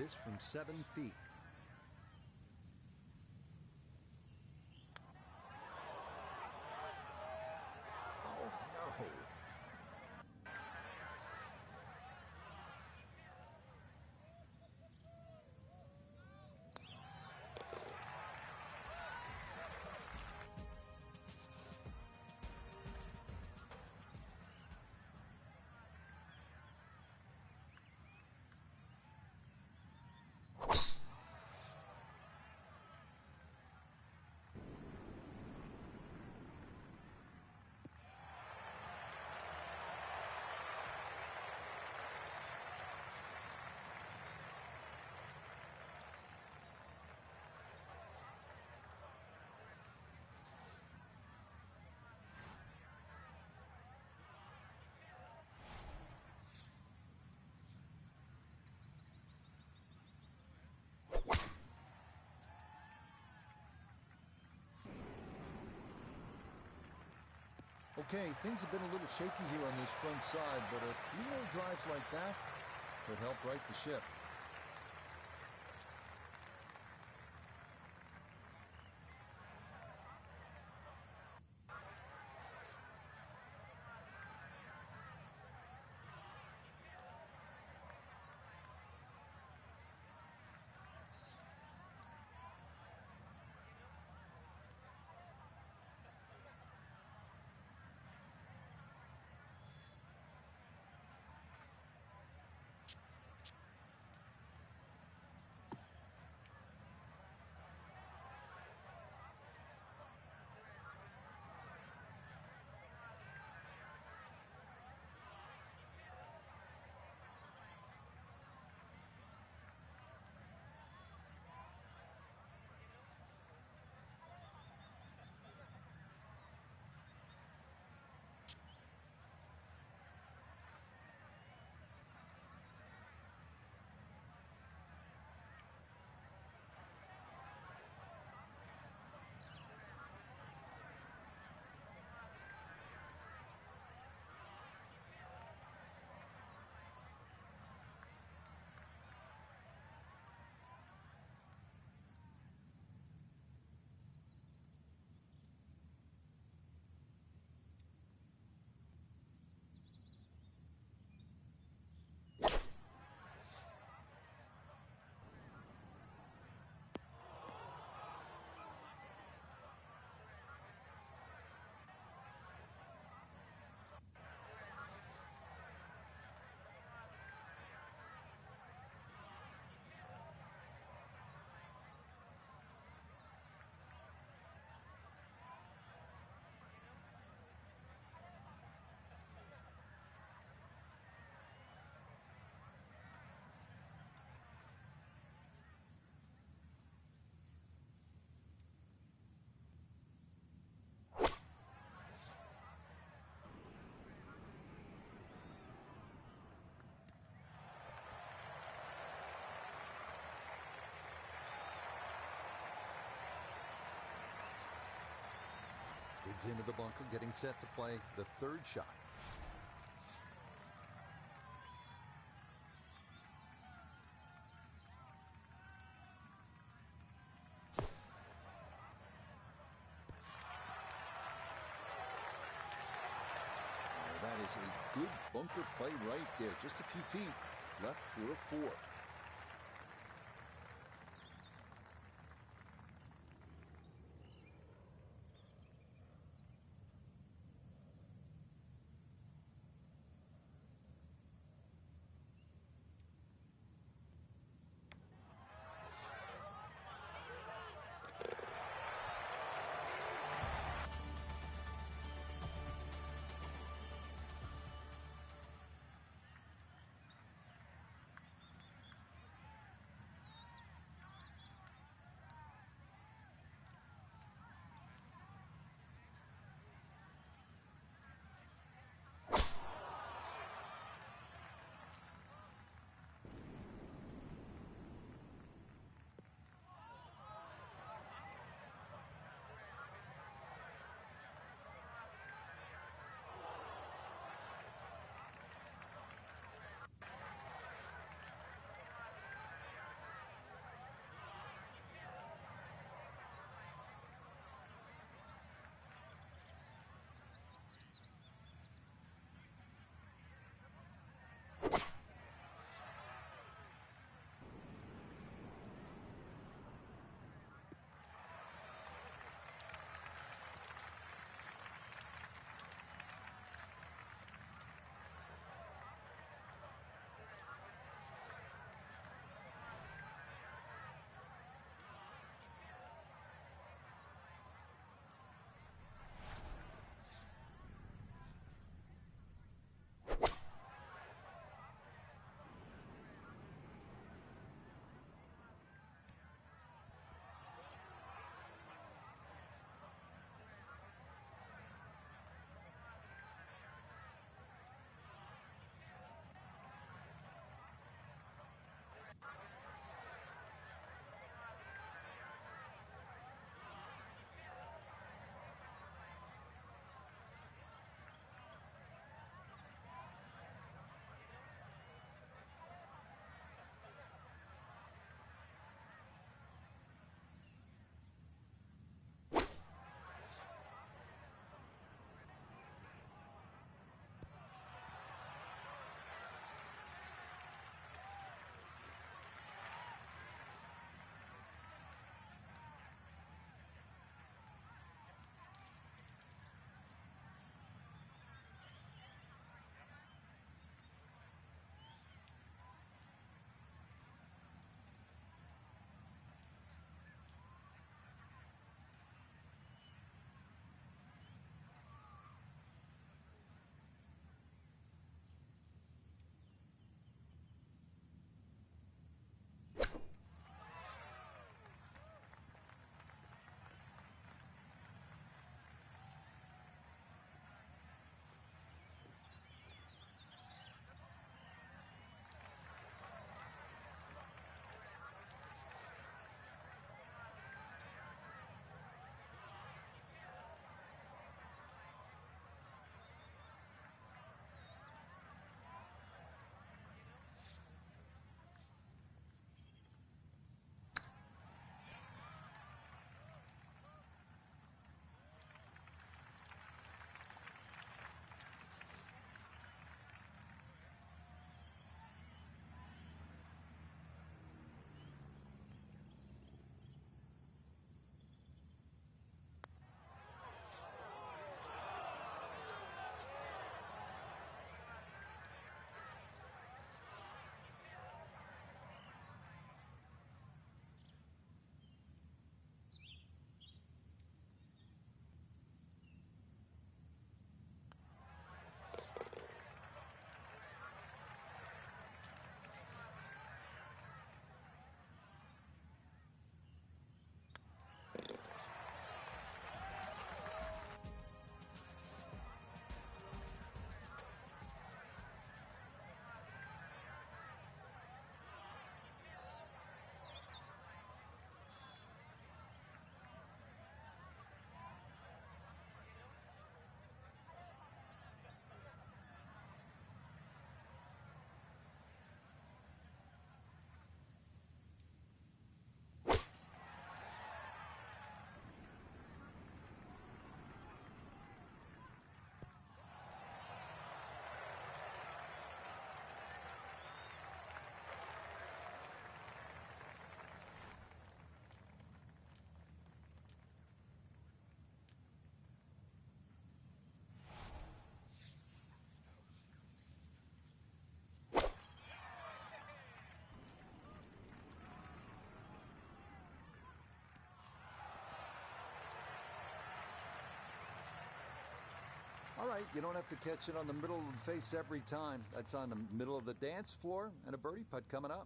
this from 7 feet. Oh, no. Okay, things have been a little shaky here on this front side, but a few more drives like that could help right the ship. Digs into the bunker, getting set to play the third shot. That is a good bunker play right there. Just a few feet left for a 4. All right, you don't have to catch it on the middle of the face every time. That's on the middle of the dance floor, and a birdie putt coming up.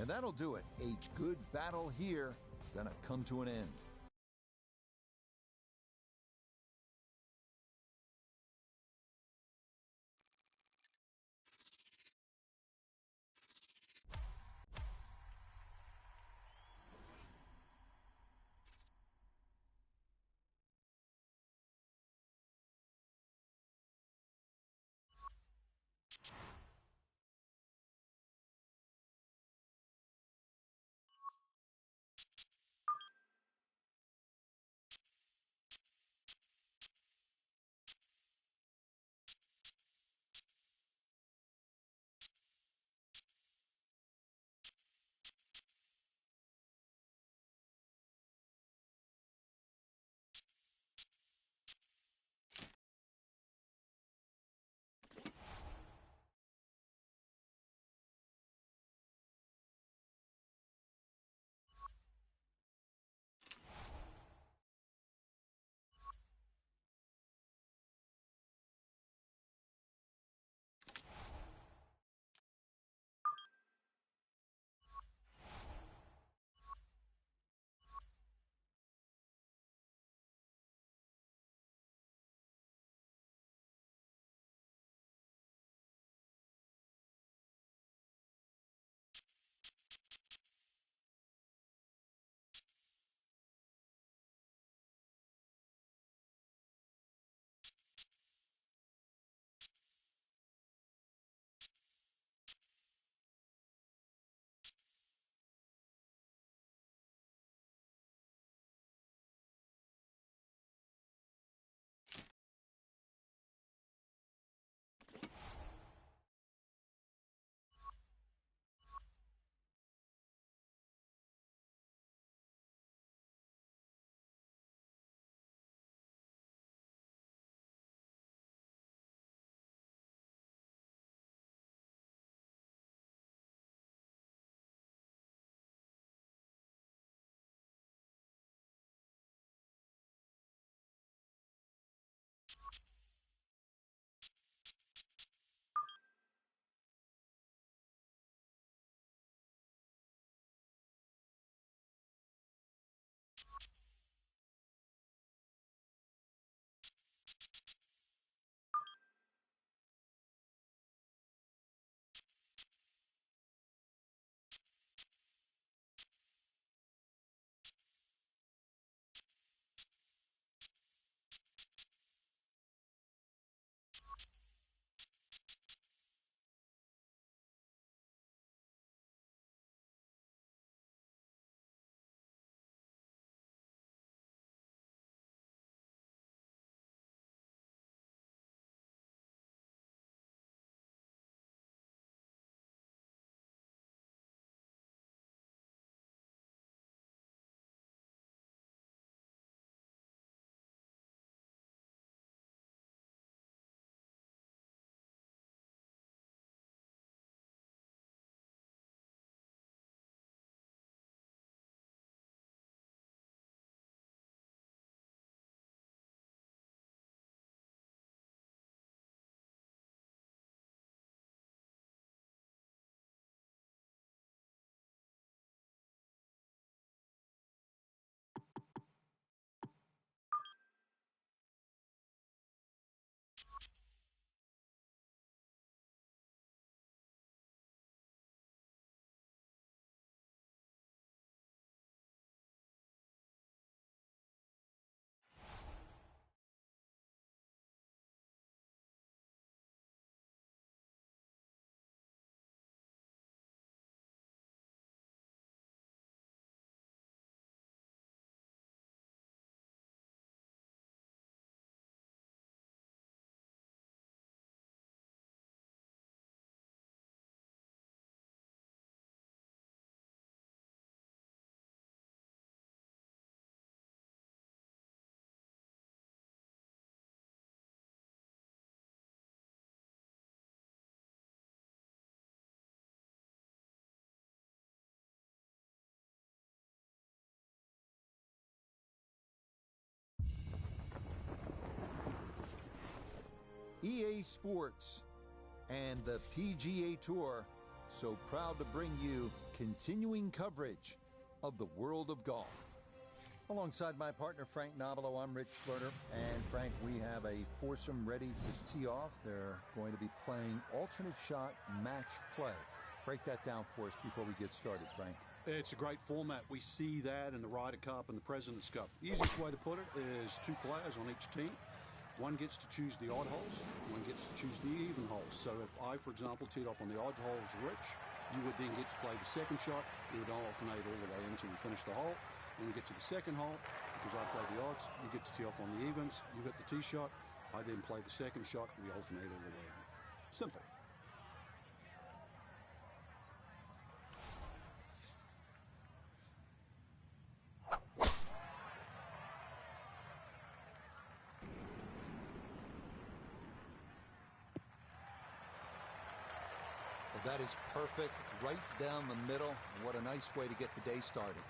And that'll do it. A good battle here. Gonna come to an end. EA Sports, and the PGA Tour, so proud to bring you continuing coverage of the world of golf. Alongside my partner, Frank Nobilo, I'm Rich Lerner. And Frank, we have a foursome ready to tee off. They're going to be playing alternate shot match play. Break that down for us before we get started, Frank. It's a great format. We see that in the Ryder Cup and the President's Cup. Easiest way to put it is two players on each team. One gets to choose the odd holes, one gets to choose the even holes. So if I, for example, teed off on the odd holes, Rich, you would then get to play the second shot. You would alternate all the way until we finish the hole. When we get to the second hole, because I play the odds, you get to tee off on the evens, you get the tee shot, I then play the second shot, we alternate all the way in. Simple. Well, that is perfect, right down the middle. What a nice way to get the day started.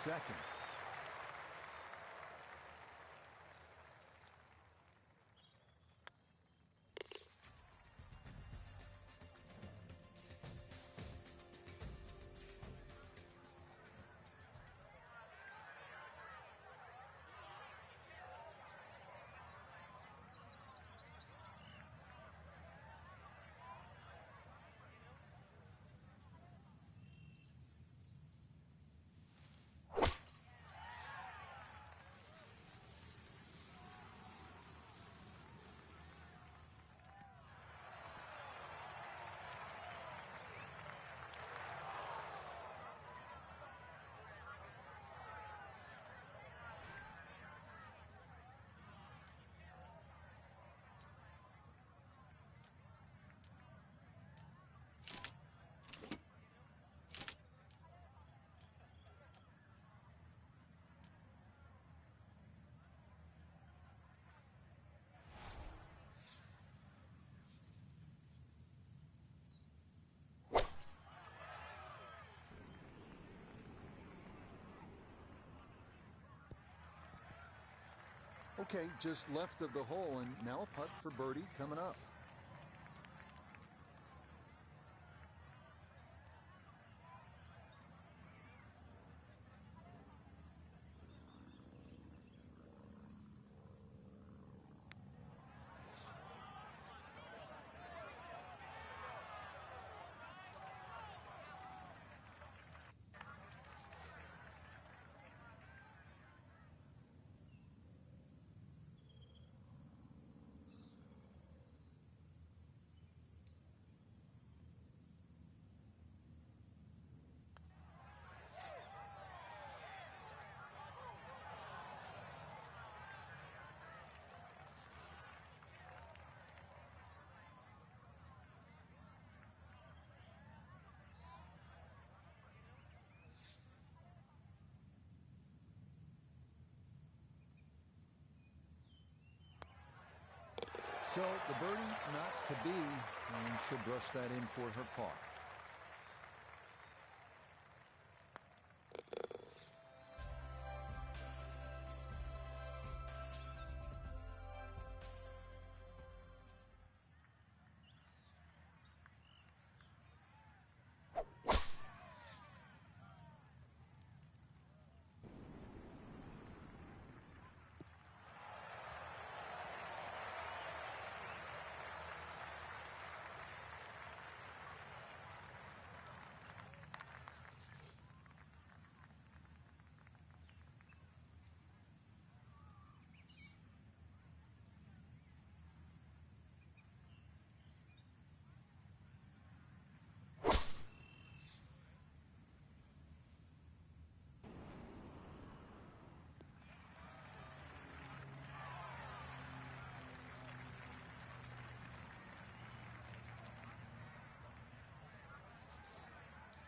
second. Okay, just left of the hole, and now a putt for birdie coming up. So the birdie not to be, and she'll brush that in for her par.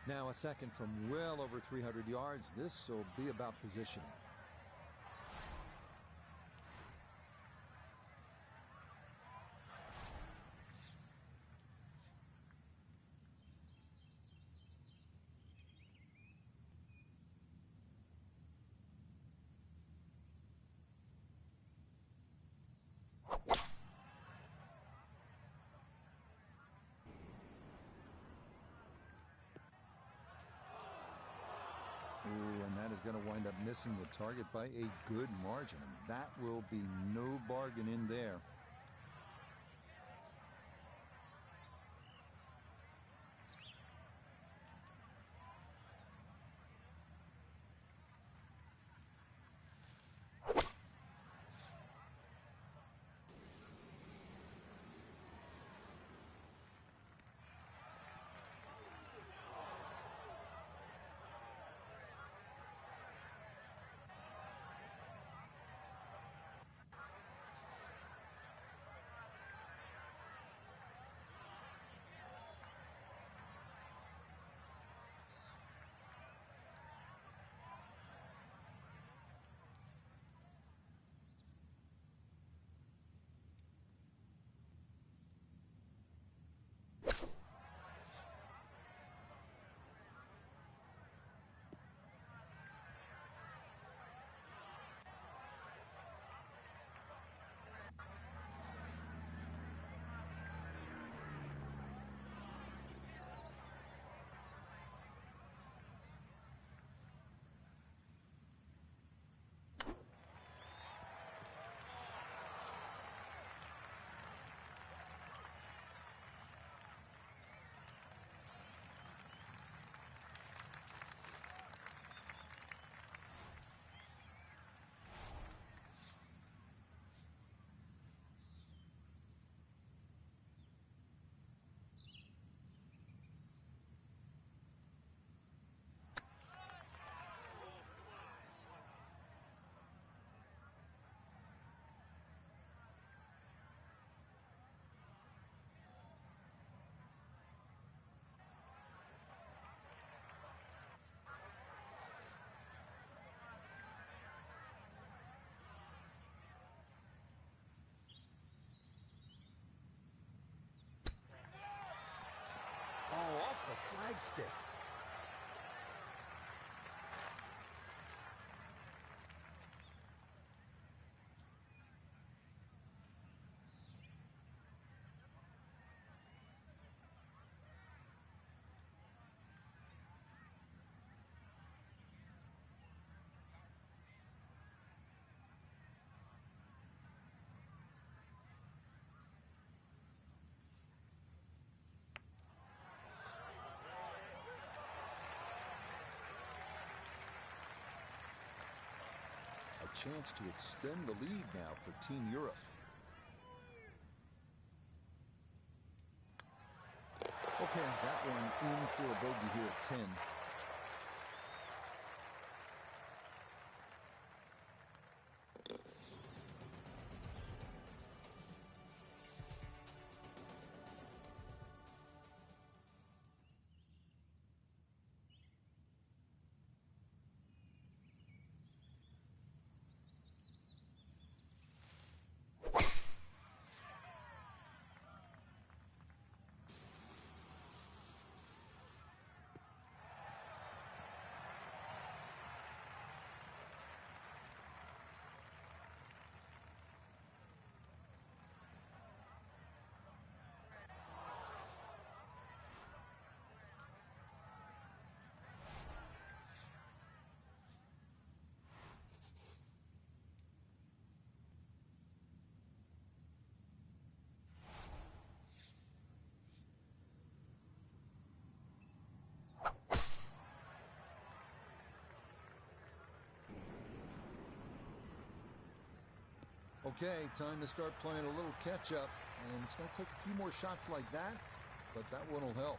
Now a second from well over 300 yards. This will be about positioning. Ooh, and that is going to wind up missing the target by a good margin. And that will be no bargain in there. right stick. A chance to extend the lead now for Team Europe. Okay, that one in for a bogey here at 10. Okay, time to start playing a little catch-up, and it's going to take a few more shots like that, but that one will help.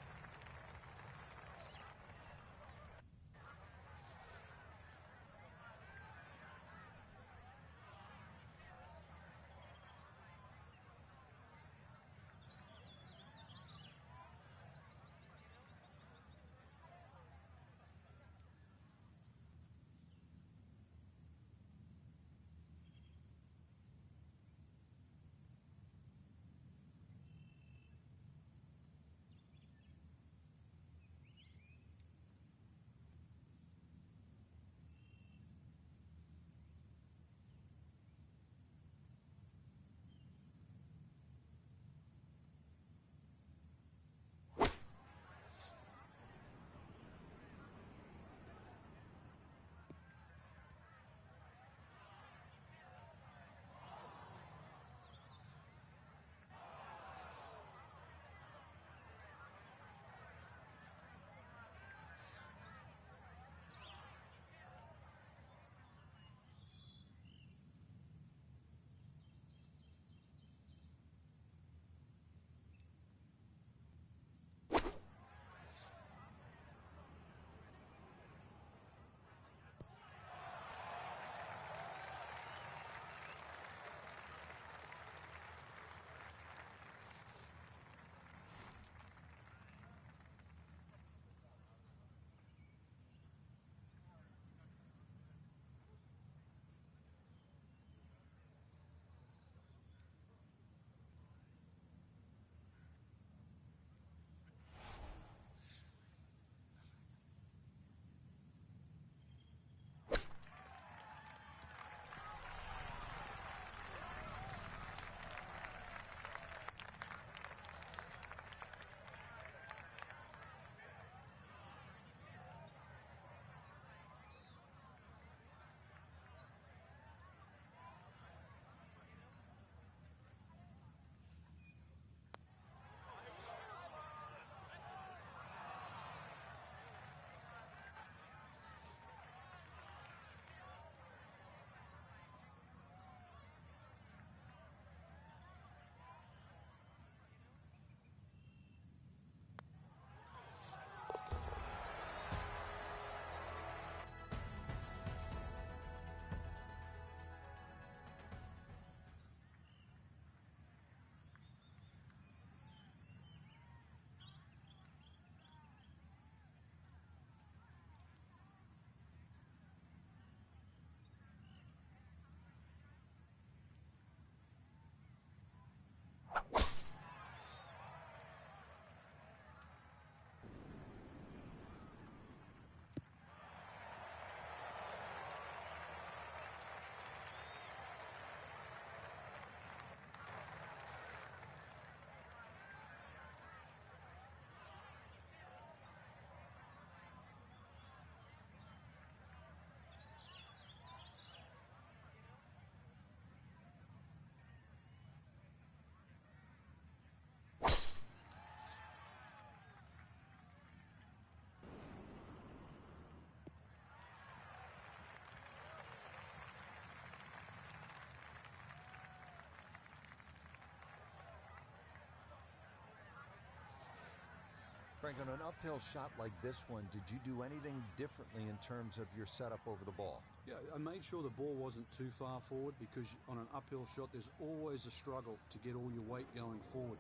Frank, on an uphill shot like this one, did you do anything differently in terms of your setup over the ball? Yeah, I made sure the ball wasn't too far forward, because on an uphill shot, there's always a struggle to get all your weight going forward.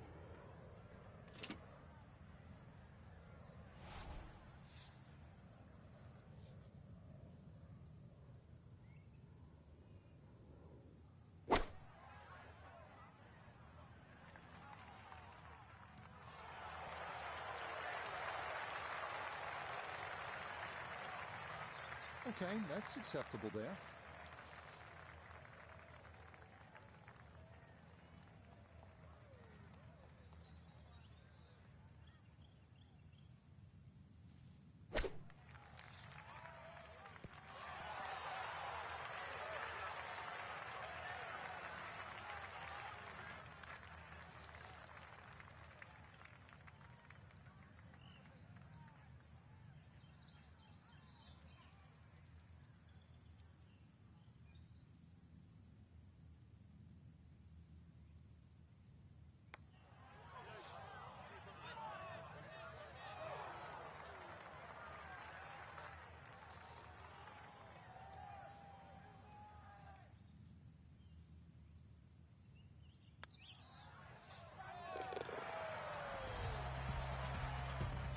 Okay, that's acceptable there.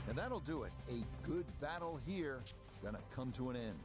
And that'll do it. A good battle here, gonna come to an end.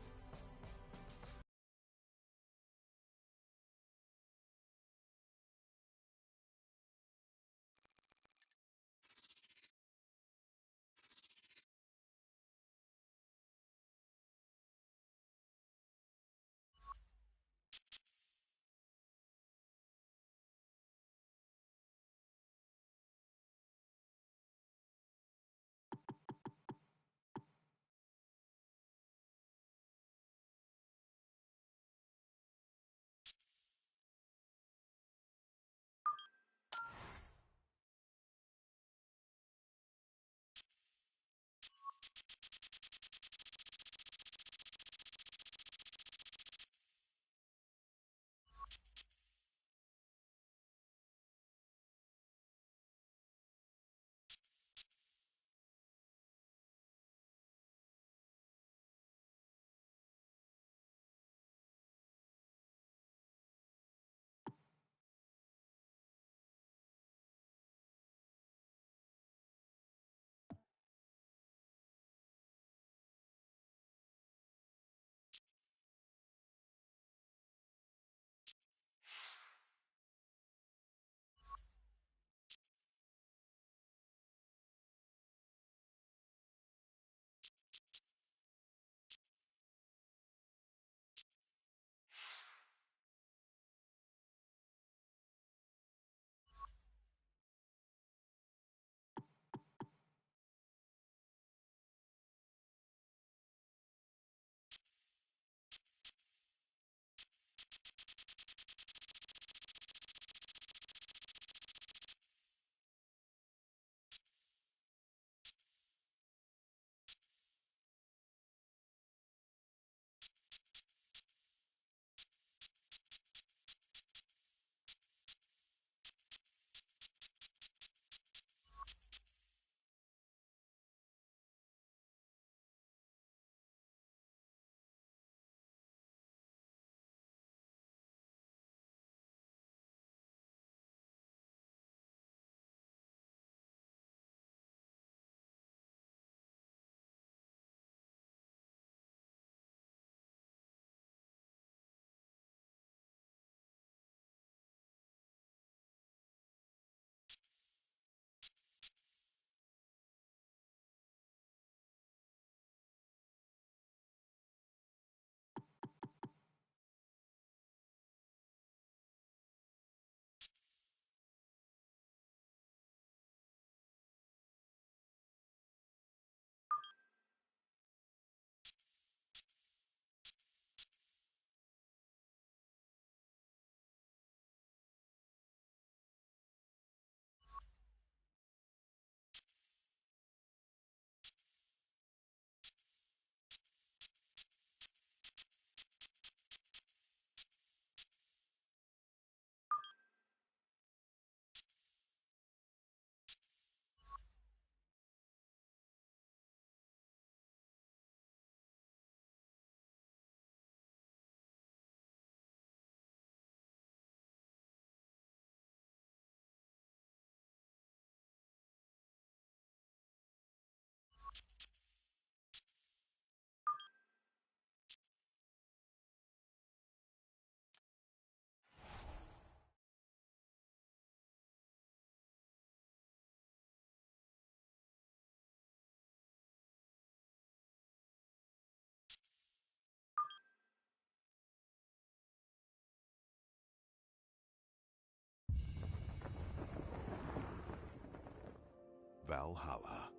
Valhalla.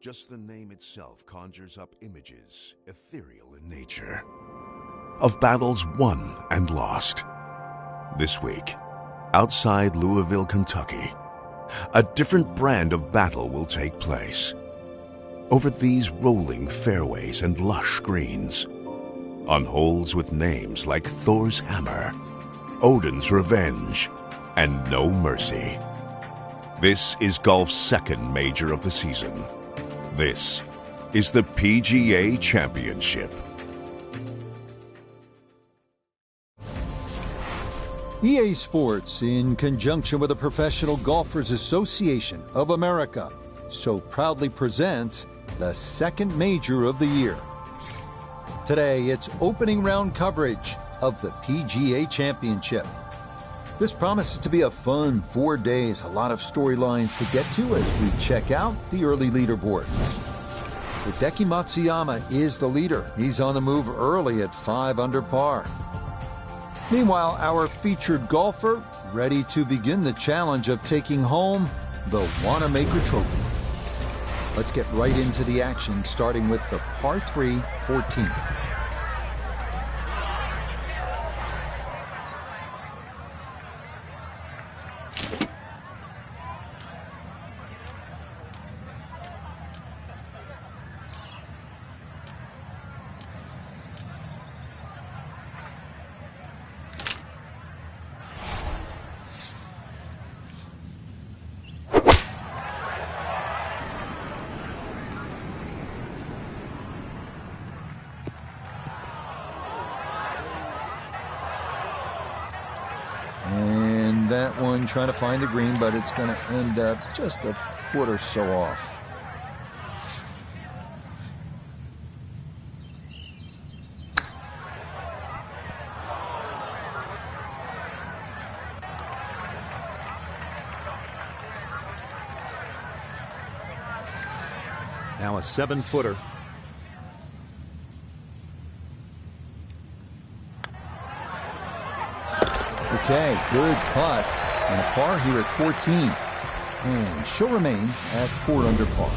Just the name itself conjures up images, ethereal in nature, of battles won and lost. This week, outside Louisville, Kentucky, a different brand of battle will take place. Over these rolling fairways and lush greens, on holes with names like Thor's Hammer, Odin's Revenge, and No Mercy. This is golf's second major of the season. This is the PGA Championship. EA Sports, in conjunction with the Professional Golfers Association of America, so proudly presents the second major of the year. Today, it's opening round coverage of the PGA Championship. This promises to be a fun 4 days, a lot of storylines to get to as we check out the early leaderboard. Hideki Matsuyama is the leader. He's on the move early at 5 under par. Meanwhile, our featured golfer ready to begin the challenge of taking home the Wanamaker Trophy. Let's get right into the action, starting with the par 3 14. And that one trying to find the green, but it's going to end up just a foot or so off. Now a 7-footer. Okay, good putt, and a par here at 14. And she'll remain at 4 under par.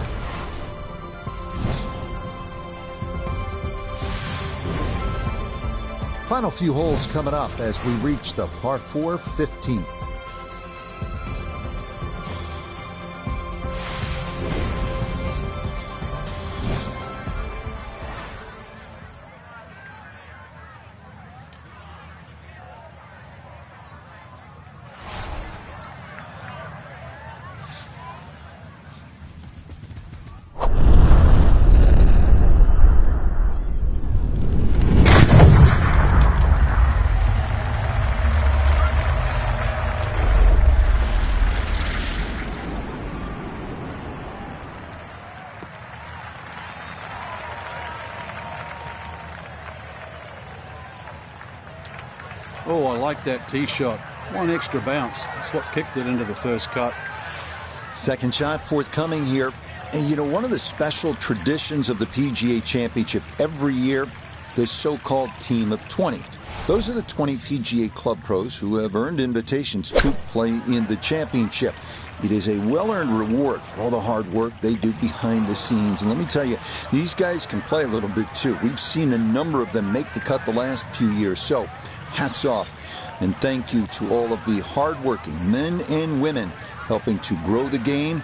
Final few holes coming up as we reach the par 4 15. Oh, I like that tee shot. One extra bounce. That's what kicked it into the first cut. Second shot forthcoming here. And you know, one of the special traditions of the PGA Championship every year, this so-called team of 20. Those are the 20 PGA Club pros who have earned invitations to play in the championship. It is a well-earned reward for all the hard work they do behind the scenes. And let me tell you, these guys can play a little bit too. We've seen a number of them make the cut the last few years. So, hats off. And thank you to all of the hardworking men and women helping to grow the game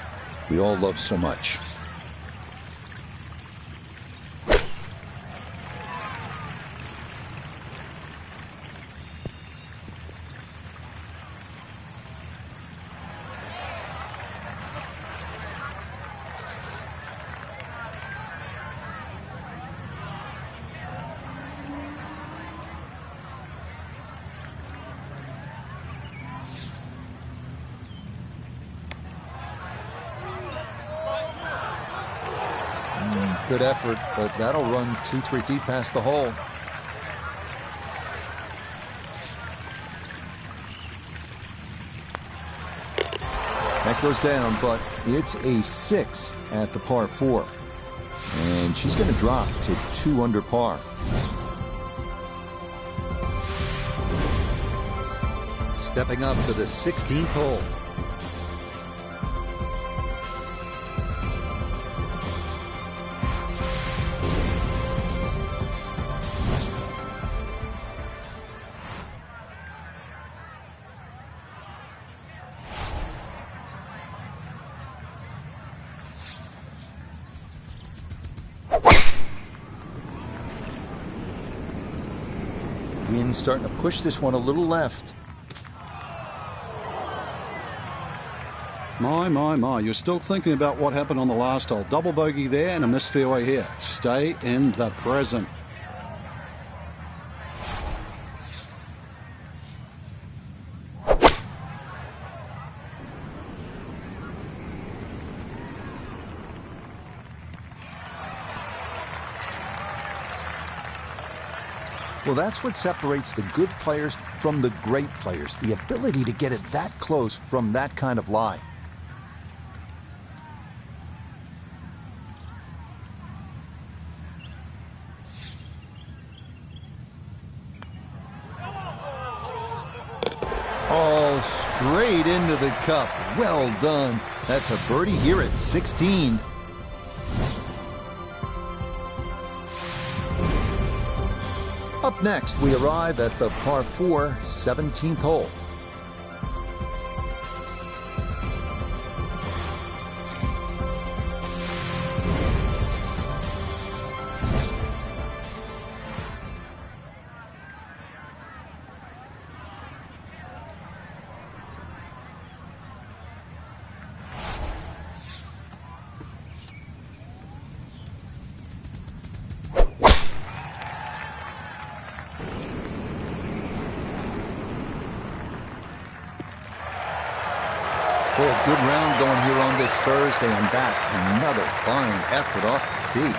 we all love so much. Good effort, but that'll run 2-3 feet past the hole. That goes down, but it's a 6 at the par 4. And she's going to drop to 2 under par. Stepping up to the 16th hole. Wind starting to push this one a little left. My. You're still thinking about what happened on the last hole. Double bogey there and a missed fairway here. Stay in the present. Well, that's what separates the good players from the great players, the ability to get it that close from that kind of lie. Oh, straight into the cup. Well done. That's a birdie here at 16. Up next, we arrive at the par 4 17th hole. Boy, a good round going here on this Thursday, and that another fine effort off the tee.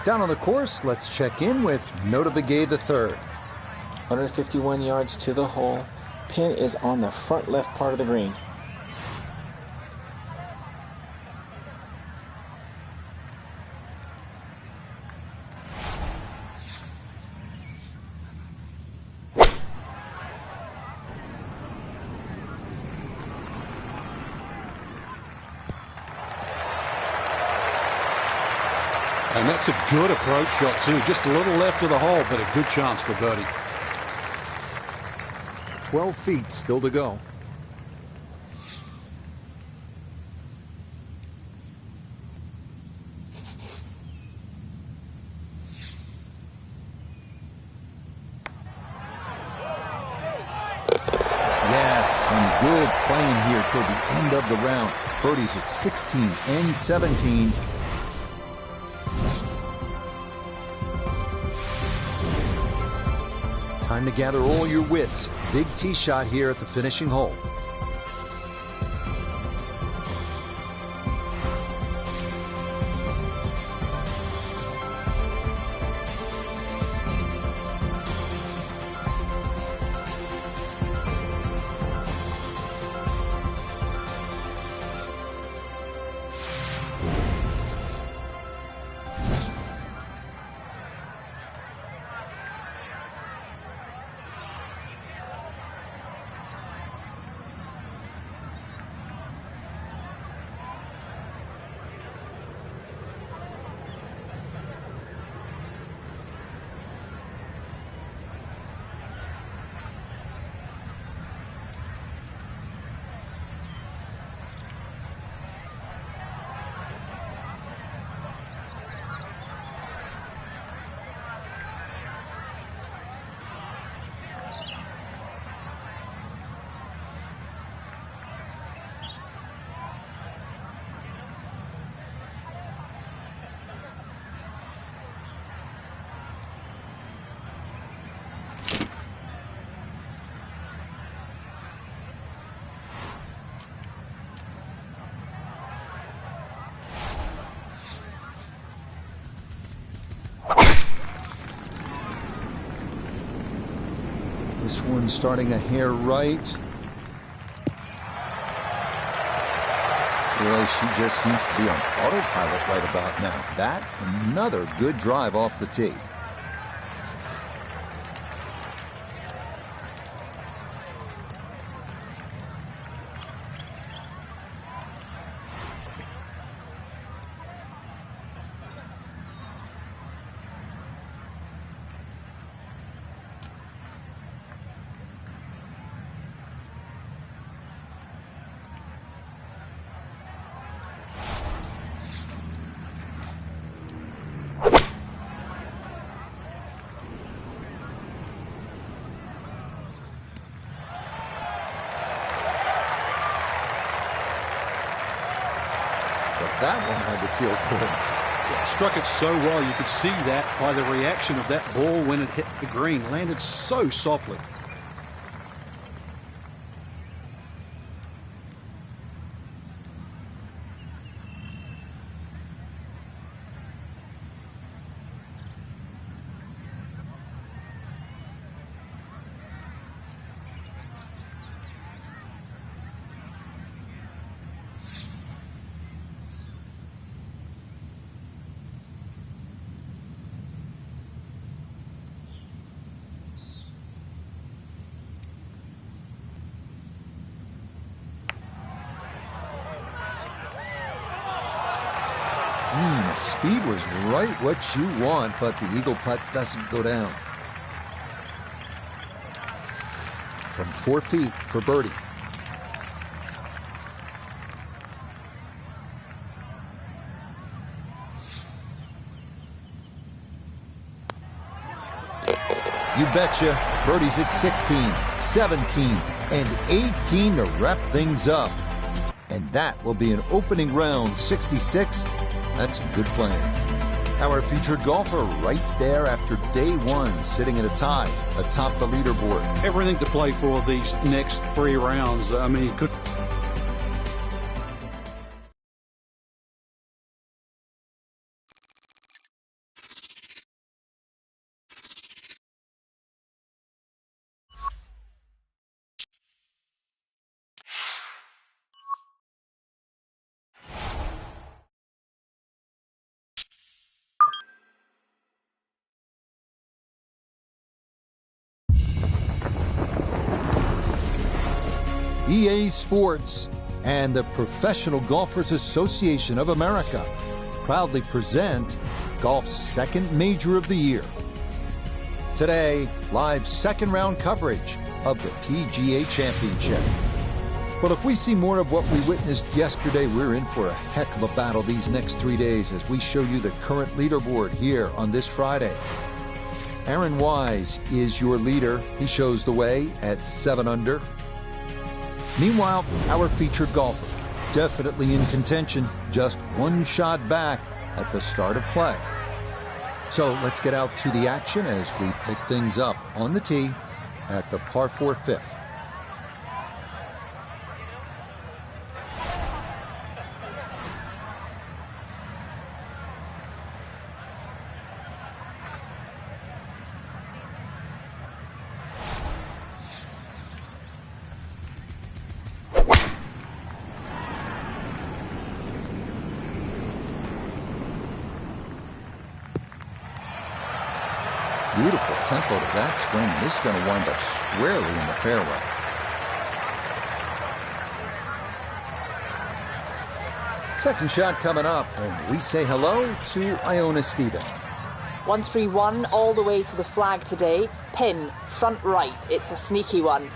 Down on the course, let's check in with Nota Begay III. 151 yards to the hole. Pin is on the front left part of the green. And that's a good approach shot too. Just a little left of the hole, but a good chance for birdie. 12 feet still to go. Yes, and good playing here toward the end of the round. Birdies at 16 and 17. Time to gather all your wits. Big tee shot here at the finishing hole. This one starting a hair right. Boy, she just seems to be on autopilot right about now. That, another good drive off the tee. That one had to feel good. Yeah, struck it so well. You could see that by the reaction of that ball when it hit the green. Landed so softly. The speed was right what you want, but the eagle putt doesn't go down. From 4 feet for birdie. You betcha. Birdies at 16, 17, and 18 to wrap things up. And that will be an opening round 66. That's good playing. Our featured golfer right there after day one, sitting at a tie atop the leaderboard. Everything to play for these next 3 rounds. I mean, could. EA Sports and the Professional Golfers Association of America proudly present golf's second major of the year. Today, live second round coverage of the PGA Championship. Well, if we see more of what we witnessed yesterday, we're in for a heck of a battle these next 3 days as we show you the current leaderboard here on this Friday. Aaron Wise is your leader. He shows the way at 7 under. Meanwhile, our featured golfer, definitely in contention, just 1 shot back at the start of play. So let's get out to the action as we pick things up on the tee at the par 4 fifth. Beautiful tempo to that swing. This is going to wind up squarely in the fairway. Second shot coming up, and we say hello to Iona Stephen. 131 all the way to the flag today. Pin, front right. It's a sneaky one.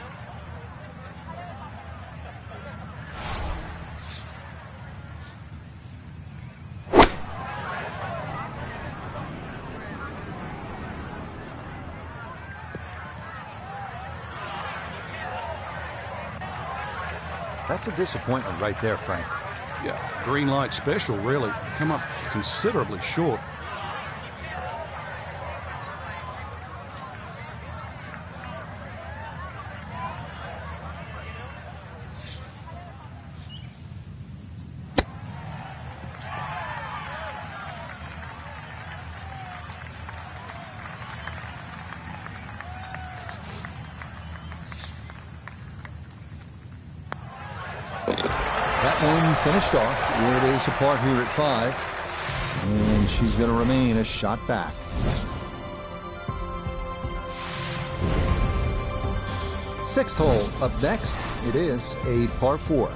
That's a disappointment right there, Frank. Yeah, green light special, really. Come up considerably short. That one finished off. It is a par here at 5. And she's going to remain a shot back. Sixth hole up next. It is a par 4.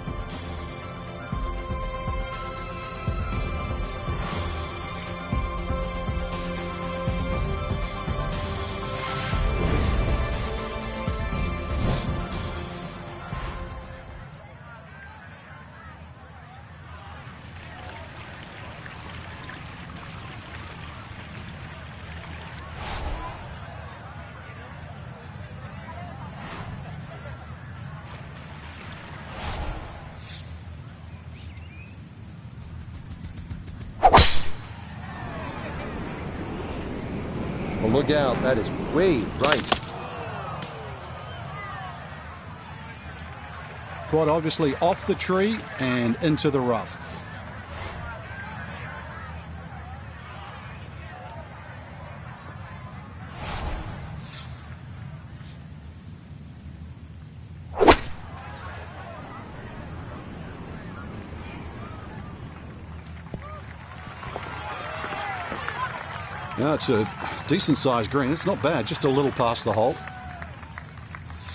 Well, look out. That is way right. Quite obviously off the tree and into the rough. Yeah, it's a decent-sized green. It's not bad, just a little past the hole.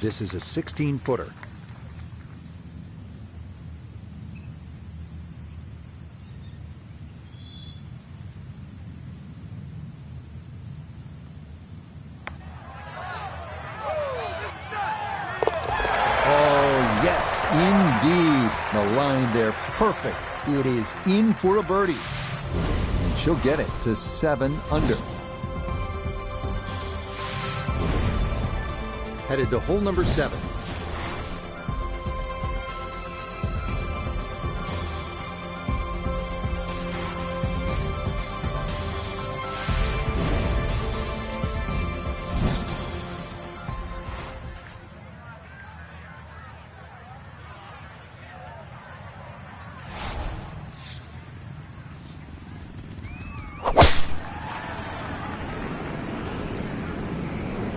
This is a 16-footer. Oh, yes, indeed. The line there, perfect. It is in for a birdie. And she'll get it to 7 under. Headed to hole number 7.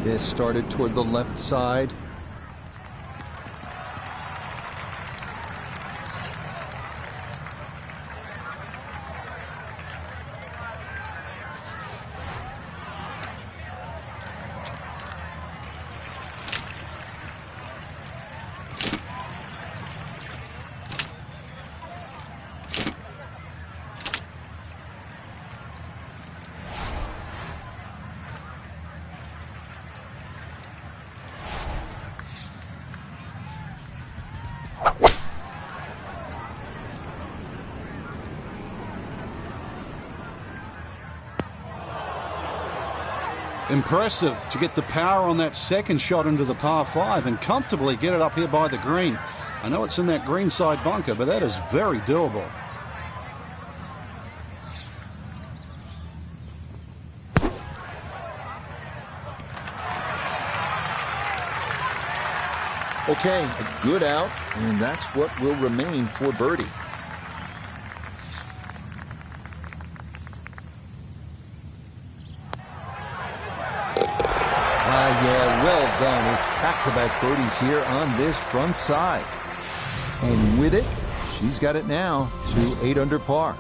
This started toward the left side. Impressive to get the power on that second shot into the par 5 and comfortably get it up here by the green. I know it's in that green side bunker, but that is very doable. Okay, a good out, and that's what will remain for birdie. Yeah, well done. It's back-to-back birdies here on this front side. And with it, she's got it now to 8 under par.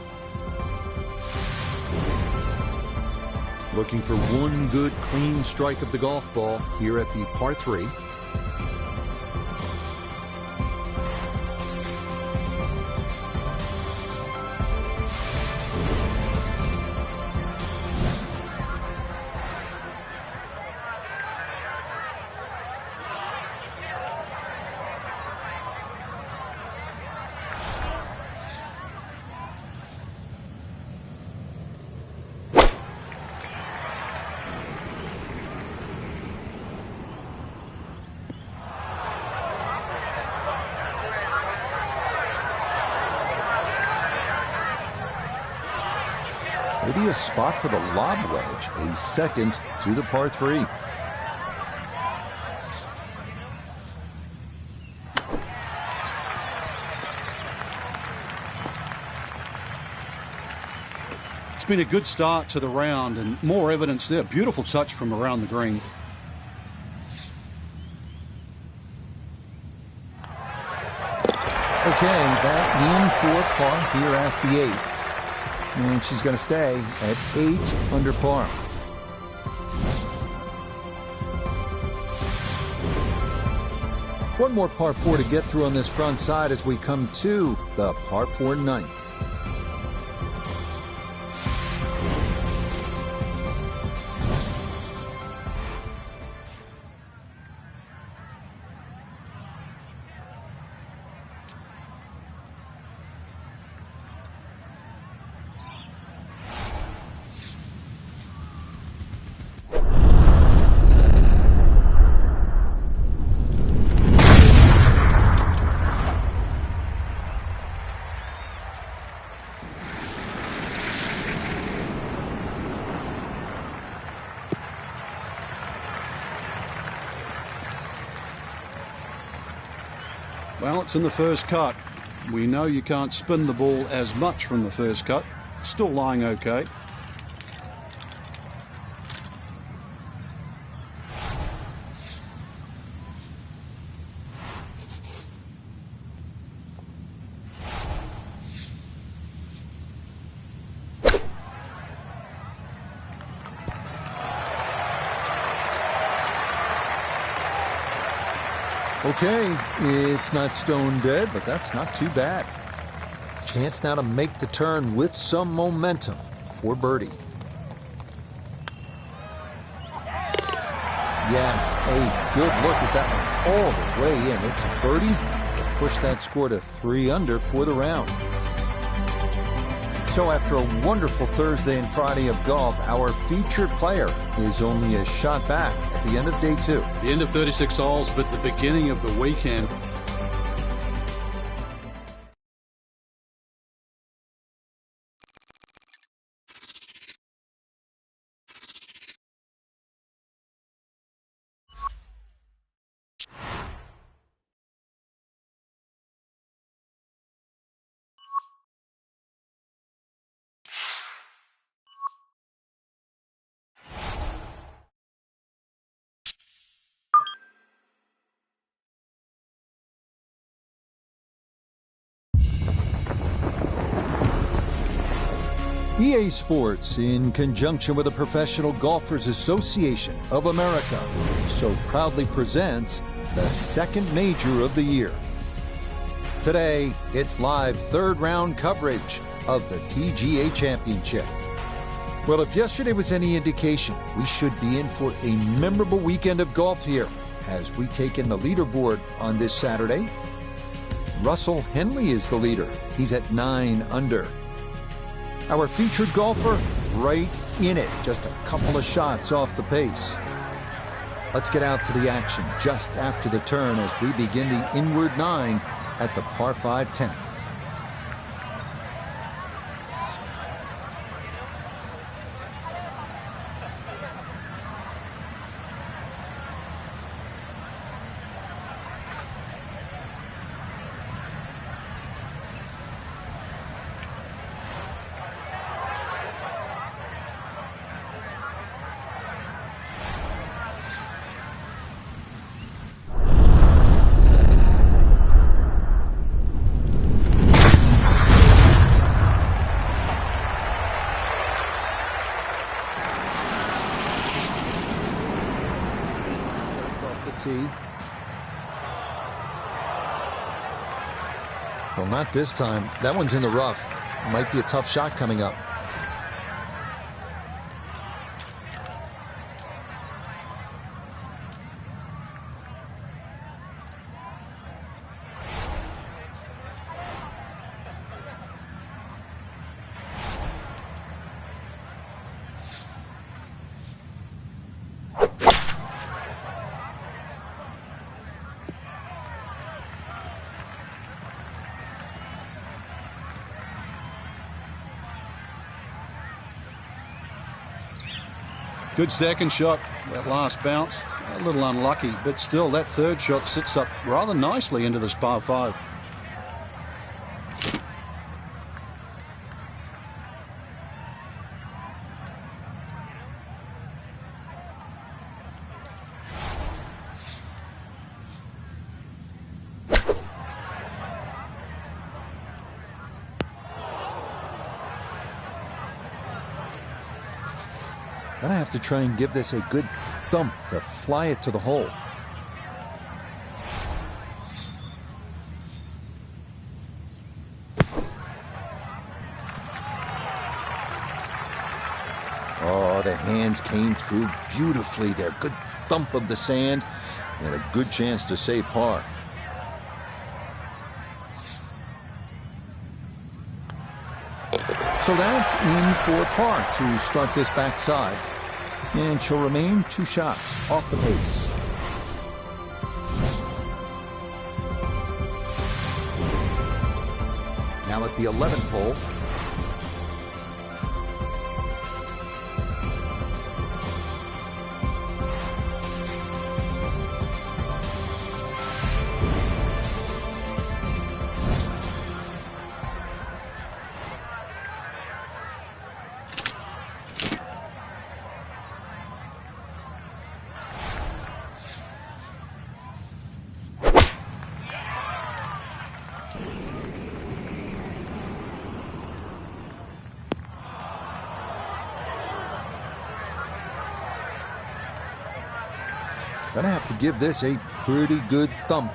Looking for one good clean strike of the golf ball here at the par 3. Maybe a spot for the lob wedge, a second to the par 3. It's been a good start to the round and more evidence there. Beautiful touch from around the green. Okay, that in for par here at the 8th. And she's going to stay at 8 under par. One more par 4 to get through on this front side as we come to the par 4 ninth. Well, it's in the first cut. We know you can't spin the ball as much from the first cut. Still lying okay. Okay, it's not stone dead, but that's not too bad. Chance now to make the turn with some momentum for birdie. Yes, a good look at that one all the way in. It's a birdie to push that score to 3 under for the round. So after a wonderful Thursday and Friday of golf, our featured player is only a shot back at the end of day 2. The end of 36 holes, but the beginning of the weekend. EA Sports, in conjunction with the Professional Golfers Association of America, so proudly presents the second major of the year. Today, it's live third-round coverage of the PGA Championship. Well, if yesterday was any indication, we should be in for a memorable weekend of golf here as we take in the leaderboard on this Saturday. Russell Henley is the leader. He's at 9 under. Our featured golfer, right in it, just a couple of shots off the pace. Let's get out to the action just after the turn as we begin the inward 9 at the par 5 10th. Well, not this time. That one's in the rough. Might be a tough shot coming up. Good second shot, that last bounce, a little unlucky, but still that third shot sits up rather nicely into this par 5. Gonna have to try and give this a good thump to fly it to the hole. Oh, the hands came through beautifully there. Good thump of the sand and a good chance to save par. So that's in for par to start this backside. And she'll remain 2 shots off the pace. Now at the 11th hole. Gonna have to give this a pretty good thump.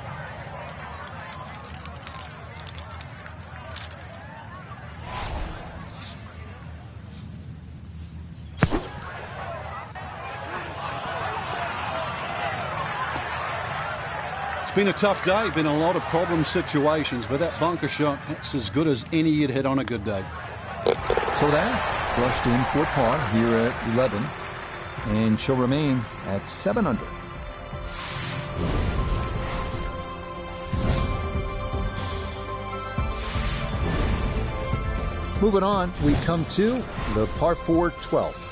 It's been a tough day, been a lot of problem situations, but that bunker shot, that's as good as any you'd hit on a good day. So that brushed in for par here at 11, and she'll remain at 7 under. Moving on, we come to the par 4 12th.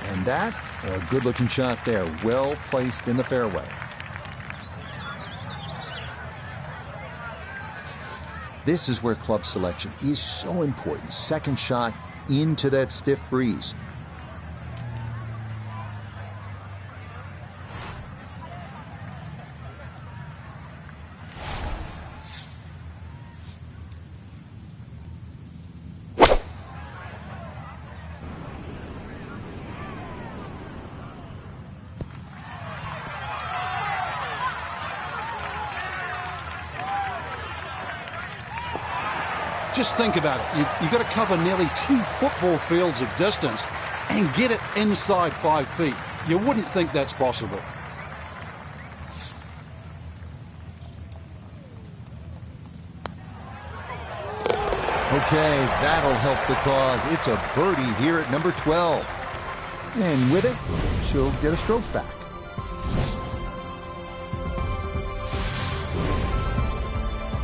And that, a good-looking shot there, well placed in the fairway. This is where club selection is so important. Second shot into that stiff breeze. Just think about it. You've got to cover nearly 2 football fields of distance and get it inside 5 feet. You wouldn't think that's possible. Okay, that'll help the cause. It's a birdie here at number 12. And with it, she'll get a stroke back.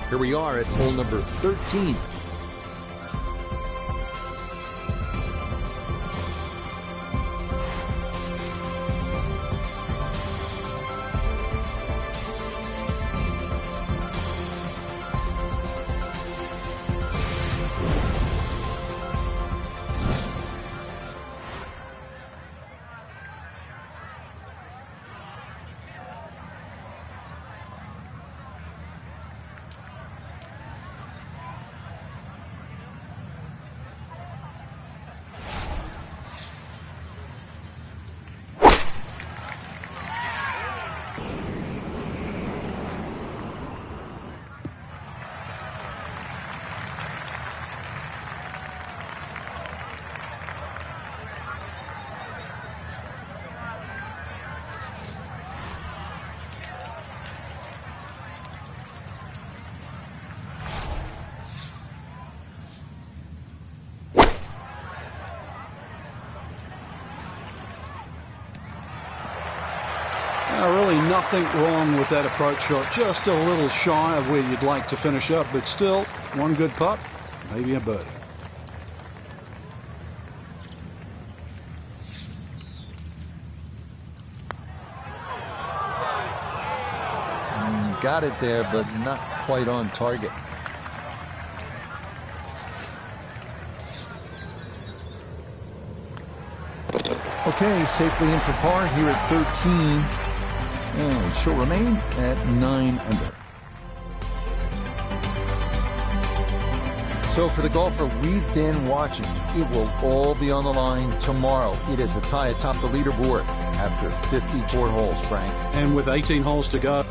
Here we are at hole number 13. Really nothing wrong with that approach shot. Just a little shy of where you'd like to finish up, but still, one good putt, maybe a birdie. Got it there, but not quite on target. Okay, safely in for par here at 13. And she'll remain at 9 under. So for the golfer we've been watching, it will all be on the line tomorrow. It is a tie atop the leaderboard after 54 holes, Frank. And with 18 holes to go.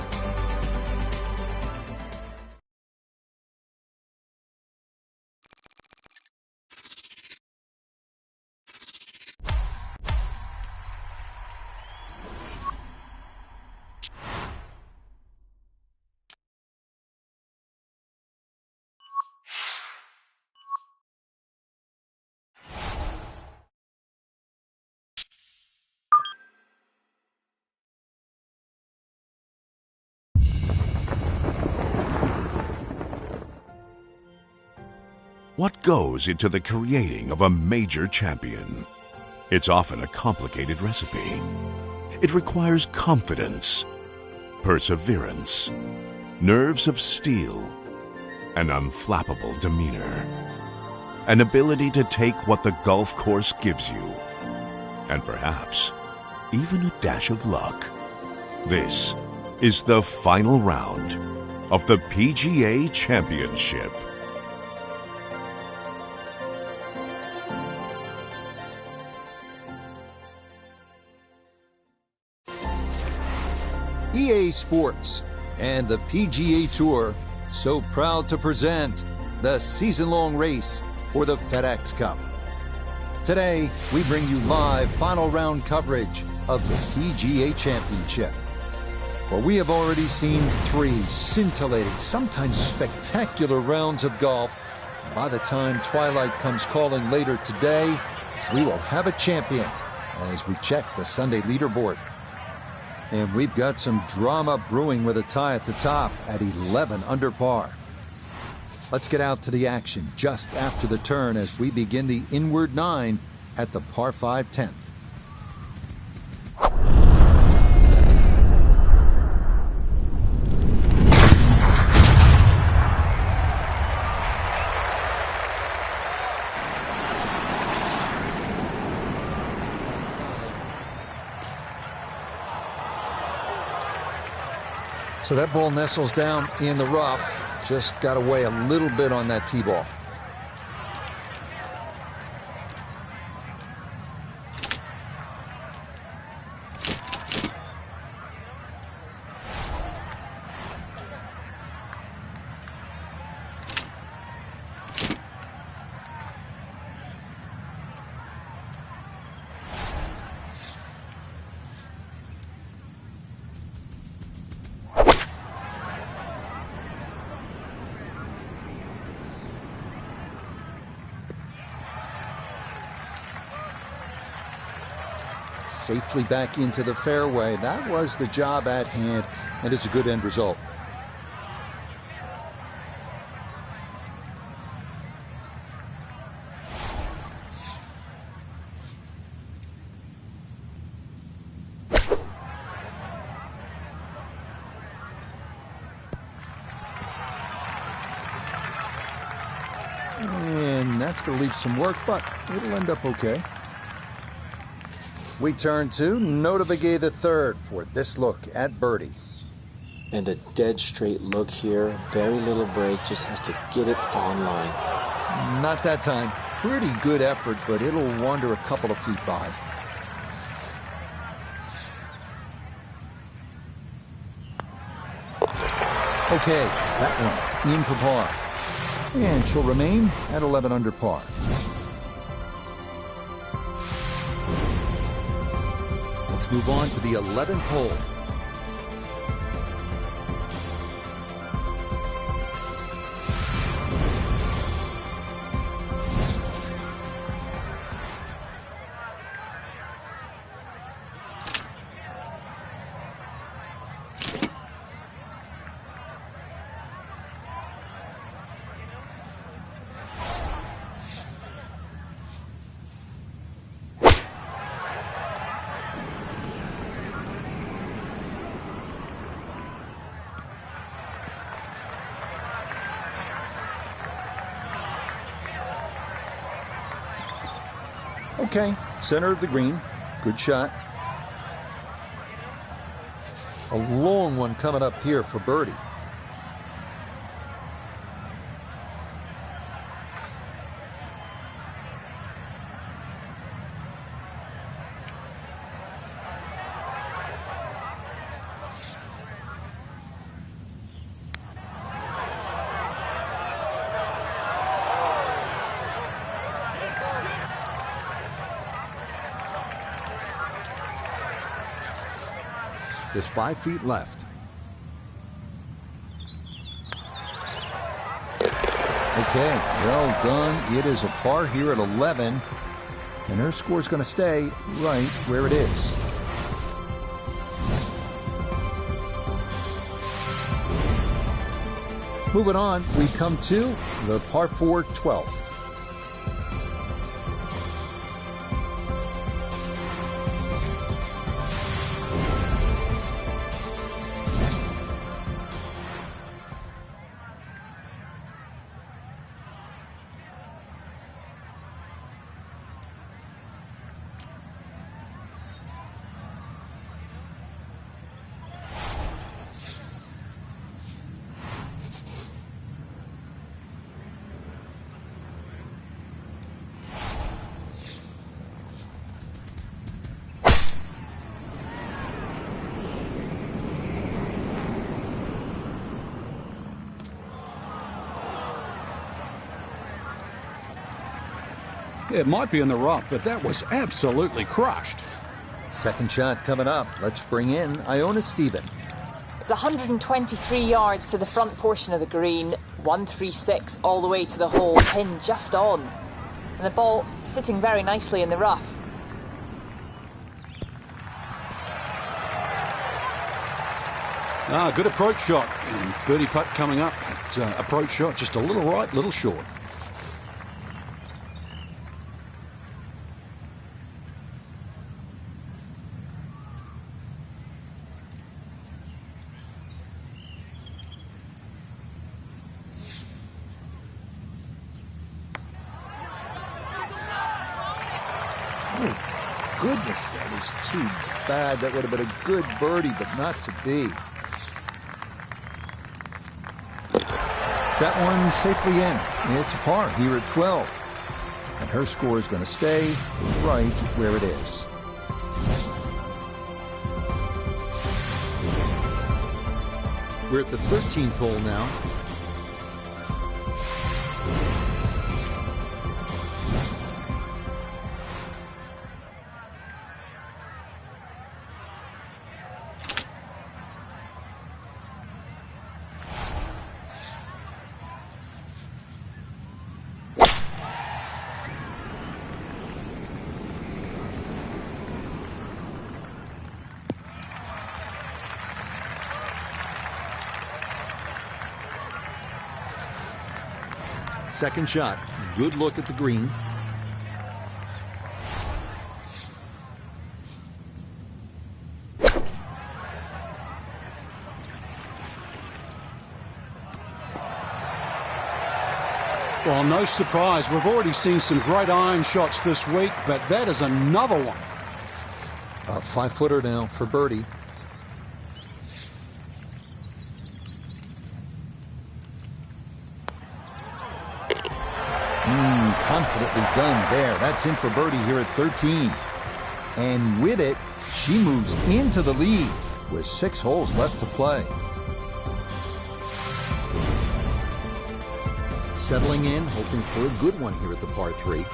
What goes into the creating of a major champion? It's often a complicated recipe. It requires confidence, perseverance, nerves of steel, an unflappable demeanor, an ability to take what the golf course gives you, and perhaps even a dash of luck. This is the final round of the PGA Championship. EA Sports and the PGA Tour so proud to present the season-long race for the FedEx Cup. Today, we bring you live final round coverage of the PGA Championship. Well, we have already seen 3 scintillating, sometimes spectacular rounds of golf. By the time twilight comes calling later today, we will have a champion as we check the Sunday leaderboard. And we've got some drama brewing with a tie at the top at 11 under par. Let's get out to the action just after the turn as we begin the inward 9 at the par 5 10th. So that ball nestles down in the rough. Just got to weigh a little bit on that tee ball. Safely back into the fairway. That was the job at hand, and it's a good end result. And that's going to leave some work, but it'll end up okay. We turn to Nota Begay III for this look at birdie. And a dead straight look here. Very little break. Just has to get it on line. Not that time. Pretty good effort, but it'll wander a couple of feet by. Okay, that one in for par. And she'll remain at 11 under par. Let's move on to the 11th hole. Okay, center of the green. Good shot. A long one coming up here for birdie. Just 5 feet left. Okay, well done. It is a par here at 11, and her score's going to stay right where it is. Moving on, we come to the par 4 12th. It might be in the rough, but that was absolutely crushed. Second shot coming up. Let's bring in Iona Stephen. It's 123 yards to the front portion of the green, 136 all the way to the hole, pin just on. And the ball sitting very nicely in the rough. Good approach shot. And birdie putt coming up. Approach shot just a little right, little short. Oh, goodness, that is too bad. That would have been a good birdie, but not to be. That one safely in. It's a par here at 12. And her score is going to stay right where it is. We're at the 13th hole now. Second shot. Good look at the green. Well, no surprise. We've already seen some great iron shots this week, but that is another one. A 5-footer now for birdie. Confidently done there. That's in for birdie here at 13. And with it, she moves into the lead with 6 holes left to play. Settling in, hoping for a good one here at the par 3.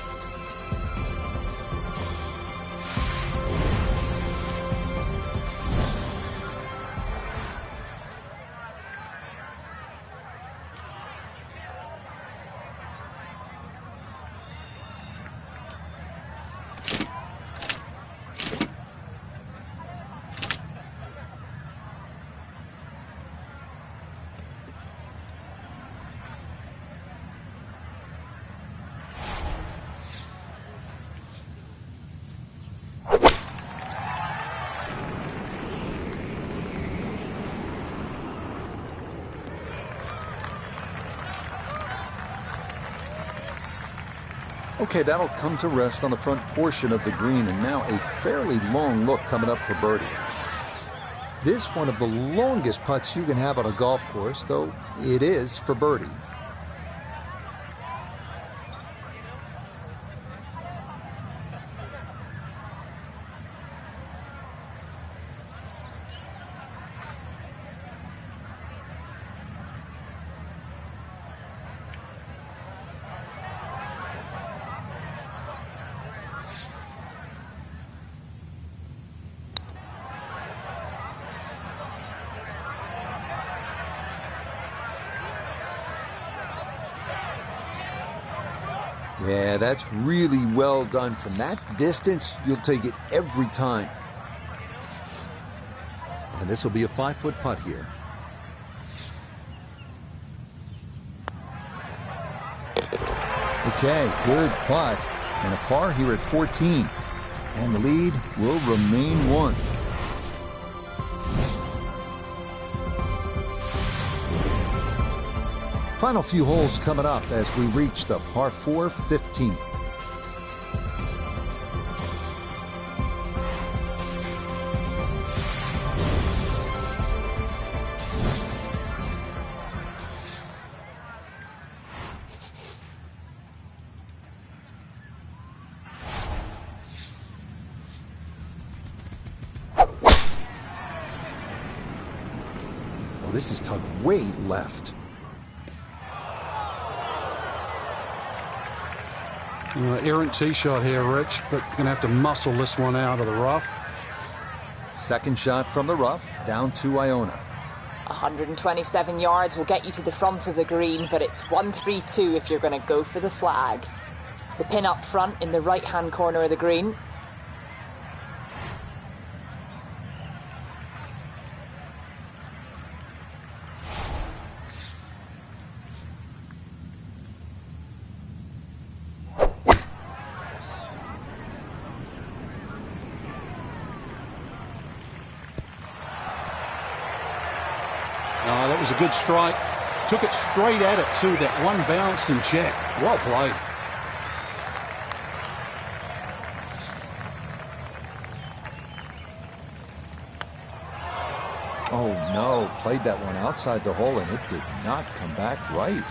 Okay, that'll come to rest on the front portion of the green, and now a fairly long look coming up for birdie. This one of the longest putts you can have on a golf course, though it is for birdie. Yeah, that's really well done. From that distance, you'll take it every time. And this will be a 5-foot putt here. Okay, good putt. And a par here at 14. And the lead will remain 1. Final few holes coming up as we reach the par 4 15. Well, this is tugged way left. Errant tee shot here, Rich, but going to have to muscle this one out of the rough. Second shot from the rough, down to Iona. 127 yards will get you to the front of the green, but it's 1-3-2 if you're going to go for the flag. The pin up front in the right-hand corner of the green. That was a good strike. Took it straight at it too. That one bounce and check. Well played. Oh no, played that one outside the hole and it did not come back right.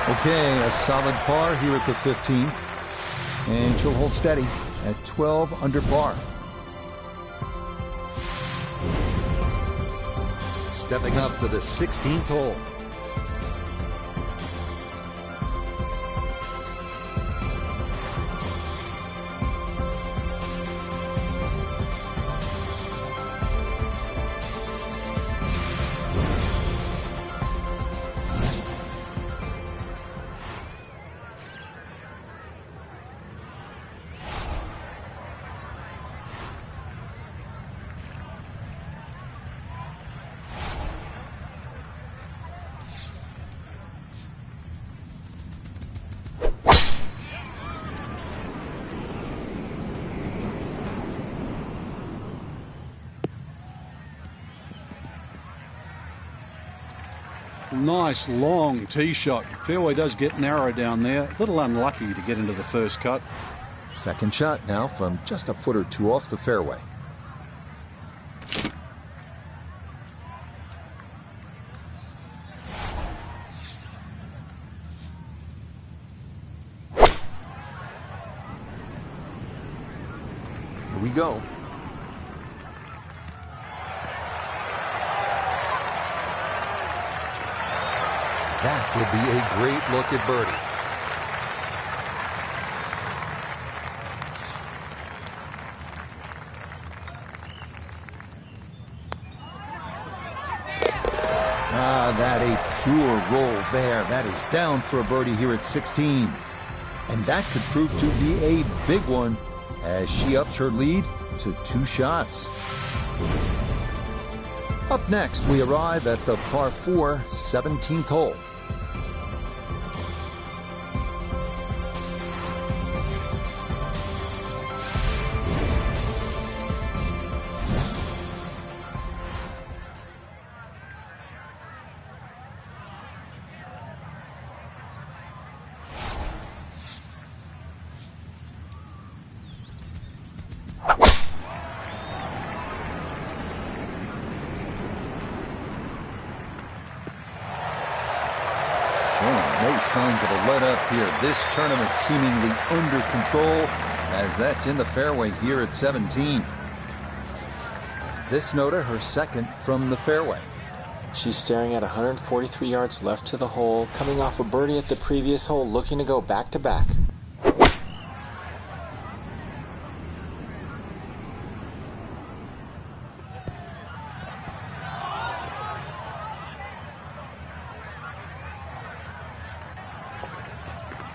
Okay, a solid par here at the 15th. And she'll hold steady at 12 under par. Stepping up to the 16th hole. Nice long tee shot. Fairway does get narrow down there. A little unlucky to get into the first cut. Second shot now from just a foot or two off the fairway. Here we go. That will be a great look at birdie. That a pure roll there. That is down for a birdie here at 16. And that could prove to be a big one as she ups her lead to 2 shots. Up next, we arrive at the par 4 17th hole. No signs of a let-up here. This tournament seemingly under control as that's in the fairway here at 17. This Nota, her second from the fairway. She's staring at 143 yards left to the hole, coming off a birdie at the previous hole, looking to go back-to-back.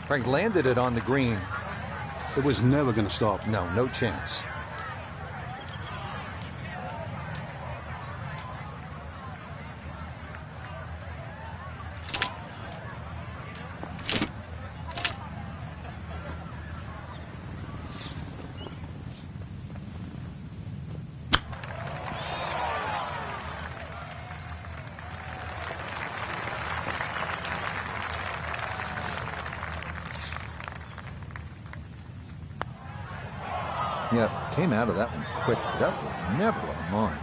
Frank landed it on the green. It was never going to stop. No chance. Yeah, came out of that one quick. That was never on mine.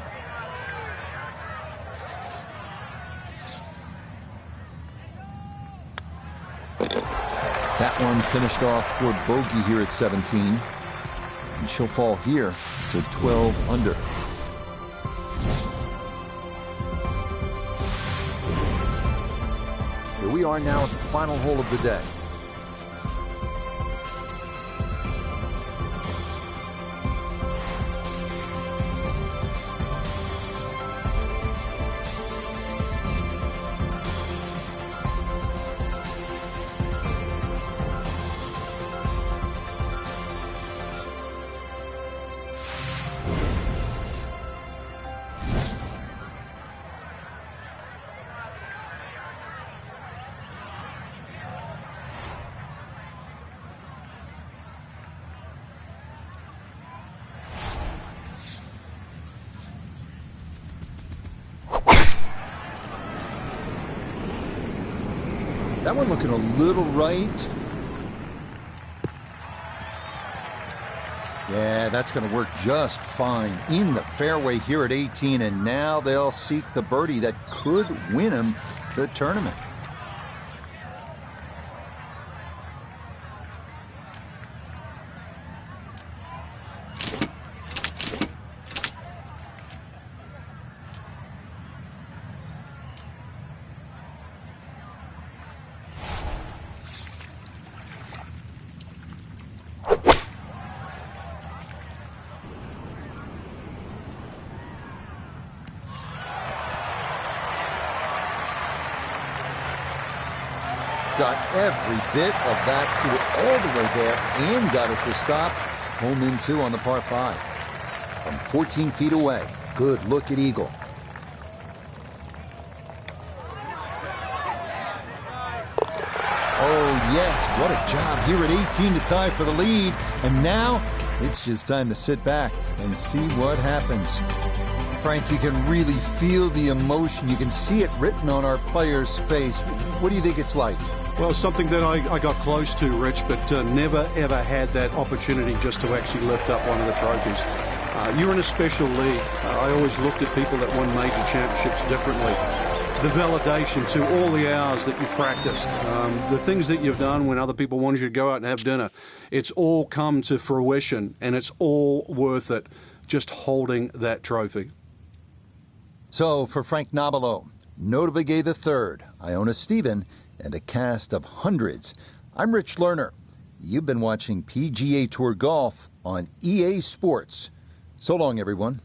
That one finished off for bogey here at 17. And she'll fall here to 12 under. are now at the final hole of the day. That one looking a little right. Yeah, that's going to work just fine in the fairway here at 18, and now they'll seek the birdie that could win them the tournament. Got every bit of that through all the way there and got it to stop. Home in 2 on the par 5. From 14 feet away. Good look at eagle. Oh, yes. What a job here at 18 to tie for the lead. And now it's just time to sit back and see what happens. Frank, you can really feel the emotion. You can see it written on our player's face. What do you think it's like? Well, something that I got close to, Rich, but never, ever had that opportunity just to actually lift up one of the trophies. You're in a special league. I always looked at people that won major championships differently. The validation to all the hours that you practiced, the things that you've done when other people wanted you to go out and have dinner, it's all come to fruition, and it's all worth it just holding that trophy. So, for Frank Nobilo, Notable Gay III, Iona Stephen, and a cast of hundreds, I'm Rich Lerner. You've been watching PGA Tour Golf on EA Sports. So long, everyone.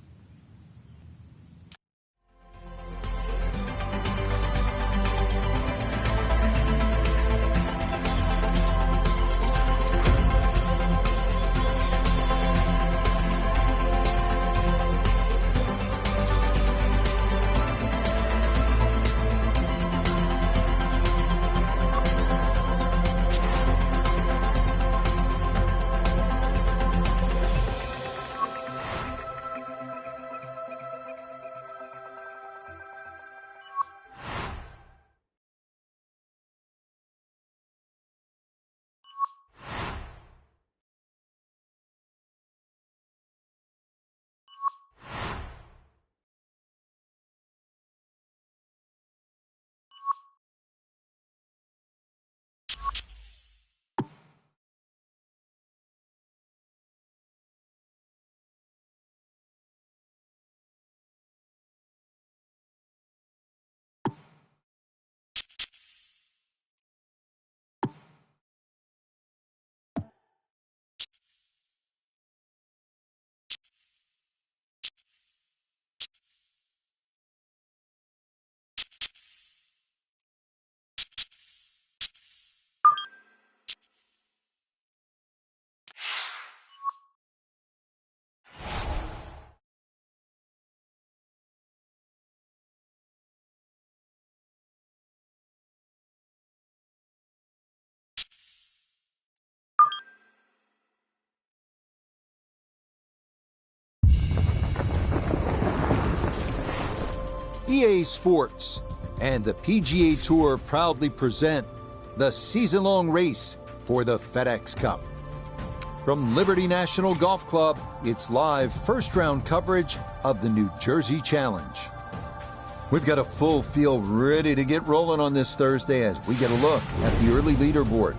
EA Sports and the PGA Tour proudly present the season-long race for the FedEx Cup. From Liberty National Golf Club, it's live first-round coverage of the New Jersey Challenge. We've got a full field ready to get rolling on this Thursday as we get a look at the early leaderboard.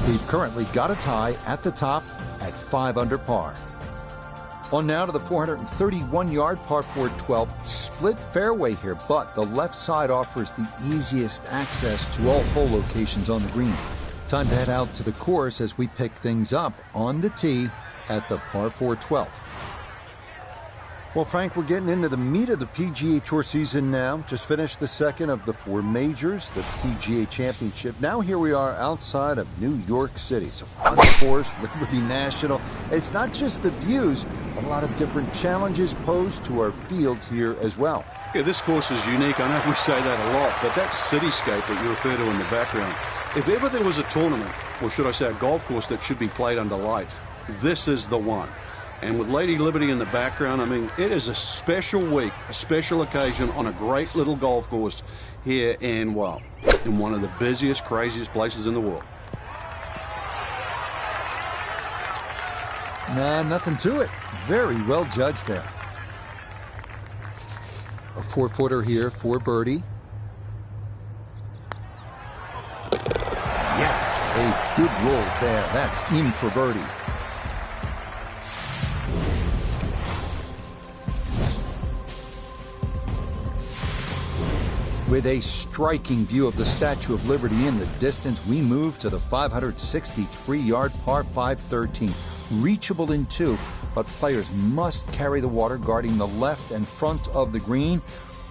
We've currently got a tie at the top at 5 under par. On now to the 431-yard par 4 12th split fairway here, but the left side offers the easiest access to all hole locations on the green. Time to head out to the course as we pick things up on the tee at the par 4 12th. Well, Frank, we're getting into the meat of the PGA Tour season now. Just finished the second of the 4 majors, the PGA Championship. Now here we are outside of New York City. It's a fun course, Liberty National. It's not just the views, but a lot of different challenges posed to our field here as well. Yeah, this course is unique. I know we say that a lot, but that cityscape that you refer to in the background, if ever there was a tournament, or should I say a golf course that should be played under lights, this is the one. And with Lady Liberty in the background, I mean, it is a special week, a special occasion on a great little golf course here in, well, in one of the busiest, craziest places in the world. Nah, nothing to it. Very well judged there. A 4-footer here for birdie. Yes, a good roll there. That's in for birdie. With a striking view of the Statue of Liberty in the distance, we move to the 563-yard par 5 13. Reachable in 2, but players must carry the water guarding the left and front of the green,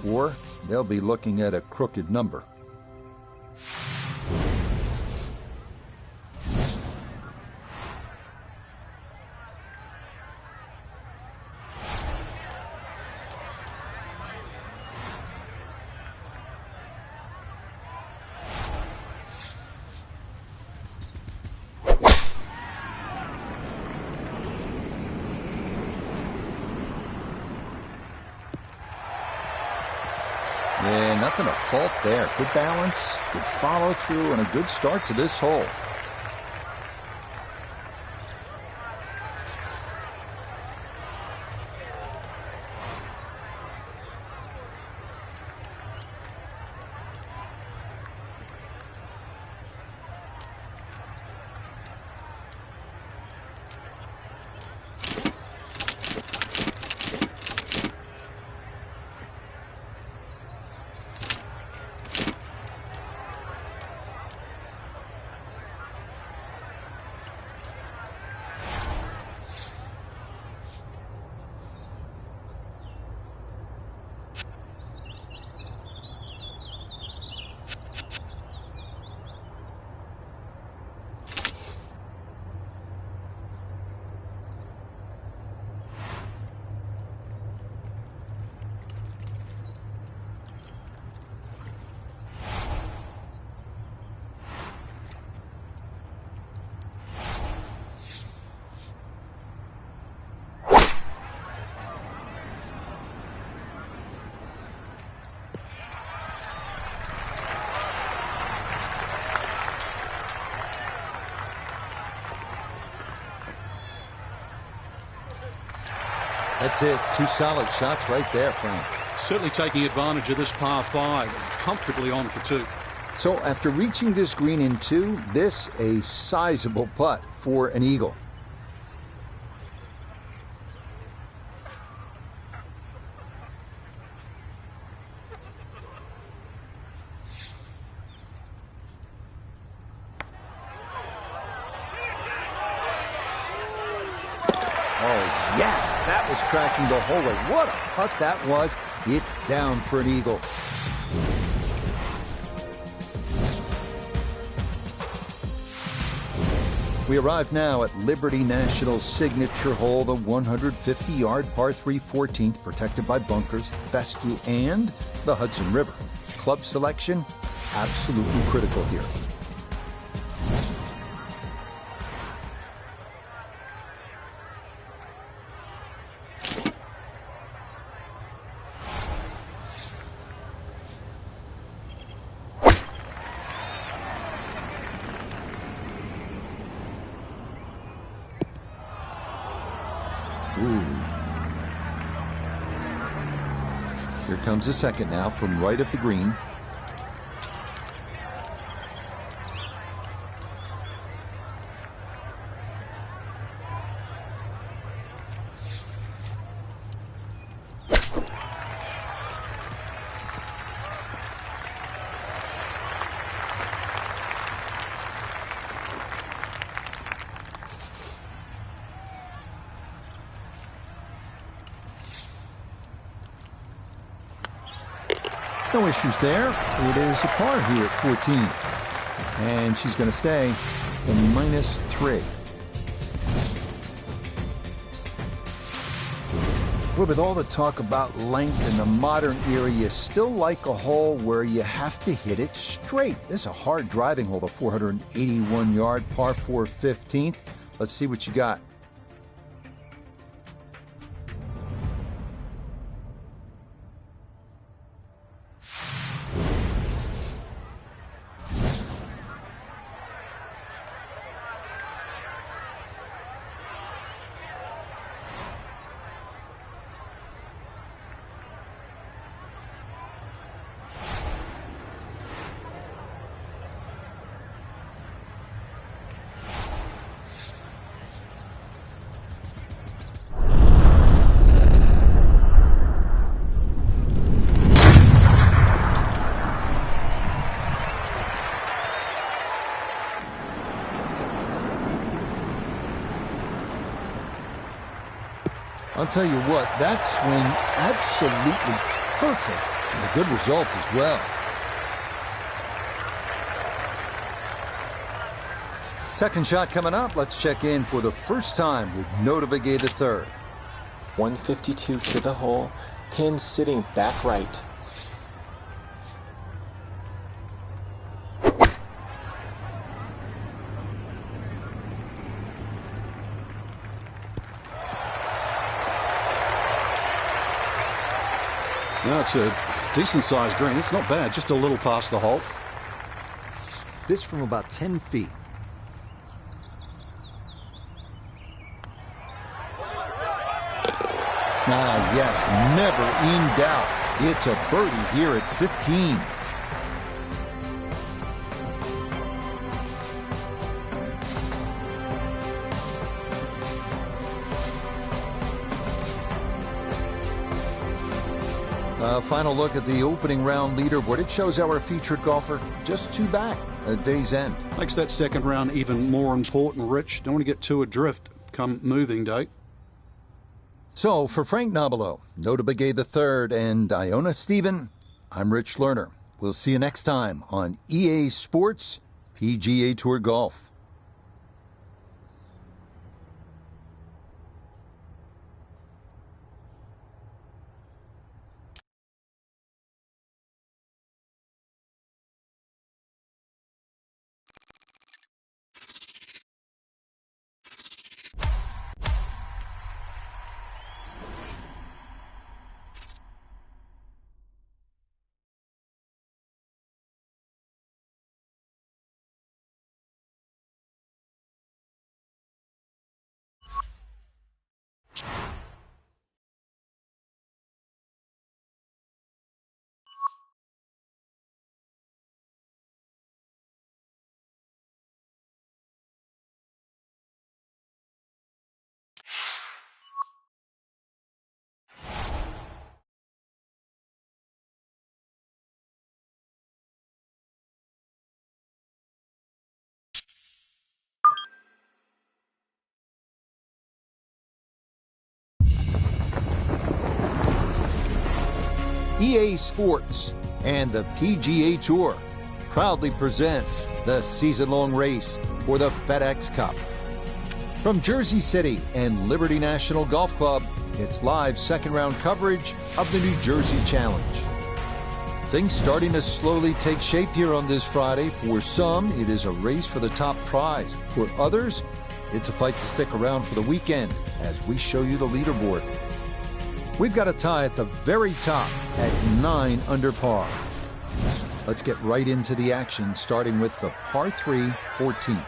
or they'll be looking at a crooked number. Yeah, nothing to fault there. Good balance, good follow through, and a good start to this hole. That's it. 2 solid shots right there, Frank. Certainly taking advantage of this par 5, comfortably on for 2. So after reaching this green in 2, this a sizable putt for an eagle. Yes, that was tracking the whole way. What a putt that was. It's down for an eagle. We arrive now at Liberty National's signature hole, the 150-yard par 3 14th, protected by bunkers, fescue, and the Hudson River. Club selection, absolutely critical here. Ooh. Here comes the second now from right of the green. No issues there. It is a par here at 14. And she's going to stay in -3. Well, with all the talk about length in the modern era, you still like a hole where you have to hit it straight. This is a hard driving hole, the 481-yard par 4 15th. Let's see what you got. I'll tell you what, that swing absolutely perfect, and a good result as well. Second shot coming up. Let's check in for the first time with Nota Begay III. 152 to the hole, pin sitting back right. No, it's a decent-sized green. It's not bad, just a little past the hole. This from about 10 feet. Ah, yes, never in doubt. It's a birdie here at 15. Final look at the opening round leaderboard. It shows our featured golfer just 2 back at day's end. Makes that second round even more important, Rich. Don't want to get too adrift come moving day. So, for Frank Nobilo, Nota Begay III, and Iona Stephen, I'm Rich Lerner. We'll see you next time on EA Sports PGA Tour Golf. EA Sports and the PGA Tour proudly present the season-long race for the FedEx Cup. From Jersey City and Liberty National Golf Club, it's live second-round coverage of the New Jersey Challenge. Things starting to slowly take shape here on this Friday. For some, it is a race for the top prize. For others, it's a fight to stick around for the weekend as we show you the leaderboard. We've got a tie at the very top at 9 under par. Let's get right into the action, starting with the par 3 14th.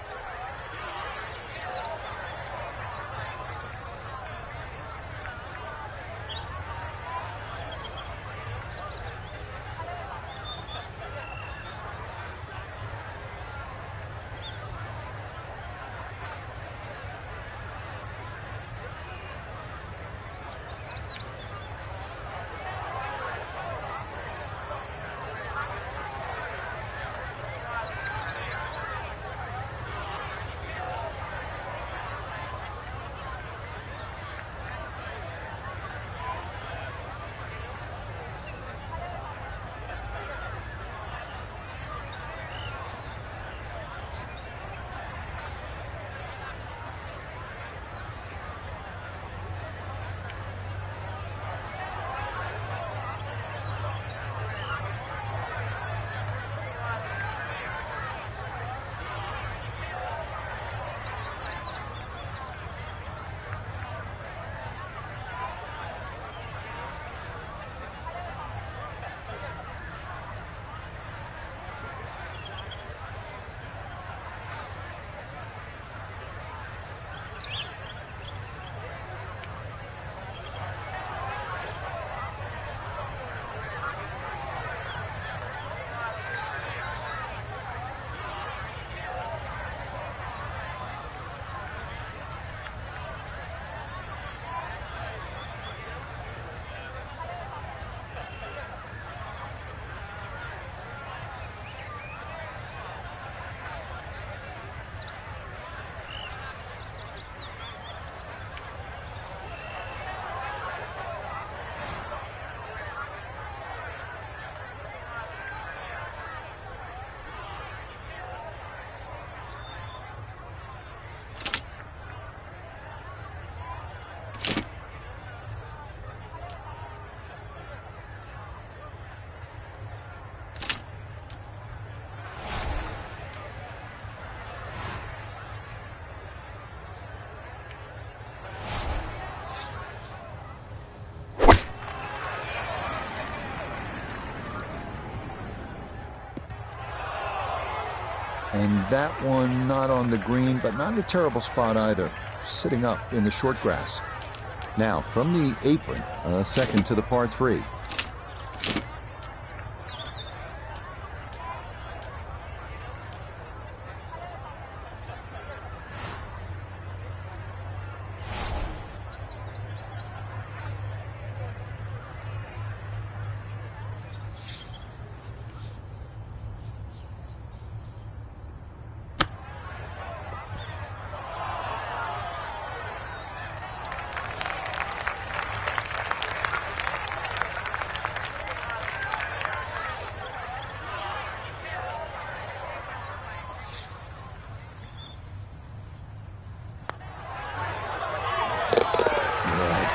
And that one not on the green, but not in a terrible spot either. Sitting up in the short grass. Now, from the apron, a second to the par 3.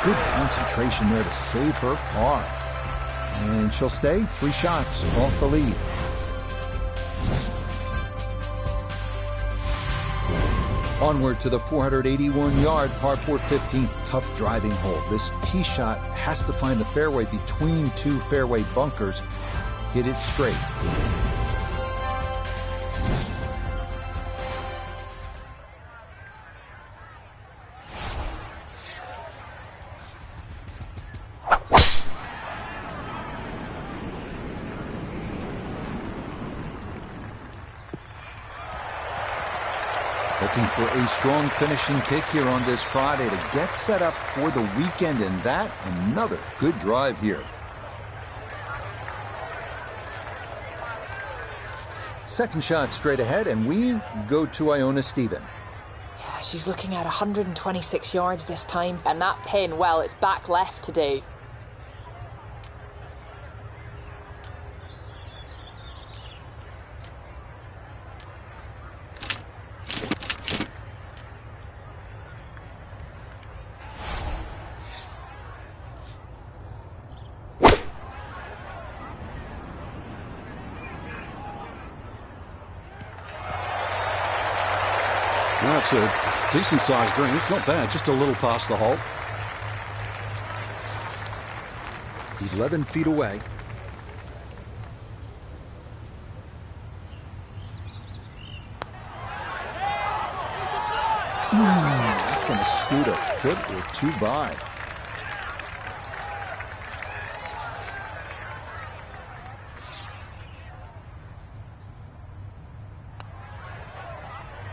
Good concentration there to save her par. And she'll stay 3 shots off the lead. Onward to the 481-yard par 4 15th tough driving hole. This tee shot has to find the fairway between 2 fairway bunkers. Hit it straight. Looking for a strong finishing kick here on this Friday to get set up for the weekend, and that another good drive here. Second shot straight ahead, and we go to Iona Stephen. Yeah, she's looking at 126 yards this time, and that pin, well, it's back left today. That's a decent-sized green. It's not bad, just a little past the hole. 11 feet away. That's going to scoot a foot or 2 by.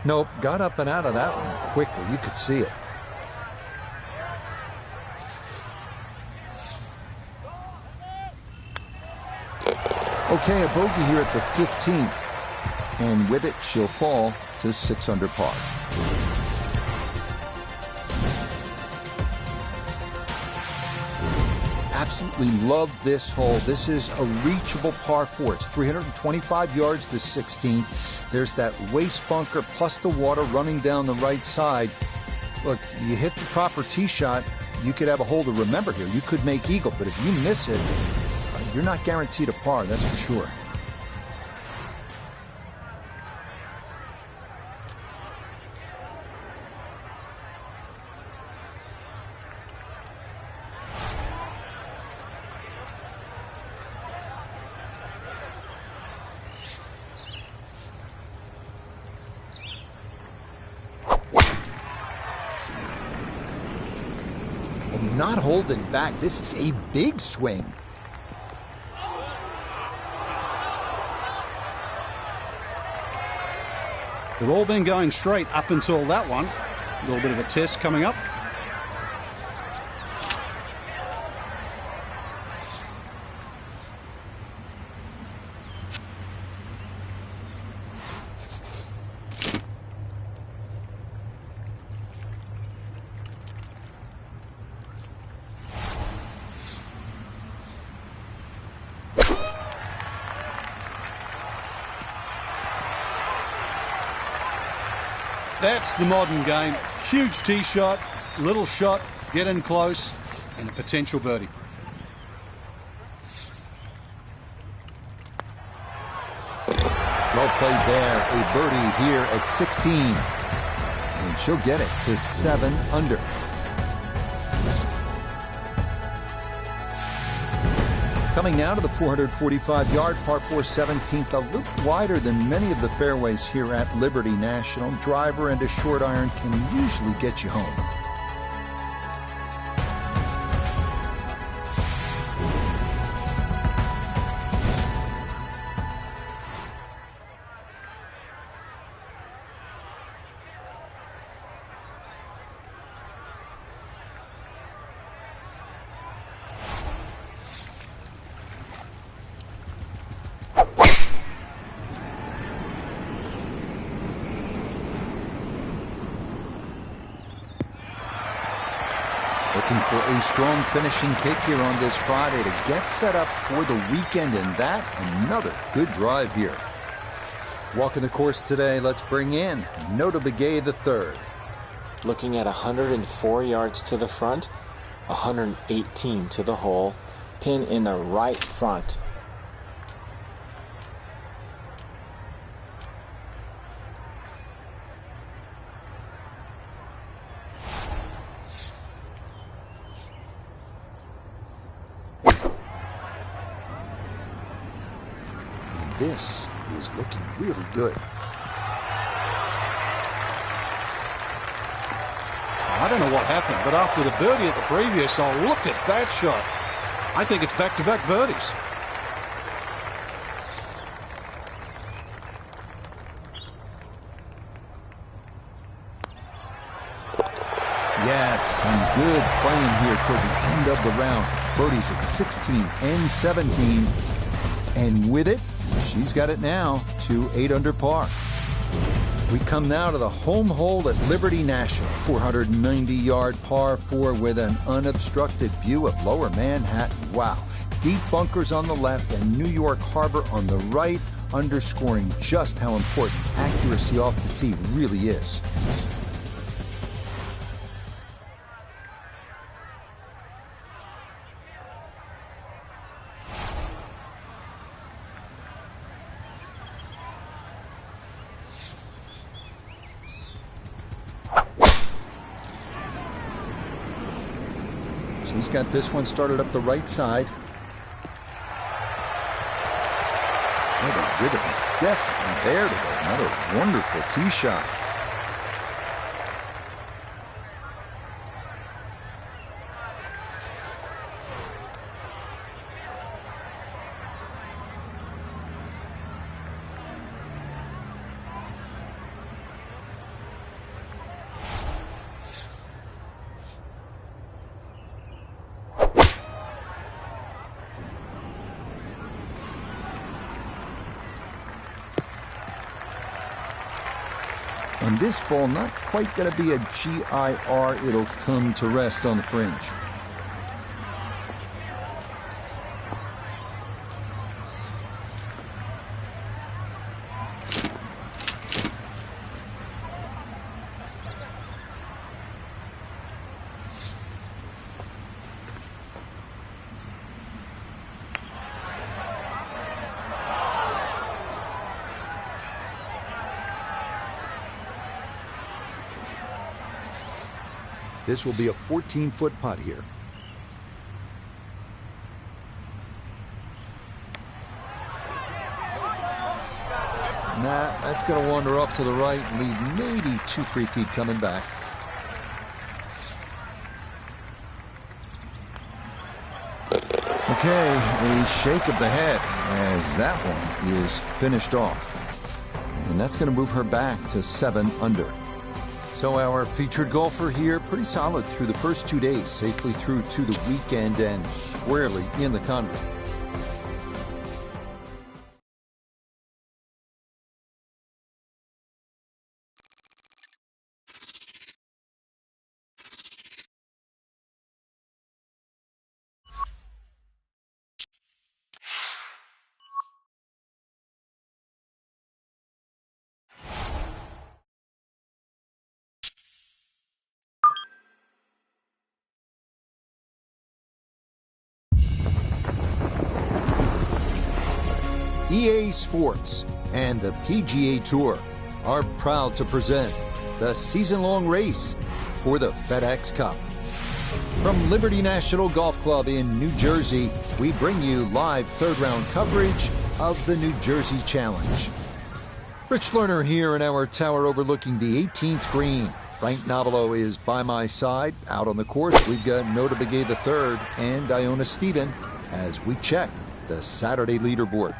Nope, got up and out of that one quickly. You could see it. Okay, a bogey here at the 15th. And with it, she'll fall to 6 under par. Absolutely love this hole. This is a reachable par 4. It's 325 yards, the 16th. There's that waste bunker plus the water running down the right side. Look, you hit the proper tee shot, you could have a hole to remember here. You could make eagle, but if you miss it, you're not guaranteed a par, that's for sure. Not holding back. This is a big swing. They've all been going straight up until that one. A little bit of a test coming up. That's the modern game. Huge tee shot, little shot, get in close, and a potential birdie. Well played there. A birdie here at 16. And she'll get it to 7 under. Coming now to the 445-yard par 4 17th, a little wider than many of the fairways here at Liberty National. Driver and a short iron can usually get you home. Looking for a strong finishing kick here on this Friday to get set up for the weekend, and that another good drive here. Walking the course today, let's bring in Nota Begay III. Looking at 104 yards to the front, 118 to the hole, pin in the right front. This is looking really good. I don't know what happened, but after the birdie at the previous hole, look at that shot. I think it's back-to-back birdies. Yes, some good playing here toward the end of the round. Birdies at 16 and 17. And with it, she's got it now to 8 under par. We come now to the home hole at Liberty National, 490-yard par 4 with an unobstructed view of lower Manhattan. Wow. Deep bunkers on the left and New York Harbor on the right, underscoring just how important accuracy off the tee really is. She's got this one started up the right side. Well, the rhythm is definitely there today. Another wonderful tee shot. And this ball not quite going to be a GIR. It'll come to rest on the fringe. This will be a 14-foot putt here. Nah, that's going to wander off to the right and leave maybe 2-3 feet coming back. Okay, a shake of the head as that one is finished off. And that's going to move her back to 7 under. So our featured golfer here, pretty solid through the first 2 days, safely through to the weekend and squarely in the convent. EA Sports and the PGA Tour are proud to present the season-long race for the FedEx Cup. From Liberty National Golf Club in New Jersey, we bring you live third-round coverage of the New Jersey Challenge. Rich Lerner here in our tower overlooking the 18th green. Frank Nobilo is by my side. Out on the course, we've got Nota Begay III and Iona Stephen as we check the Saturday leaderboard.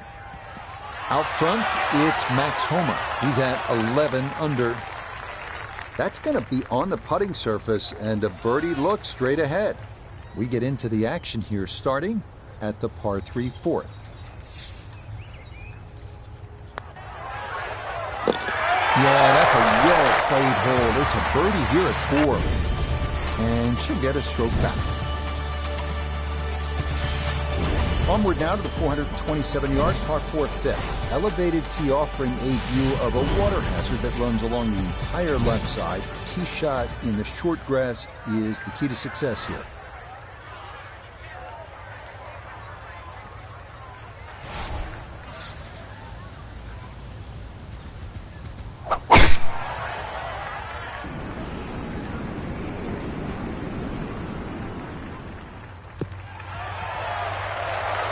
Out front, it's Max Homa. He's at 11 under. That's going to be on the putting surface and a birdie look straight ahead. We get into the action here starting at the par 3 fourth. Yeah, that's a well-played hole. It's a birdie here at 4. And she'll get a stroke back. Onward now to the 427-yard par 4 fifth. Elevated tee offering a view of a water hazard that runs along the entire left side. Tee shot in the short grass is the key to success here.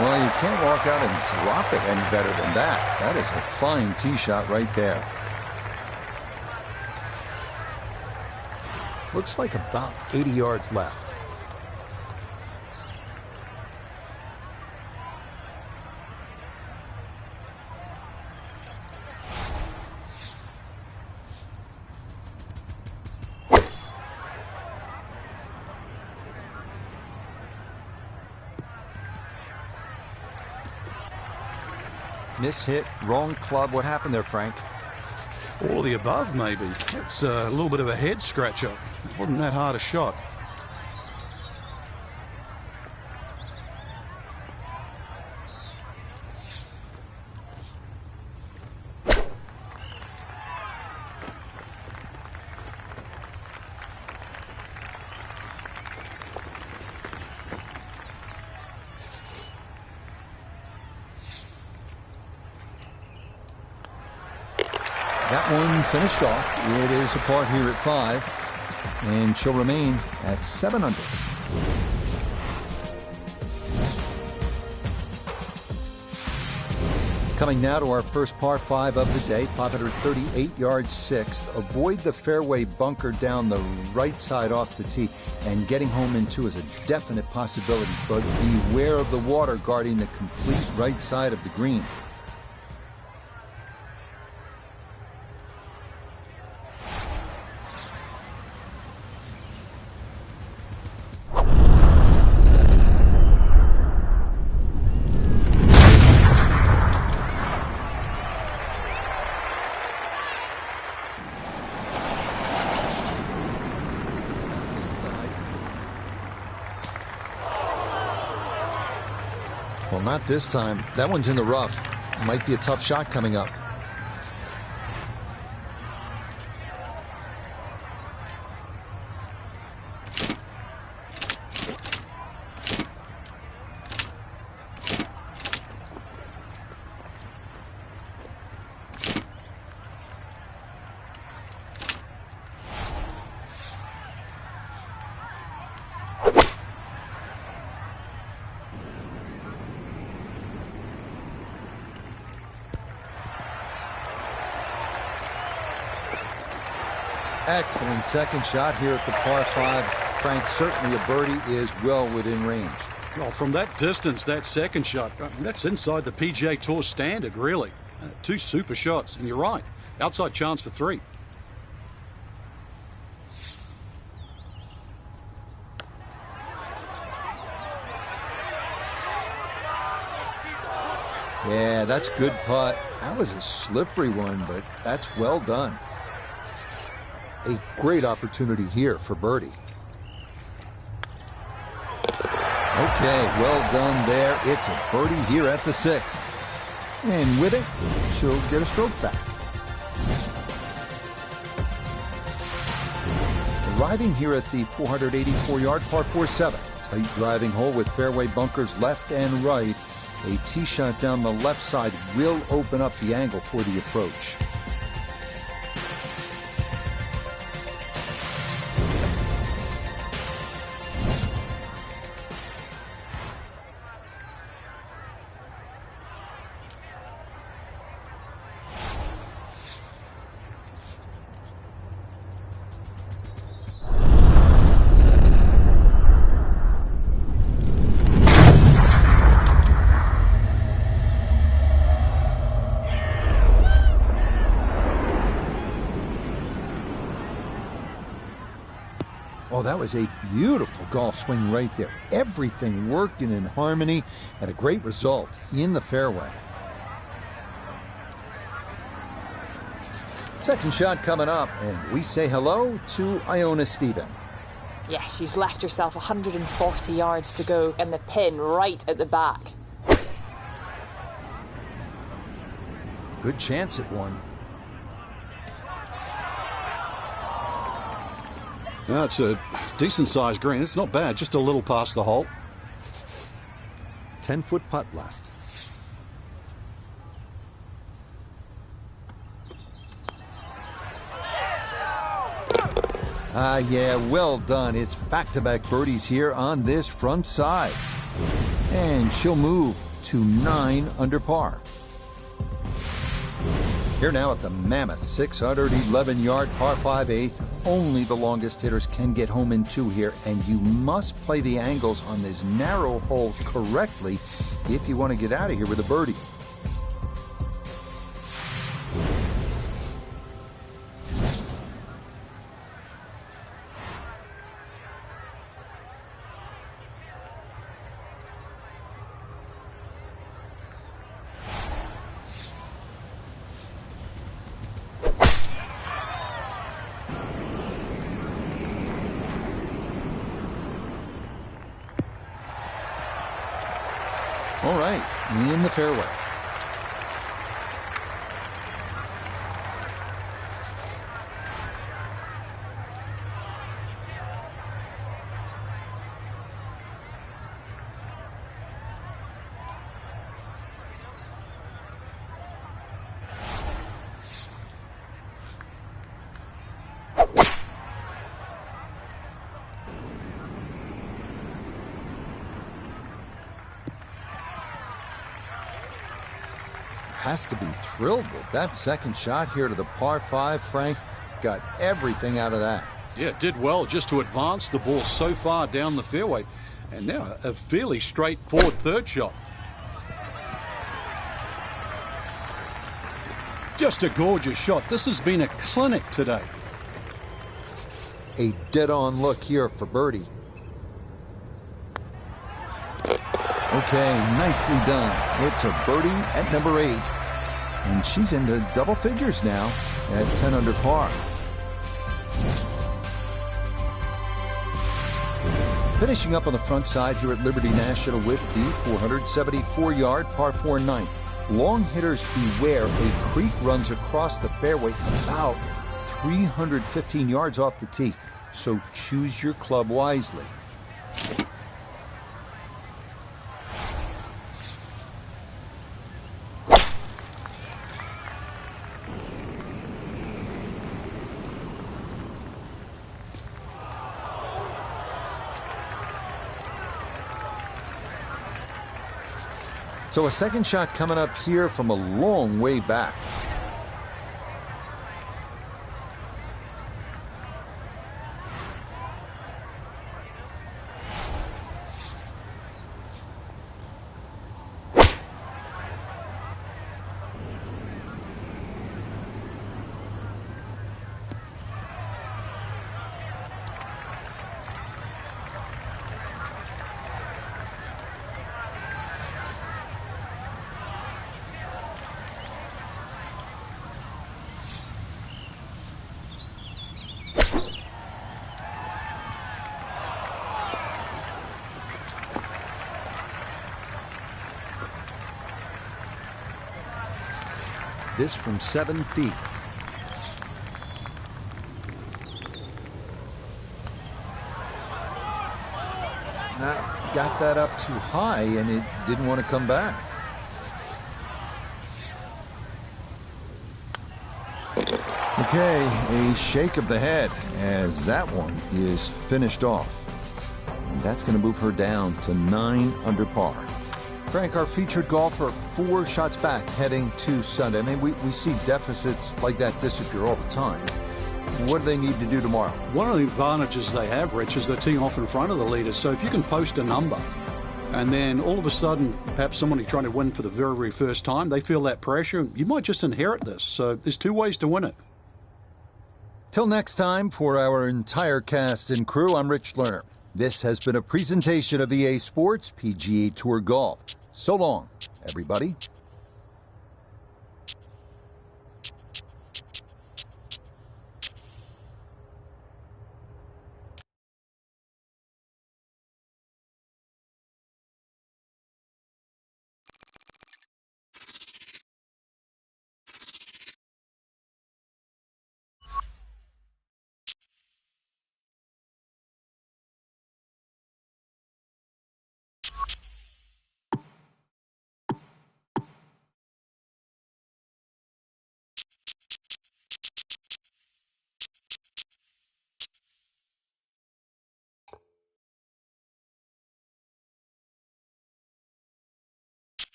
Well, you can't walk out and drop it any better than that. That is a fine tee shot right there. Looks like about 80 yards left. Miss hit, wrong club. What happened there, Frank? All of the above, maybe. It's a little bit of a head scratcher. It wasn't that hard a shot. That one finished off. It is a par here at 5, and she'll remain at 7 under. Coming now to our first par 5 of the day, 538 yards 6th. Avoid the fairway bunker down the right side off the tee, and getting home in 2 is a definite possibility, but beware of the water guarding the complete right side of the green. Well, not this time. That one's in the rough. Might be a tough shot coming up. Excellent second shot here at the par 5. Frank, certainly a birdie is well within range. Well, from that distance, that second shot, that's inside the PGA Tour standard, really. 2 super shots, and you're right. Outside chance for 3. Yeah, that's good putt. That was a slippery one, but that's well done. A great opportunity here for birdie. Okay, well done there. It's a birdie here at the 6th. And with it, she'll get a stroke back. Arriving here at the 484-yard par 4 7th. Tight driving hole with fairway bunkers left and right. A tee shot down the left side will open up the angle for the approach. Oh, that was a beautiful golf swing right there. Everything working in harmony and a great result in the fairway. Second shot coming up, and we say hello to Iona Stephen. Yeah, she's left herself 140 yards to go and the pin right at the back. Good chance at one. That's a decent-sized green. It's not bad, just a little past the hole. 10-foot putt left. Yeah, well done. It's back-to-back birdies here on this front side. And she'll move to 9 under par. Here now at the mammoth 611-yard par 5 8th. Only the longest hitters can get home in 2 here, and you must play the angles on this narrow hole correctly if you want to get out of here with a birdie. All right, in the fairway. Has to be thrilled with that second shot here to the par 5, Frank. Got everything out of that. Yeah, it did well just to advance the ball so far down the fairway. And now a fairly straightforward third shot. Just a gorgeous shot. This has been a clinic today. A dead-on look here for birdie. Okay, nicely done. It's a birdie at number 8. And she's into double figures now at 10 under par. Finishing up on the front side here at Liberty National with the 474-yard par 4 9th. Long hitters beware, a creek runs across the fairway about 315 yards off the tee. So choose your club wisely. So a second shot coming up here from a long way back. This from 7 feet. Got that up too high and it didn't want to come back. Okay, a shake of the head as that one is finished off. And that's going to move her down to 9 under par. Frank, our featured golfer 4 shots back heading to Sunday. I mean, we see deficits like that disappear all the time. What do they need to do tomorrow? One of the advantages they have, Rich, is they're teeing off in front of the leaders. So if you can post a number and then all of a sudden perhaps somebody trying to win for the very, very first time, they feel that pressure, you might just inherit this. So there's 2 ways to win it. Till next time, for our entire cast and crew, I'm Rich Lerner. This has been a presentation of EA Sports PGA Tour Golf. So long, everybody.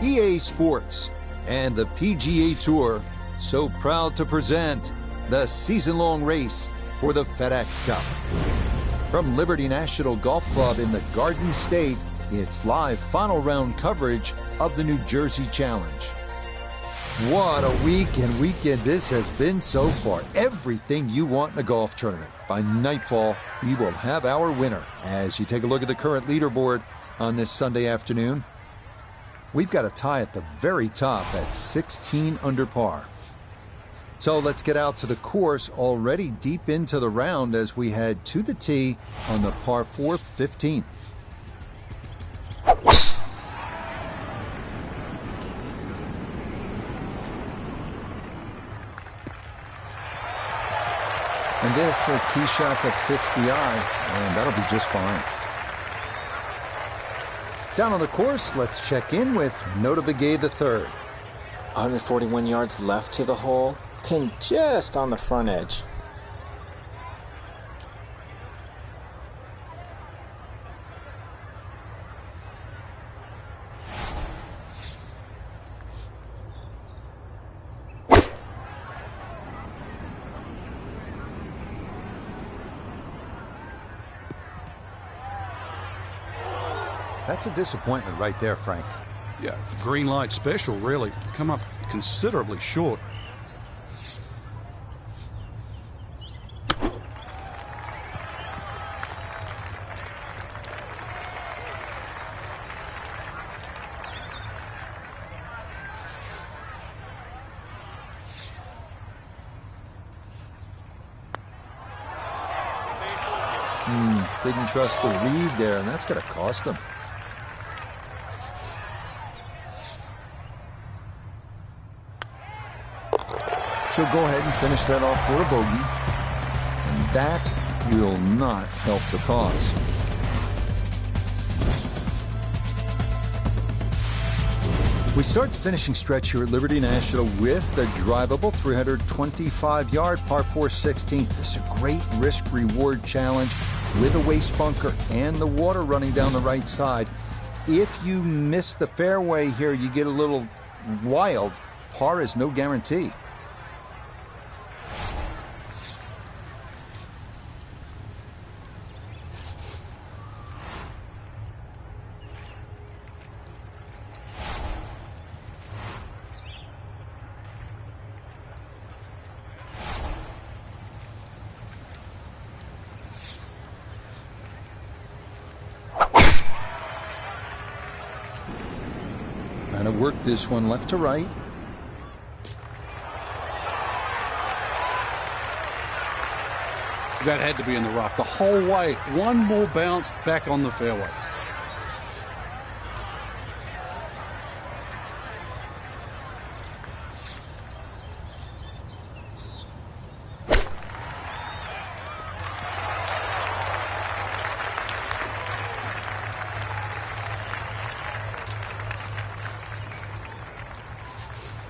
EA Sports and the PGA Tour so proud to present the season-long race for the FedEx Cup. From Liberty National Golf Club in the Garden State, it's live final round coverage of the New Jersey Challenge. What a week and weekend this has been so far. Everything you want in a golf tournament. By nightfall, we will have our winner. As you take a look at the current leaderboard on this Sunday afternoon, we've got a tie at the very top at 16 under par. So let's get out to the course, already deep into the round as we head to the tee on the par 4 15. And this a tee shot that fits the eye, and that'll be just fine. Down on the course, let's check in with Nota Begay III. 141 yards left to the hole, pin just on the front edge. That's a disappointment right there, Frank. Yeah, green light special, really. Come up considerably short. Didn't trust the read there, and that's going to cost him. She'll go ahead and finish that off for a bogey, and that will not help the cause. We start the finishing stretch here at Liberty National with the drivable 325-yard par 4 16. This is a great risk-reward challenge with a waste bunker and the water running down the right side. If you miss the fairway here, you get a little wild. Par is no guarantee. Trying to work this one left to right. That had to be in the rough the whole way. One more bounce back on the fairway.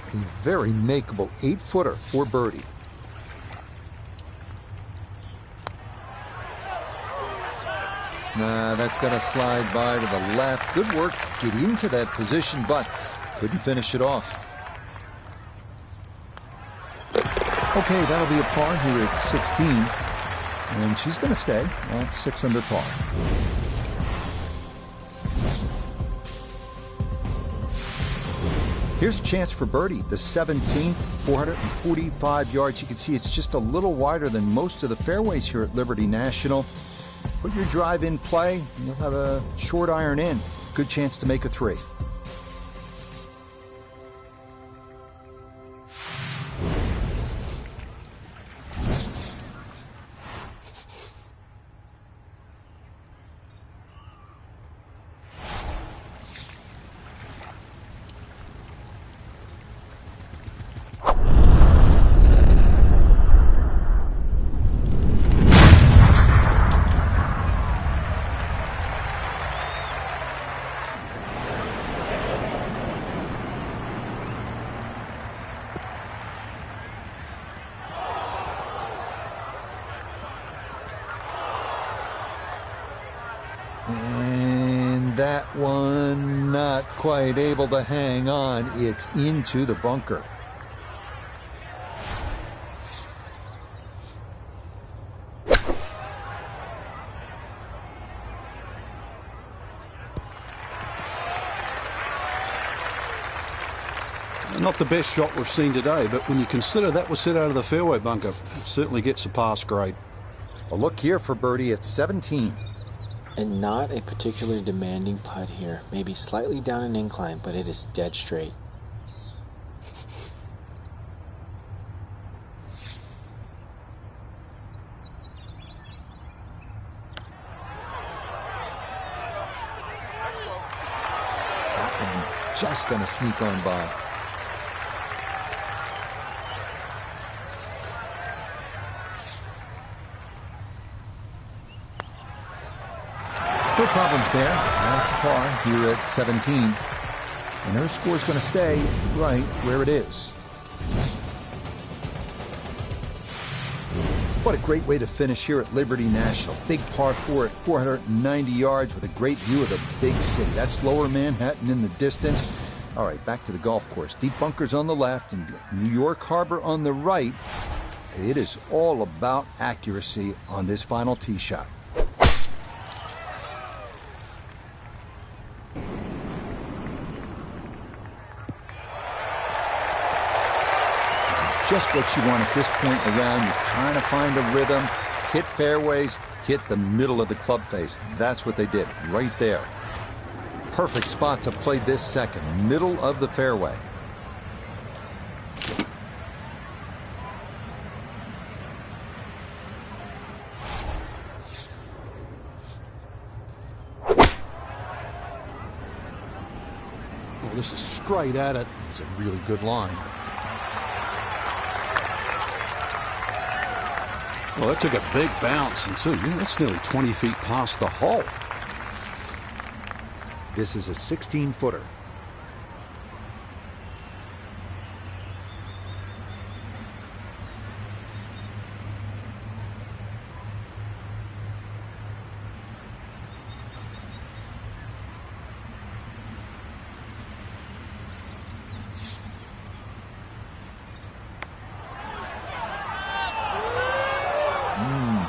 A very makeable 8-footer for birdie. That's going to slide by to the left. Good work to get into that position, but couldn't finish it off. Okay, that'll be a par here at 16. And she's going to stay at 6 under par. Here's a chance for birdie, the 17th, 445 yards. You can see it's just a little wider than most of the fairways here at Liberty National. Put your drive in play, and you'll have a short iron in. Good chance to make a 3. And that one not quite able to hang on. It's into the bunker. Not the best shot we've seen today, but when you consider that was hit out of the fairway bunker, it certainly gets a pass grade. A look here for birdie at 17. And not a particularly demanding putt here. Maybe slightly down an incline, but it is dead straight. That one just going to sneak on by. No problems there. That's a par here at 17. And her score's going to stay right where it is. What a great way to finish here at Liberty National. Big par 4 at 490 yards with a great view of the big city. That's Lower Manhattan in the distance. All right, back to the golf course. Deep bunkers on the left and New York Harbor on the right. It is all about accuracy on this final tee shot. Just what you want at this point around. You're trying to find a rhythm, hit fairways, hit the middle of the club face. That's what they did right there. Perfect spot to play this second, middle of the fairway. Well, this is straight at it. It's a really good line. Well, that took a big bounce, and too, that's nearly 20 feet past the hole. This is a 16-footer.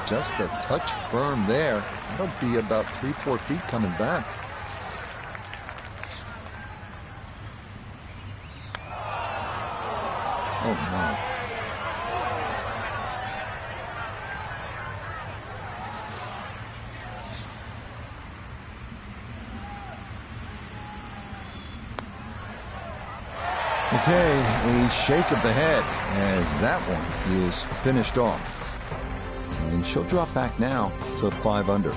Just a touch firm there. That'll be about 3-4 feet coming back. Oh, no. Okay, a shake of the head as that one is finished off. And she'll drop back now to 5 under.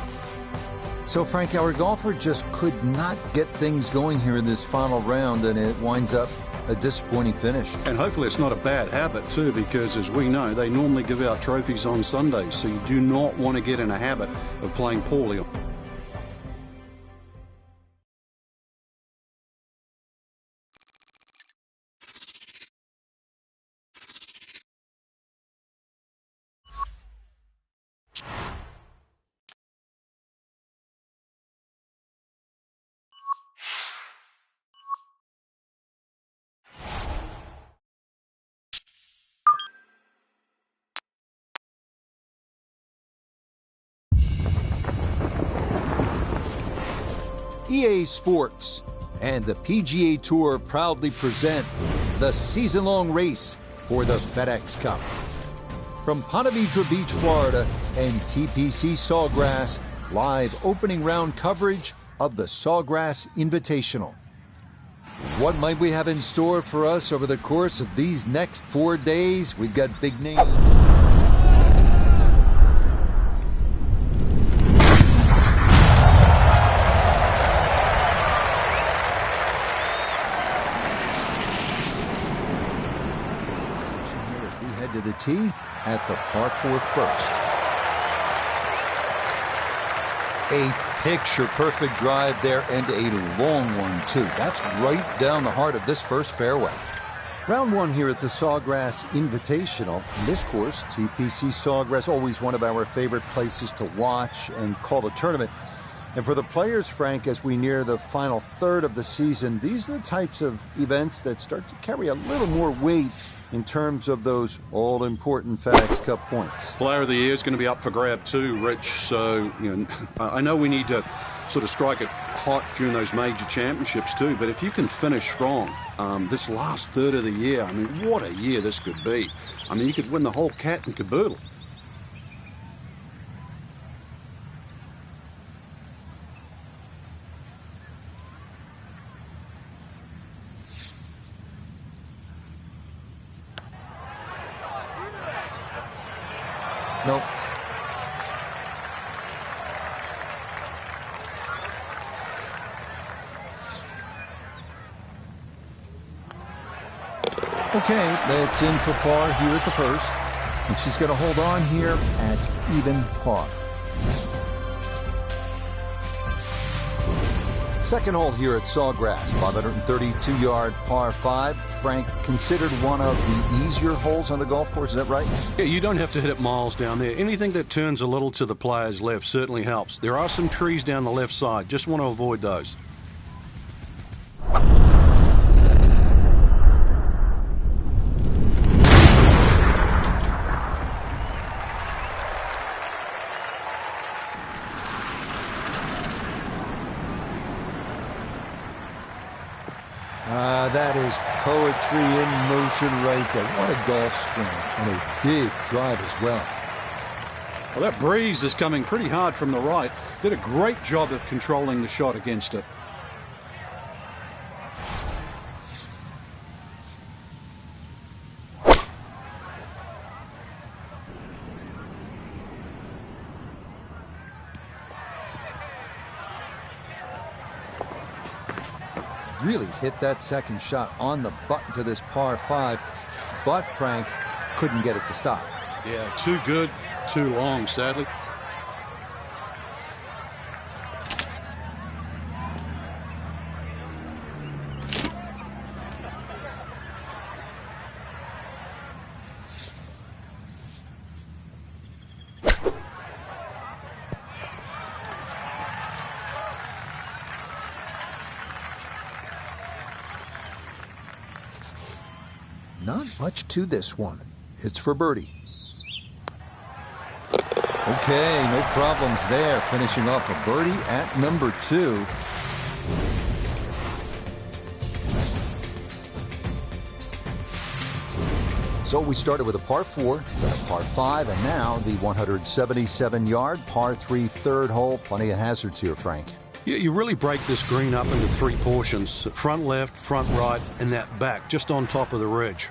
So Frank, our golfer just could not get things going here in this final round, and it winds up a disappointing finish. And hopefully it's not a bad habit too, because as we know, they normally give out trophies on Sundays, so you do not want to get in a habit of playing poorly. EA Sports and the PGA Tour proudly present the season-long race for the FedEx Cup. From Ponte Vedra Beach, Florida, and TPC Sawgrass, live opening round coverage of the Sawgrass Invitational. What might we have in store for us over the course of these next 4 days? We've got big names. To the tee at the par 4 first. A picture-perfect drive there and a long one, too. That's right down the heart of this first fairway. Round 1 here at the Sawgrass Invitational. In this course, TPC Sawgrass, always one of our favorite places to watch and call a tournament. And for the players, Frank, as we near the final third of the season, these are the types of events that start to carry a little more weight in terms of those all-important FedEx Cup points. Player of the Year is going to be up for grab too, Rich. So, I know we need to sort of strike it hot during those major championships too, but if you can finish strong this last third of the year, I mean, what a year this could be. I mean, you could win the whole cat and caboodle. Nope. Okay, that's in for par here at the first. And she's going to hold on here at even par. Second hole here at Sawgrass, 532-yard par 5. Frank, considered one of the easier holes on the golf course, is that right? Yeah, you don't have to hit it miles down there. Anything that turns a little to the player's left certainly helps. There are some trees down the left side. Just want to avoid those. That is poetry in motion right there. What a golf swing and a big drive as well. Well, that breeze is coming pretty hard from the right. Did a great job of controlling the shot against it. Really hit that second shot on the button to this par 5, but Frank couldn't get it to stop. Yeah, too good, too long, sadly. Not much to this one. It's for birdie. Okay, no problems there. Finishing off a birdie at number 2. So we started with a par 4, then a par 5, and now the 177-yard par 3 third hole. Plenty of hazards here, Frank. You really break this green up into 3 portions. Front left, front right, and that back, just on top of the ridge.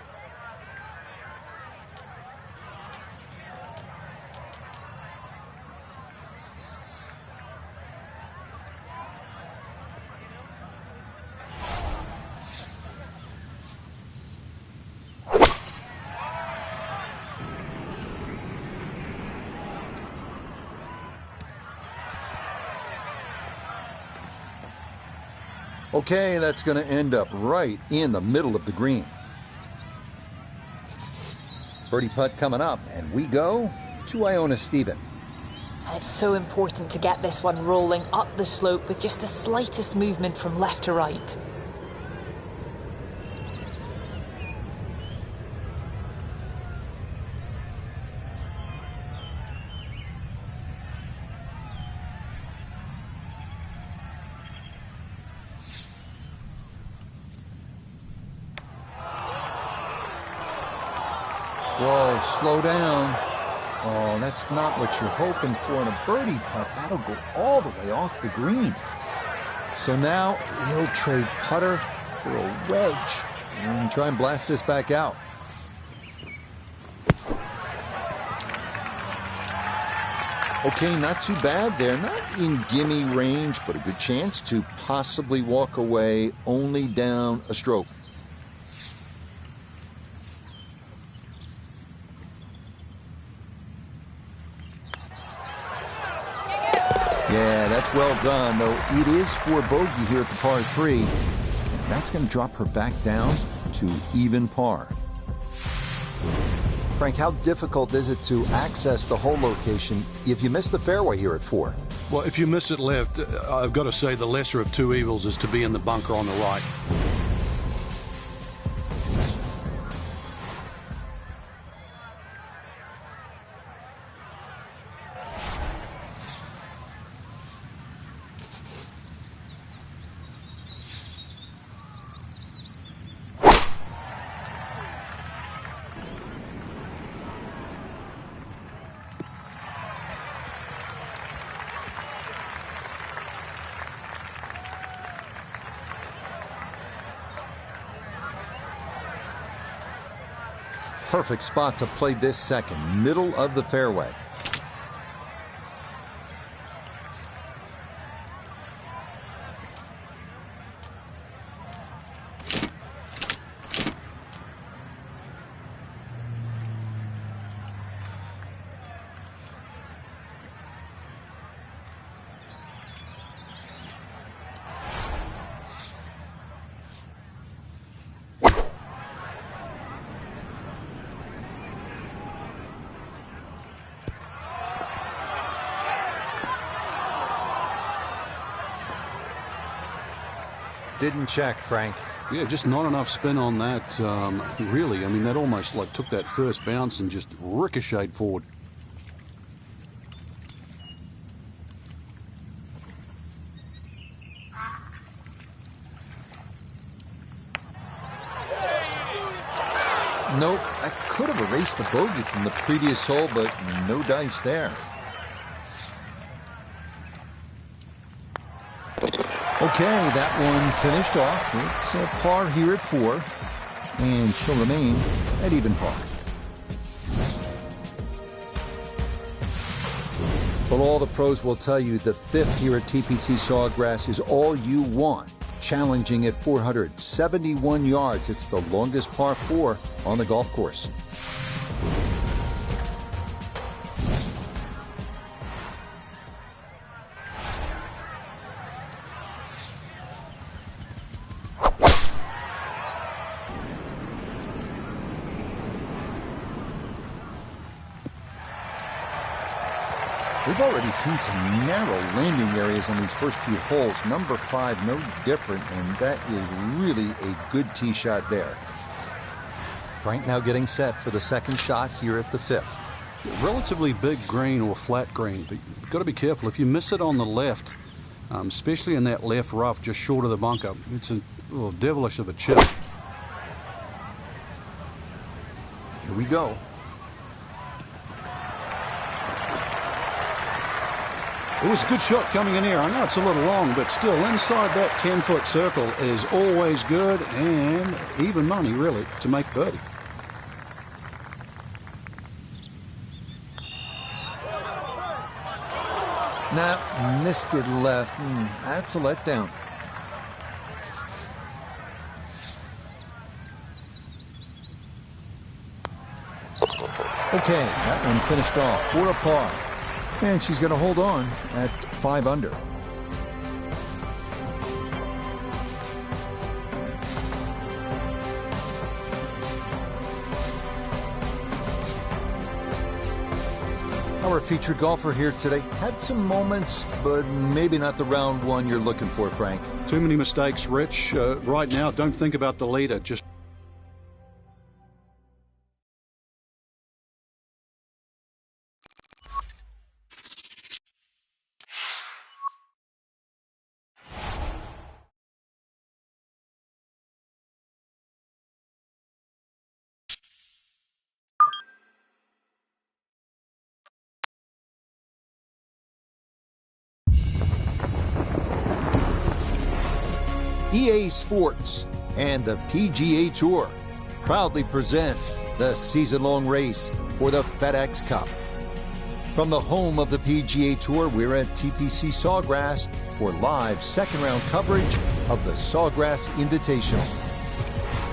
Okay, that's going to end up right in the middle of the green. Birdie putt coming up, and we go to Iona Stephen. And it's so important to get this one rolling up the slope with just the slightest movement from left to right. Whoa, slow down. Oh, that's not what you're hoping for in a birdie putt. That'll go all the way off the green. So now he'll trade putter for a wedge and try and blast this back out. Okay, not too bad there. Not in gimme range, but a good chance to possibly walk away only down a stroke. Yeah, that's well done, though it is for bogey here at the par 3. And that's going to drop her back down to even par. Frank, how difficult is it to access the hole location if you miss the fairway here at 4? Well, if you miss it left, I've got to say the lesser of two evils is to be in the bunker on the right. Perfect spot to play this second, middle of the fairway. Didn't check, Frank. Yeah, just not enough spin on that, really. I mean, that almost like took that first bounce and just ricocheted forward. Nope, I could have erased the bogey from the previous hole, but no dice there. Okay, that one finished off. It's a par here at 4, and she'll remain at even par. But all the pros will tell you the 5th here at TPC Sawgrass is all you want. Challenging at 471 yards. It's the longest par 4 on the golf course. We've already seen some narrow landing areas on these first few holes. Number 5, no different, and that is really a good tee shot there. Frank now getting set for the second shot here at the 5th. Relatively big green or flat green, but you've got to be careful. If you miss it on the left, especially in that left rough just short of the bunker, it's a little devilish of a chip. Here we go. It was a good shot coming in here. I know it's a little long, but still inside that 10-foot circle is always good and even money, really, to make birdie. Nah, missed it left. That's a letdown. Okay, that one finished off for a par. And she's going to hold on at 5 under. Our featured golfer here today had some moments, but maybe not the round one you're looking for, Frank. Too many mistakes, Rich. Right now, don't think about the leader. Just EA Sports, and the PGA Tour proudly present the season-long race for the FedEx Cup. From the home of the PGA Tour, we're at TPC Sawgrass for live second-round coverage of the Sawgrass Invitational.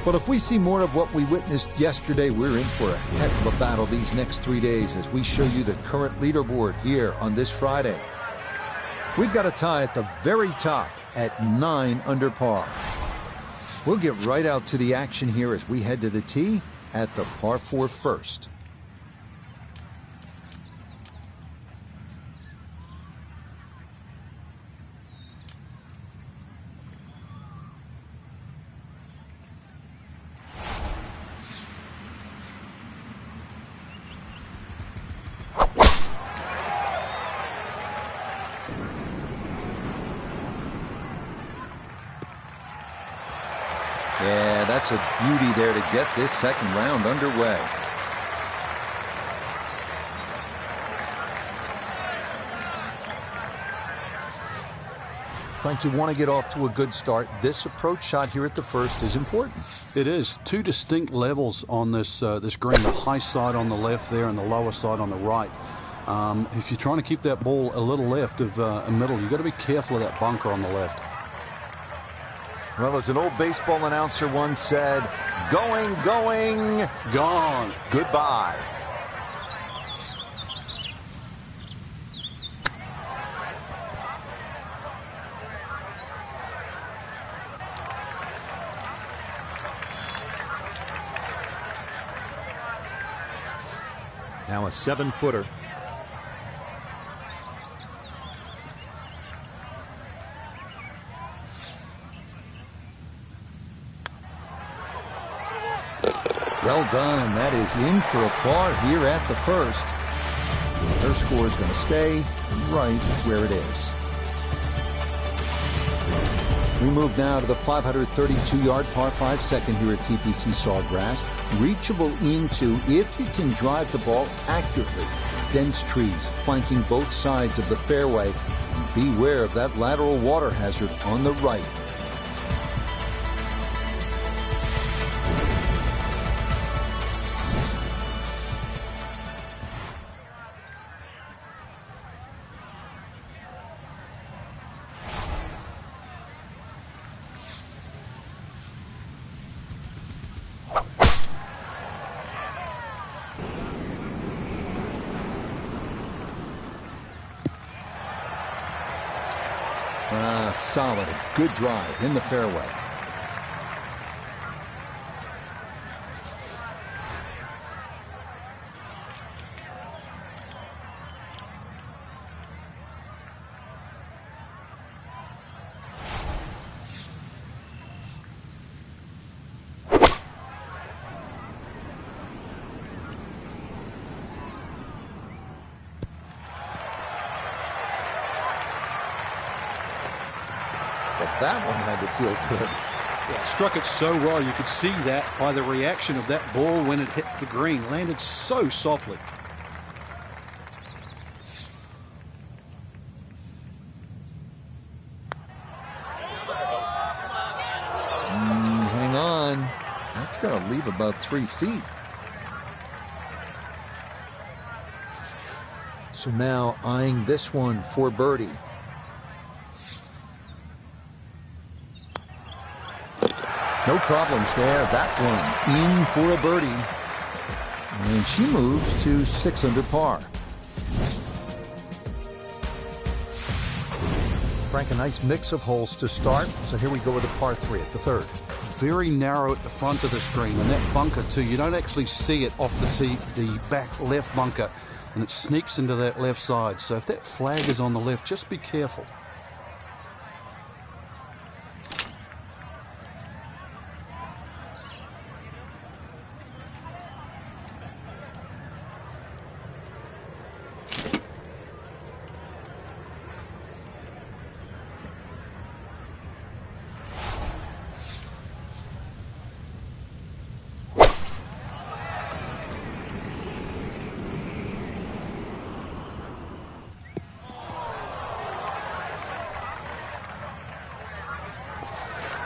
But if we see more of what we witnessed yesterday, we're in for a heck of a battle these next 3 days as we show you the current leaderboard here on this Friday. We've got a tie at the very top at 9 under par. We'll get right out to the action here as we head to the tee at the par 4 first. Yeah, that's a beauty there to get this second round underway. Frank, you want to get off to a good start. This approach shot here at the first is important. It is. Two distinct levels on this this green, the high side on the left there and the lower side on the right. If you're trying to keep that ball a little left of a middle, you've got to be careful of that bunker on the left. Well, as an old baseball announcer once said, going, going, Gone. goodbye. Now a 7-footer. Well done. That is in for a par here at the first. Her score is going to stay right where it is. We move now to the 532-yard par 5 second here at TPC Sawgrass. Reachable into if you can drive the ball accurately. Dense trees flanking both sides of the fairway. And beware of that lateral water hazard on the right. Solid, a good drive in the fairway. That one had to feel good. Yeah, struck it so well. You could see that by the reaction of that ball when it hit the green. Landed so softly. Hang on. That's going to leave about 3 feet. So now eyeing this one for birdie. No problems there. That one in for a birdie. And she moves to 6 under par. Frank, a nice mix of holes to start. So here we go with a par 3 at the third. Very narrow at the front of the screen. And that bunker too, you don't actually see it off the tee, the back left bunker. And it sneaks into that left side. So if that flag is on the left, just be careful.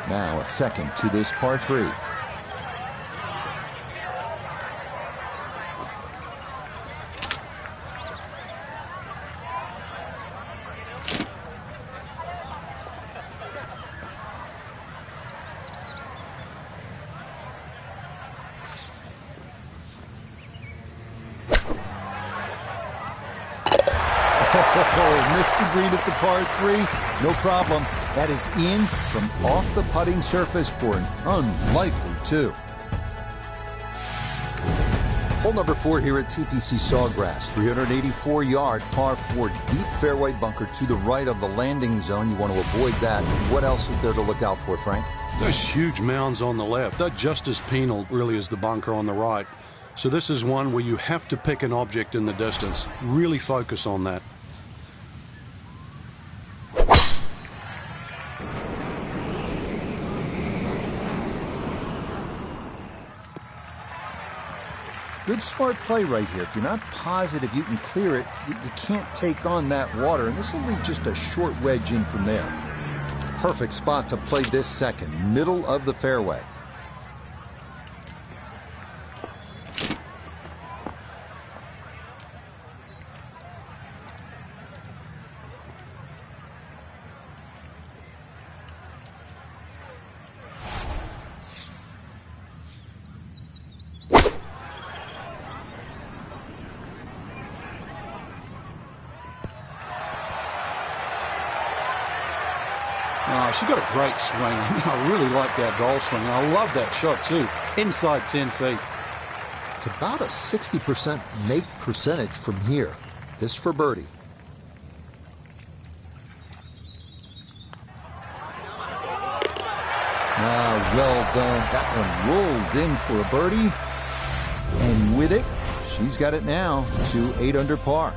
Now a second to this par 3. Oh, missed the green at the par 3. No problem. That is in from off the putting surface for an unlikely 2. Hole number 4 here at TPC Sawgrass. 384-yard par 4 deep fairway bunker to the right of the landing zone. You want to avoid that. What else is there to look out for, Frank? Those huge mounds on the left, they're just as penal really as the bunker on the right. So this is one where you have to pick an object in the distance. Really focus on that. Good smart play right here. If you're not positive you can clear it, you can't take on that water, and this will leave just a short wedge in from there. Perfect spot to play this second, middle of the fairway. Oh, she got a great swing. I really like that goal swing. I love that shot too. Inside 10 feet. It's about a 60% make percentage from here. This for birdie. Ah, well done. That one rolled in for a birdie. And with it, she's got it now to 8 under par.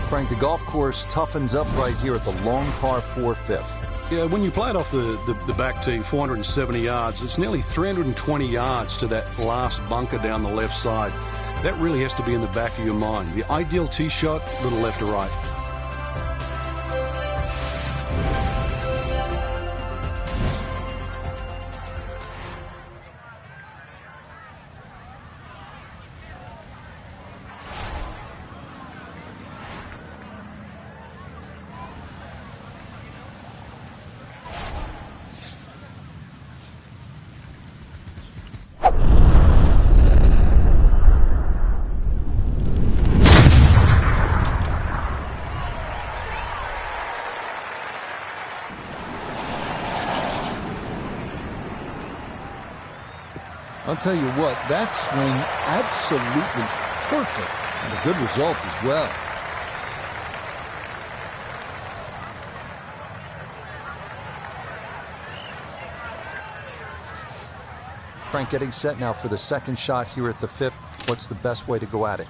Frank, the golf course toughens up right here at the long par 4 fifth. Yeah, when you play it off the back tee, 470 yards, it's nearly 320 yards to that last bunker down the left side. That really has to be in the back of your mind. The ideal tee shot, a little left to right. I'll tell you what, that swing absolutely perfect and a good result as well. Frank, getting set now for the second shot here at the 5th. What's the best way to go at it?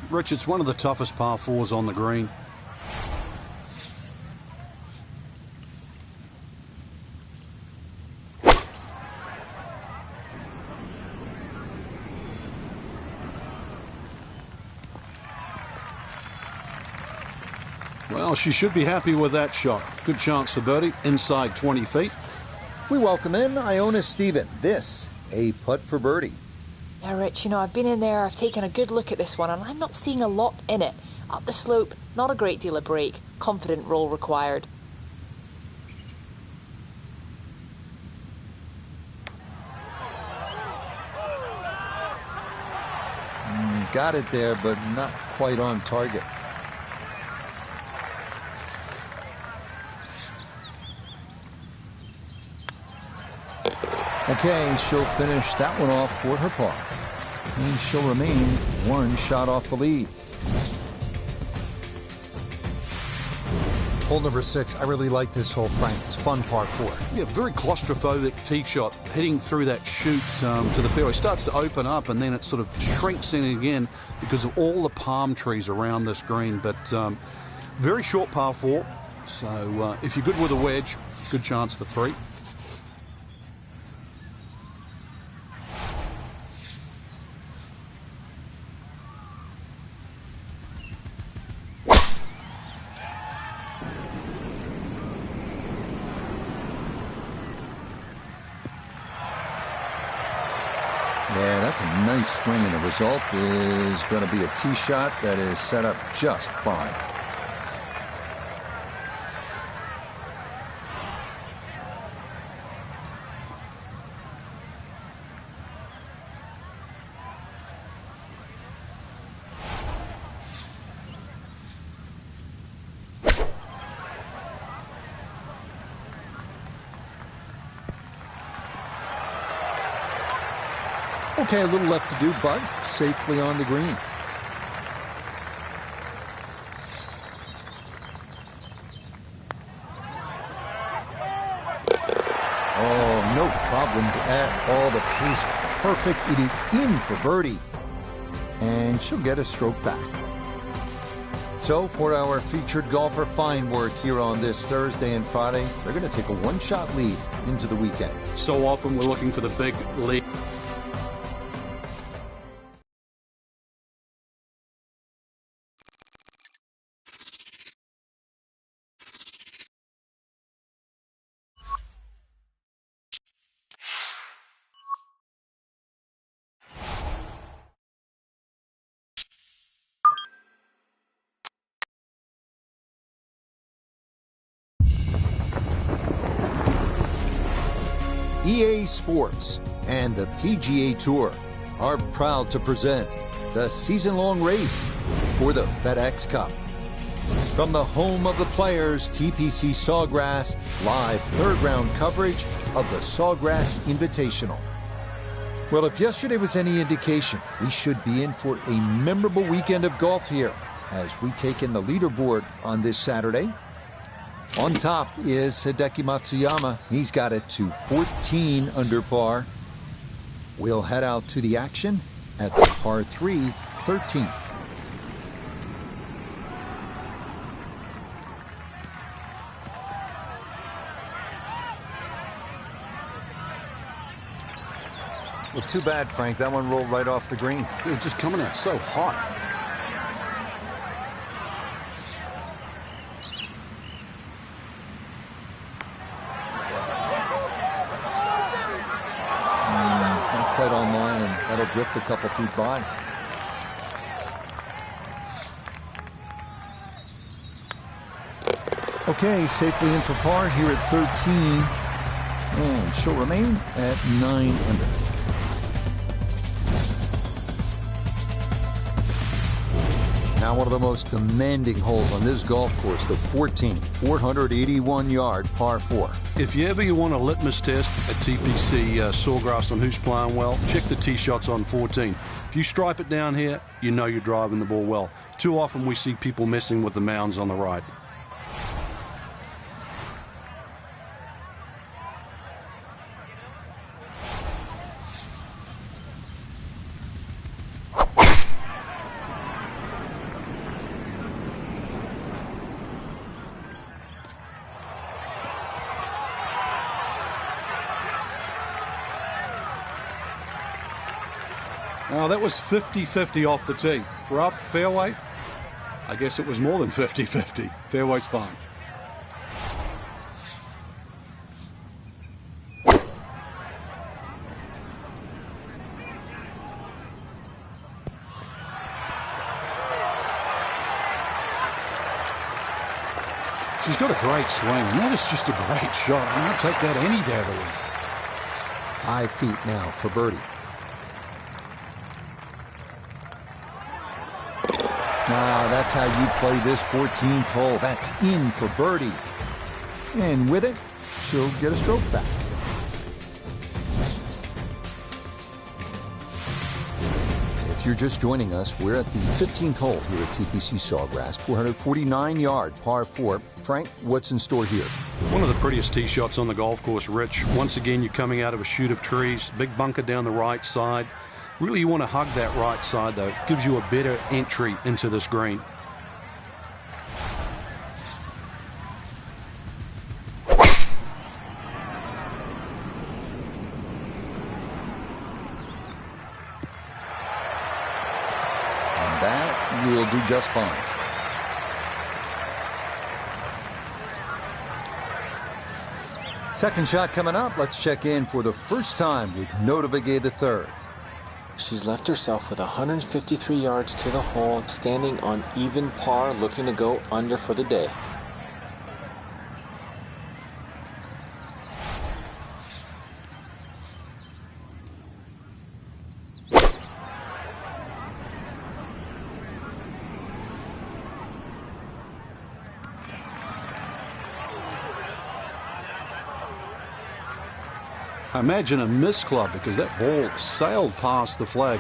Rich, it's one of the toughest par 4s on the green. Well, she should be happy with that shot. Good chance for birdie, inside 20 feet. We welcome in Iona Stephen. This, a putt for birdie. Yeah, Rich, I've been in there, I've taken a good look at this one, and I'm not seeing a lot in it. Up the slope, not a great deal of break. Confident roll required. Got it there, but not quite on target. Okay, she'll finish that one off for her par. And she'll remain one shot off the lead. Hole number 6, I really like this hole, Frank. It's fun par 4. Yeah, very claustrophobic tee shot, heading through that chute to the fairway. Starts to open up and then it sort of shrinks in again because of all the palm trees around this green. But very short par 4. So if you're good with a wedge, good chance for 3. Yeah, that's a nice swing, and the result is going to be a tee shot that is set up just fine. Okay, a little left to do, but safely on the green. Oh, no problems at all. The pace perfect. It is in for birdie. And she'll get a stroke back. So for our featured golfer, fine work here on this Thursday and Friday. They're going to take a one-shot lead into the weekend. So often we're looking for the big lead. EA Sports and the PGA Tour are proud to present the season-long race for the FedEx Cup. From the home of the players, TPC Sawgrass, live third-round coverage of the Sawgrass Invitational. Well, if yesterday was any indication, we should be in for a memorable weekend of golf here as we take in the leaderboard on this Saturday. On top is Hideki Matsuyama. He's got it to 14 under par. We'll head out to the action at the par 3, 13th. Well, too bad, Frank. That one rolled right off the green. It was just coming out so hot. Quite on line, and that'll drift a couple feet by. Okay, safely in for par here at 13, and she'll remain at 9 under. Now one of the most demanding holes on this golf course, the 14th, 481-yard par 4. If you want a litmus test at TPC Sawgrass on who's playing well, check the tee shots on 14. If you stripe it down here, you know you're driving the ball well. Too often we see people messing with the mounds on the right. Now that was 50-50 off the tee. Rough, fairway. I guess it was more than 50-50. Fairway's fine. She's got a great swing, and that is just a great shot. I'll take that any day of the week. 5 feet now for birdie. Now, that's how you play this 14th hole. That's in for birdie. And with it, she'll get a stroke back. If you're just joining us, we're at the 15th hole here at TPC Sawgrass, 449-yard par 4. Frank, what's in store here? One of the prettiest tee shots on the golf course, Rich. Once again, you're coming out of a chute of trees, big bunker down the right side. Really, you want to hug that right side, though. It gives you a better entry into this green. And that will do just fine. Second shot coming up. Let's check in for the first time with Notah Begay III. She's left herself with 153 yards to the hole, standing on even par, looking to go under for the day. I imagine a missed club because that ball sailed past the flag.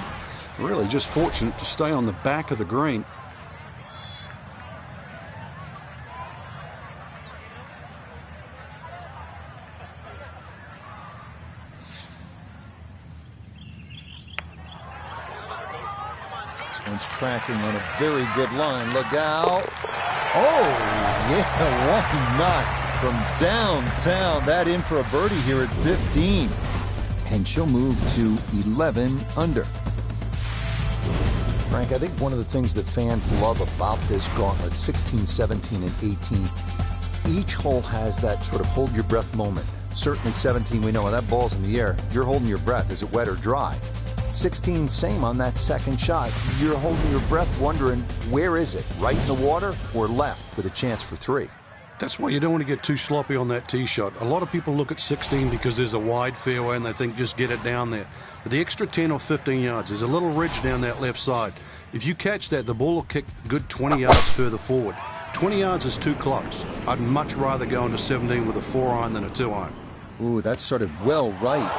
Really just fortunate to stay on the back of the green. This one's tracking on a very good line. Look out. Oh, yeah, why not? From downtown, that in for a birdie here at 15. And she'll move to 11 under. Frank, I think one of the things that fans love about this gauntlet, 16, 17, and 18, each hole has that sort of hold your breath moment. Certainly 17, we know when that ball's in the air, you're holding your breath. Is it wet or dry? 16, same on that second shot. You're holding your breath wondering, where is it? Right in the water or left with a chance for 3? That's why you don't want to get too sloppy on that tee shot. A lot of people look at 16 because there's a wide fairway and they think just get it down there. But the extra 10 or 15 yards, there's a little ridge down that left side. If you catch that, the ball will kick good 20 yards further forward. 20 yards is 2 clubs. I'd much rather go into 17 with a 4-iron than a 2-iron. Ooh, that started well right.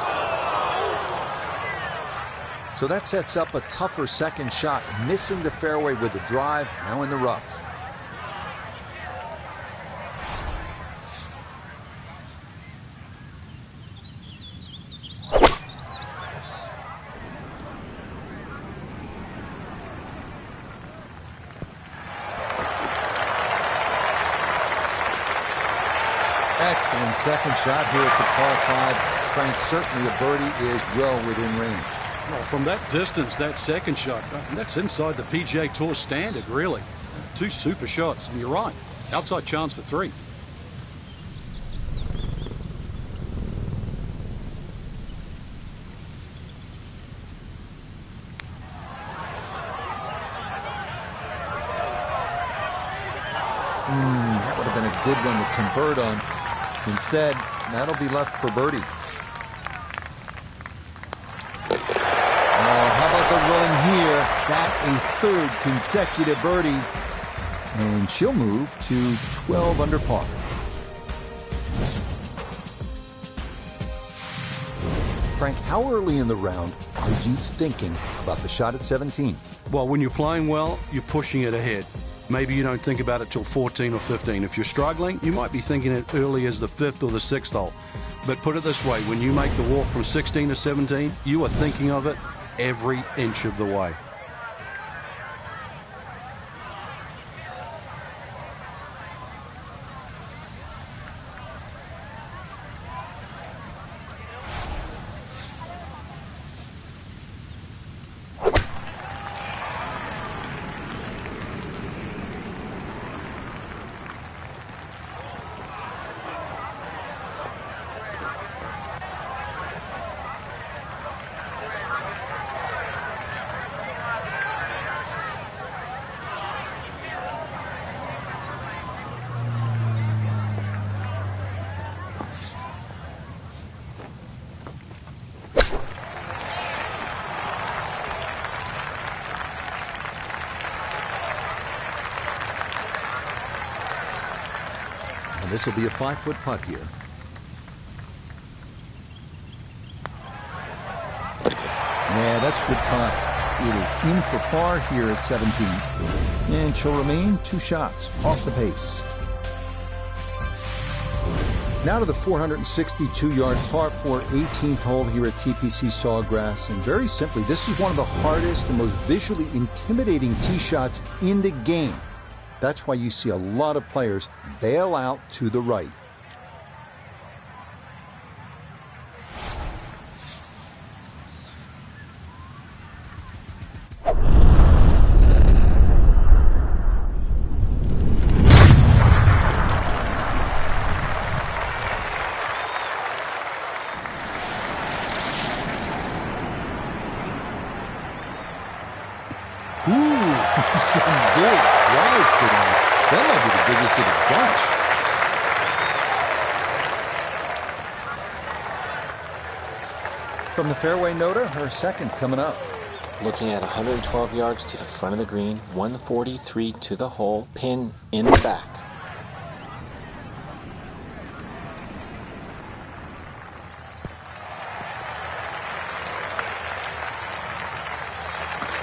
So that sets up a tougher second shot, missing the fairway with the drive, now in the rough. Excellent second shot here at the par 5. Frank, certainly a birdie is well within range. Well, from that distance, that second shot, that's inside the PGA Tour standard, really. 2 super shots, and you're right. Outside chance for 3. That would have been a good one to convert on. Instead, that'll be left for birdie. Oh, how about the run here? That a 3rd consecutive birdie. And she'll move to 12 under par. Frank, how early in the round are you thinking about the shot at 17? Well, when you're playing well, you're pushing it ahead. Maybe you don't think about it till 14 or 15. If you're struggling, you might be thinking it early as the 5th or the 6th hole. But put it this way, when you make the walk from 16 to 17, you are thinking of it every inch of the way. This will be a 5-foot putt here. Yeah, that's a good putt. It is in for par here at 17. And she'll remain 2 shots off the pace. Now to the 462-yard par 4 18th hole here at TPC Sawgrass. And very simply, this is one of the hardest and most visually intimidating tee shots in the game. That's why you see a lot of players bail out to the right. big drives today. That might be the biggest of the bunch. From the fairway noter, her second coming up. Looking at 112 yards to the front of the green, 143 to the hole, pin in the back.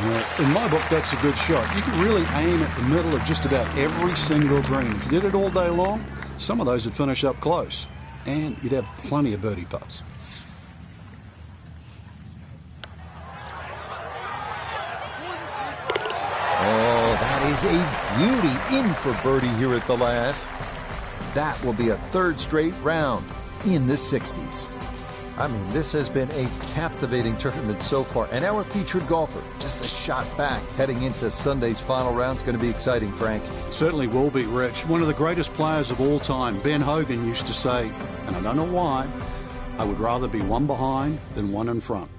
Well, in my book, that's a good shot. You can really aim at the middle of just about every single green. If you did it all day long, some of those would finish up close, and you'd have plenty of birdie putts. Oh, that is a beauty, in for birdie here at the last. That will be a third straight round in the 60s. I mean, this has been a captivating tournament so far. And our featured golfer, just a shot back heading into Sunday's final round. It's going to be exciting, Frank. Certainly will be, Rich. One of the greatest players of all time, Ben Hogan, used to say, and I don't know why, I would rather be one behind than one in front.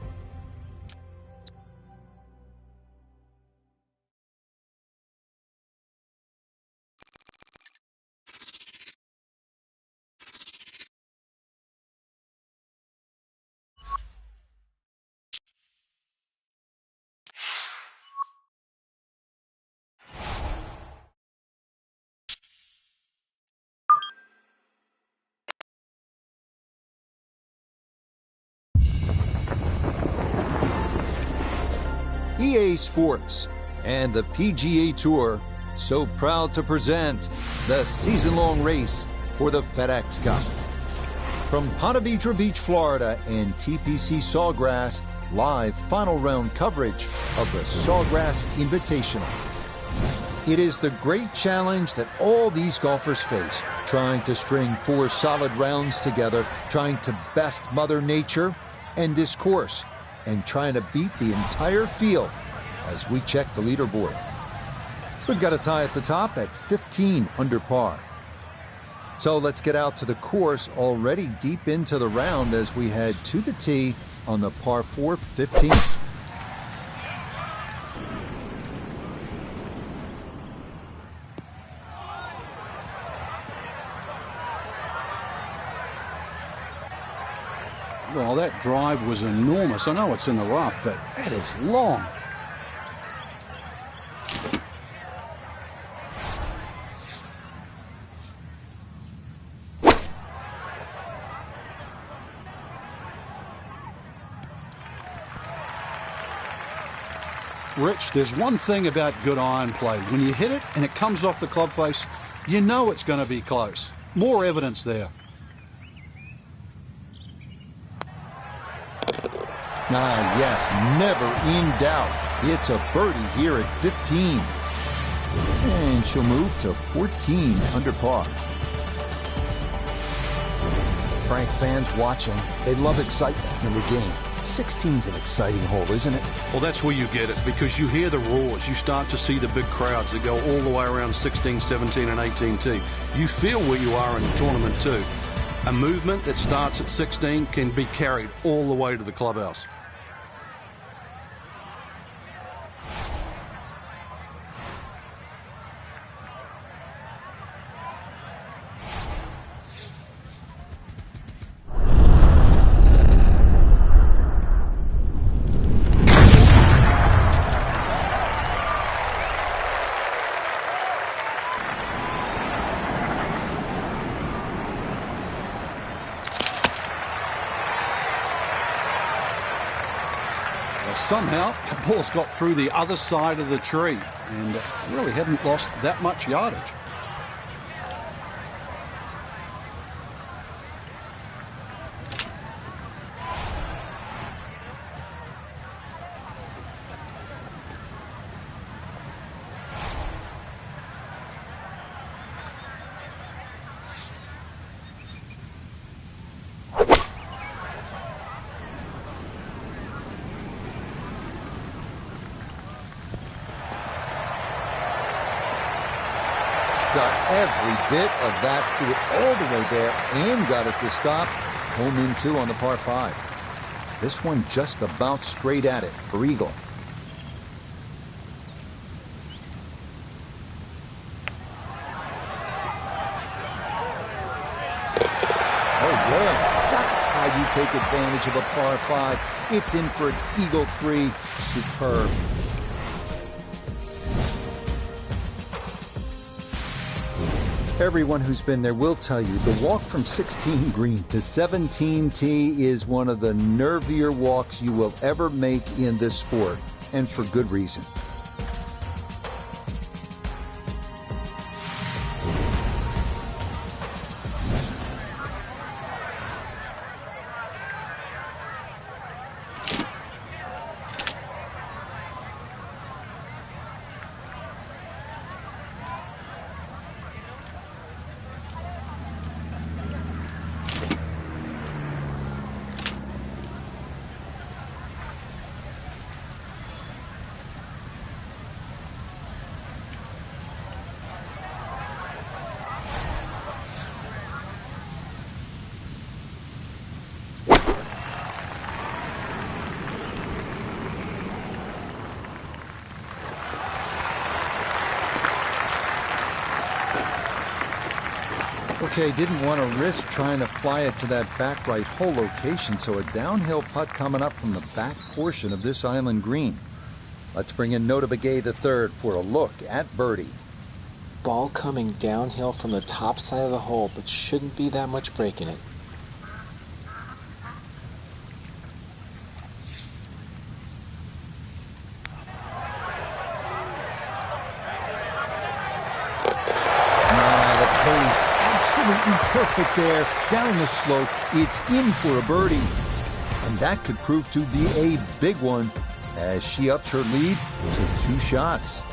EA Sports and the PGA Tour so proud to present the season-long race for the FedEx Cup. From Ponte Vedra Beach, Florida and TPC Sawgrass, live final round coverage of the Sawgrass Invitational. It is the great challenge that all these golfers face, trying to string 4 solid rounds together, trying to best Mother Nature and this course, and trying to beat the entire field as we check the leaderboard. We've got a tie at the top at 15 under par. So let's get out to the course, already deep into the round as we head to the tee on the par 4 15. Well, that drive was enormous. I know it's in the rough, but that is long. Rich, there's one thing about good iron play. When you hit it and it comes off the club face, you know it's going to be close. More evidence there. Ah, yes, never in doubt. It's a birdie here at 15. And she'll move to 14 under par. Frank, fans watching, they love excitement in the game. 16's an exciting hole, isn't it? Well, that's where you get it, because you hear the roars. You start to see the big crowds that go all the way around 16, 17, and 18 tee. You feel where you are in the tournament, too. A movement that starts at 16 can be carried all the way to the clubhouse. Somehow, the ball's got through the other side of the tree and really hadn't lost that much yardage. Got every bit of that, threw it all the way there and got it to stop. Home in 2 on the par 5. This one just about straight at it for eagle. take advantage of a par 5. It's in for an eagle 3. Superb. Everyone who's been there will tell you the walk from 16 green to 17 tee is one of the nervier walks you will ever make in this sport, and for good reason. Okay, didn't want to risk trying to fly it to that back right hole location, so a downhill putt coming up from the back portion of this island green. Let's bring in Nota Begay III for a look at birdie. Ball coming downhill from the top side of the hole, but shouldn't be that much break in it. Perfect there, down the slope, it's in for a birdie. And that could prove to be a big one as she ups her lead to 2 shots.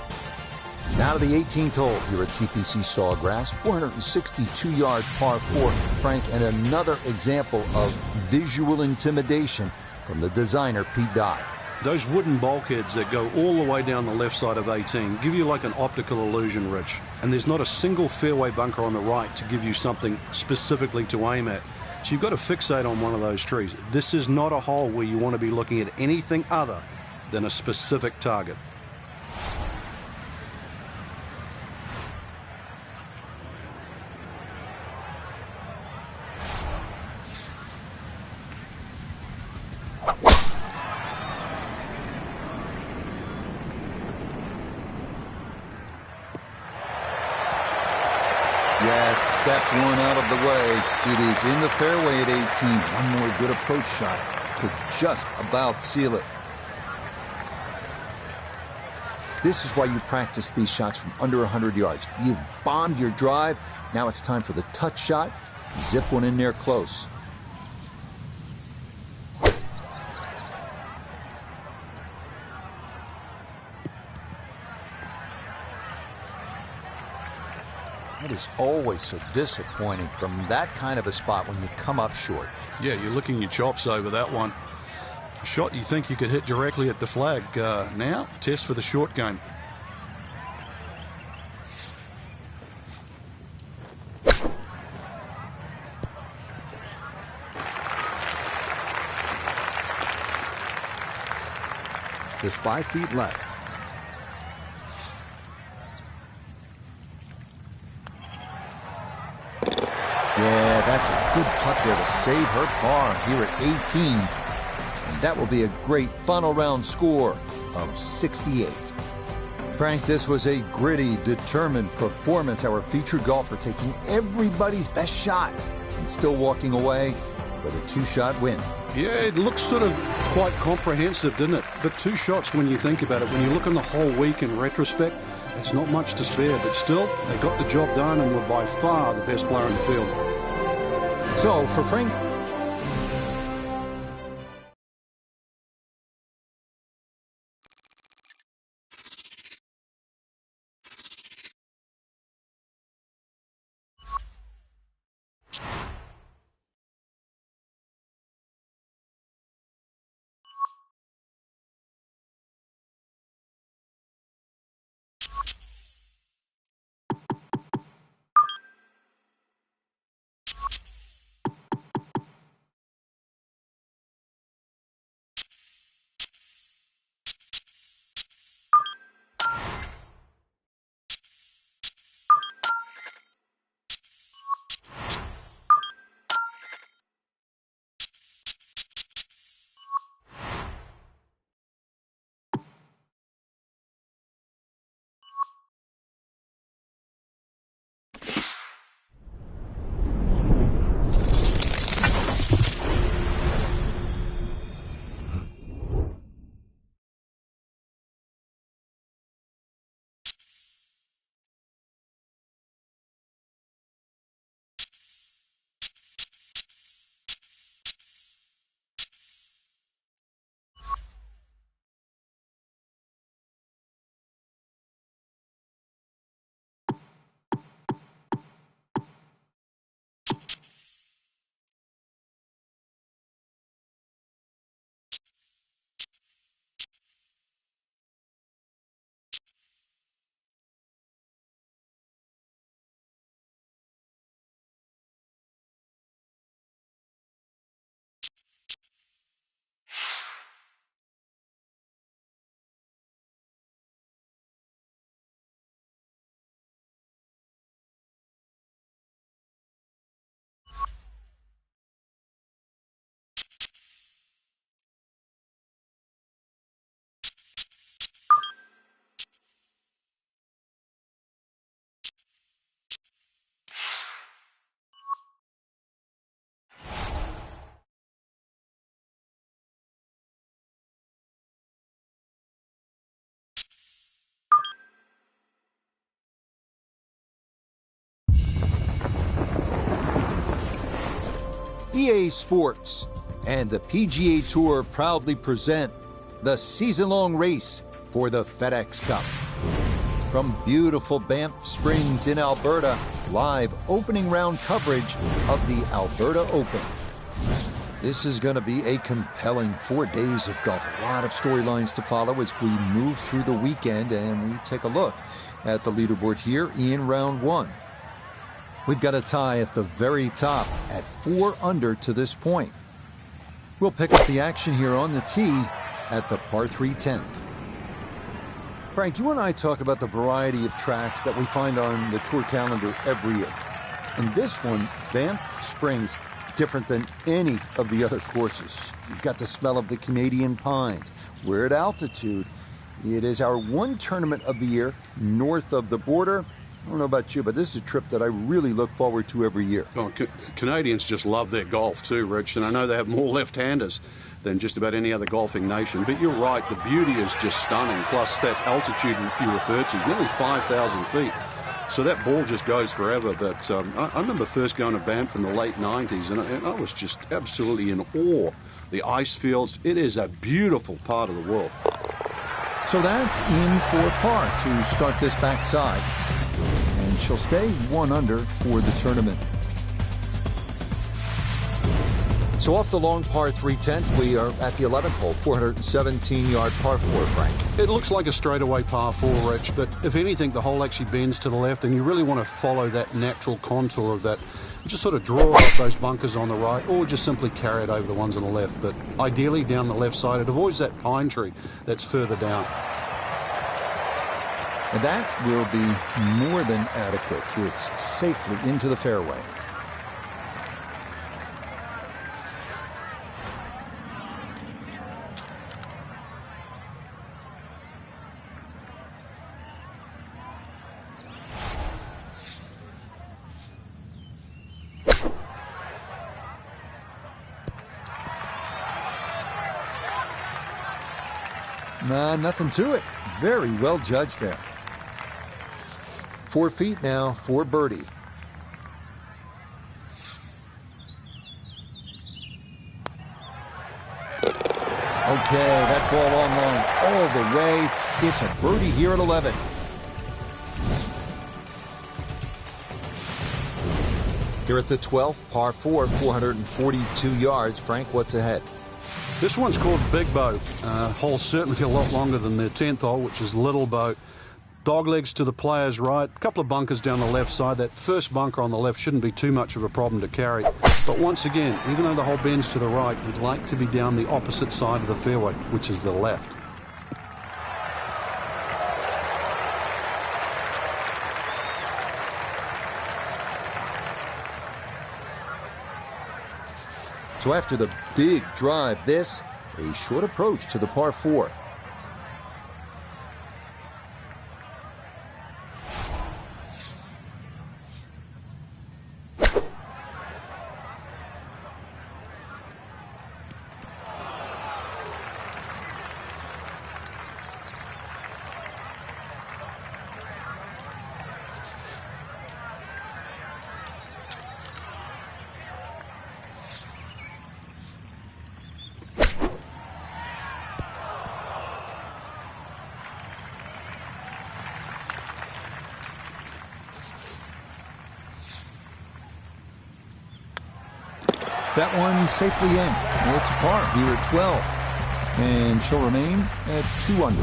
Now to the 18th hole here at TPC Sawgrass, 462-yard par 4, Frank, and another example of visual intimidation from the designer Pete Dye. Those wooden bulkheads that go all the way down the left side of 18 give you like an optical illusion, Rich. And there's not a single fairway bunker on the right to give you something specifically to aim at. So you've got to fixate on one of those trees. This is not a hole where you want to be looking at anything other than a specific target. Yes, step one out of the way. It is in the fairway at 18. One more good approach shot could just about seal it. This is why you practice these shots from under 100 yards. You've bombed your drive. Now it's time for the touch shot. Zip one in there close. It is always so disappointing from that kind of a spot when you come up short. Yeah, you're licking your chops over that one. A shot you think you could hit directly at the flag. Now, test for the short game. Just 5 feet left. Yeah, that's a good putt there to save her par here at 18. And that will be a great final round score of 68. Frank, this was a gritty, determined performance. Our featured golfer taking everybody's best shot and still walking away with a 2-shot win. Yeah, it looks sort of quite comprehensive, didn't it? But 2 shots when you think about it. When you look on the whole week in retrospect, it's not much to spare. But still, they got the job done and were by far the best player in the field. So, for Frank... EA Sports and the PGA Tour proudly present the season-long race for the FedEx Cup. From beautiful Banff Springs in Alberta, live opening round coverage of the Alberta Open. This is going to be a compelling 4 days of golf. A lot of storylines to follow as we move through the weekend, and we take a look at the leaderboard here in round one. We've got a tie at the very top at 4 under to this point. We'll pick up the action here on the tee at the par 3 10th. Frank, you and I talk about the variety of tracks that we find on the tour calendar every year. And this one, Banff Springs, different than any of the other courses. You've got the smell of the Canadian pines. We're at altitude. It is our one tournament of the year north of the border. I don't know about you, but this is a trip that I really look forward to every year. Oh, Canadians just love their golf too, Rich, and I know they have more left-handers than just about any other golfing nation, but you're right, the beauty is just stunning, plus that altitude you referred to, nearly 5,000 feet. So that ball just goes forever, but I remember first going to Banff in the late 90s, and I was just absolutely in awe. The ice fields, it is a beautiful part of the world. So that's in for par to start this backside. And she'll stay 1 under for the tournament. So off the long par 3 10th, we are at the 11th hole, 417-yard par 4, Frank. It looks like a straightaway par 4, Rich, but if anything, the hole actually bends to the left, and you really want to follow that natural contour of that. Just sort of draw out those bunkers on the right, or just simply carry it over the ones on the left. But ideally, down the left side, it avoids that pine tree that's further down. And that will be more than adequate. It's safely into the fairway. Nothing to it. Very well judged there. 4 feet now for birdie. Okay, that ball on line all the way. It's a birdie here at 11. Here at the 12th, par 4, 442 yards. Frank, what's ahead? This one's called Big Boat. Hole's certainly a lot longer than the 10th hole, which is Little Boat. Dog legs to the player's right. A couple of bunkers down the left side. That first bunker on the left shouldn't be too much of a problem to carry. But once again, even though the hole bends to the right, you'd like to be down the opposite side of the fairway, which is the left. So after the big drive, this, a short approach to the par 4. That one safely in. It's a par here at 12. And she'll remain at 2 under.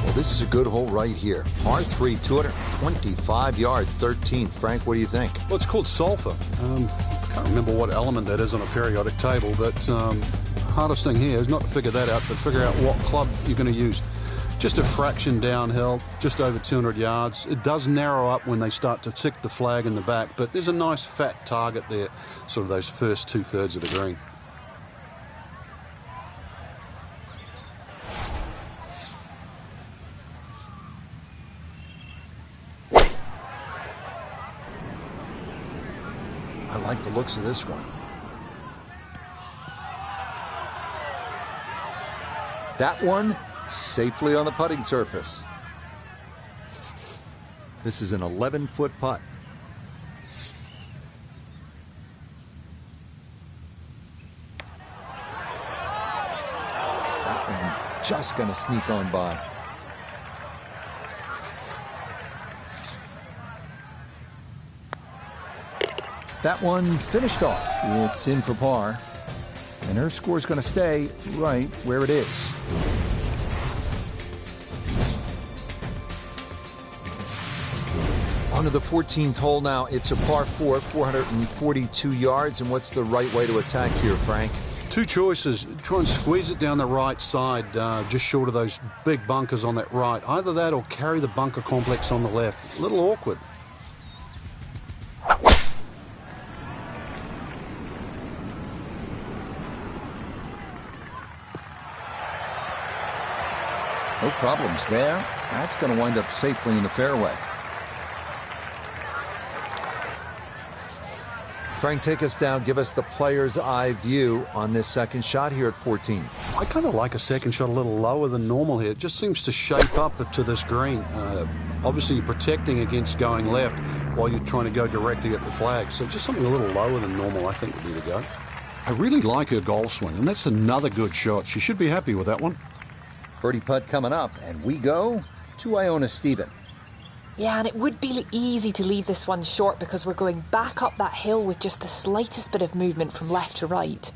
Well, this is a good hole right here. Par 3, 225 yard, 13th. Frank, what do you think? Well, it's called sulfur. I can't remember what element that is on a periodic table, but hardest thing here is not to figure that out, but figure out what club you're going to use. Just a fraction downhill, just over 200 yards. It does narrow up when they start to tick the flag in the back, but there's a nice fat target there, sort of those first 2/3 of the green. I like the looks of this one. That one safely on the putting surface. This is an 11-foot putt. That one just going to sneak on by. That one finished off. It's in for par. And her score's going to stay right where it is. On to the 14th hole now. It's a par 4, 442 yards. And what's the right way to attack here, Frank? Two choices. Try and squeeze it down the right side, just short of those big bunkers on that right. Either that or carry the bunker complex on the left. A little awkward. No problems there. That's going to wind up safely in the fairway. Frank, take us down. Give us the player's eye view on this second shot here at 14. I kind of like a second shot a little lower than normal here. It just seems to shape up to this green. Obviously, you're protecting against going left while you're trying to go directly at the flag. So just something a little lower than normal, I think, would be the go. I really like her golf swing, and that's another good shot. She should be happy with that one. Birdie putt coming up, and we go to Iona Stephen. Yeah, and it would be easy to leave this one short because we're going back up that hill with just the slightest bit of movement from left to right.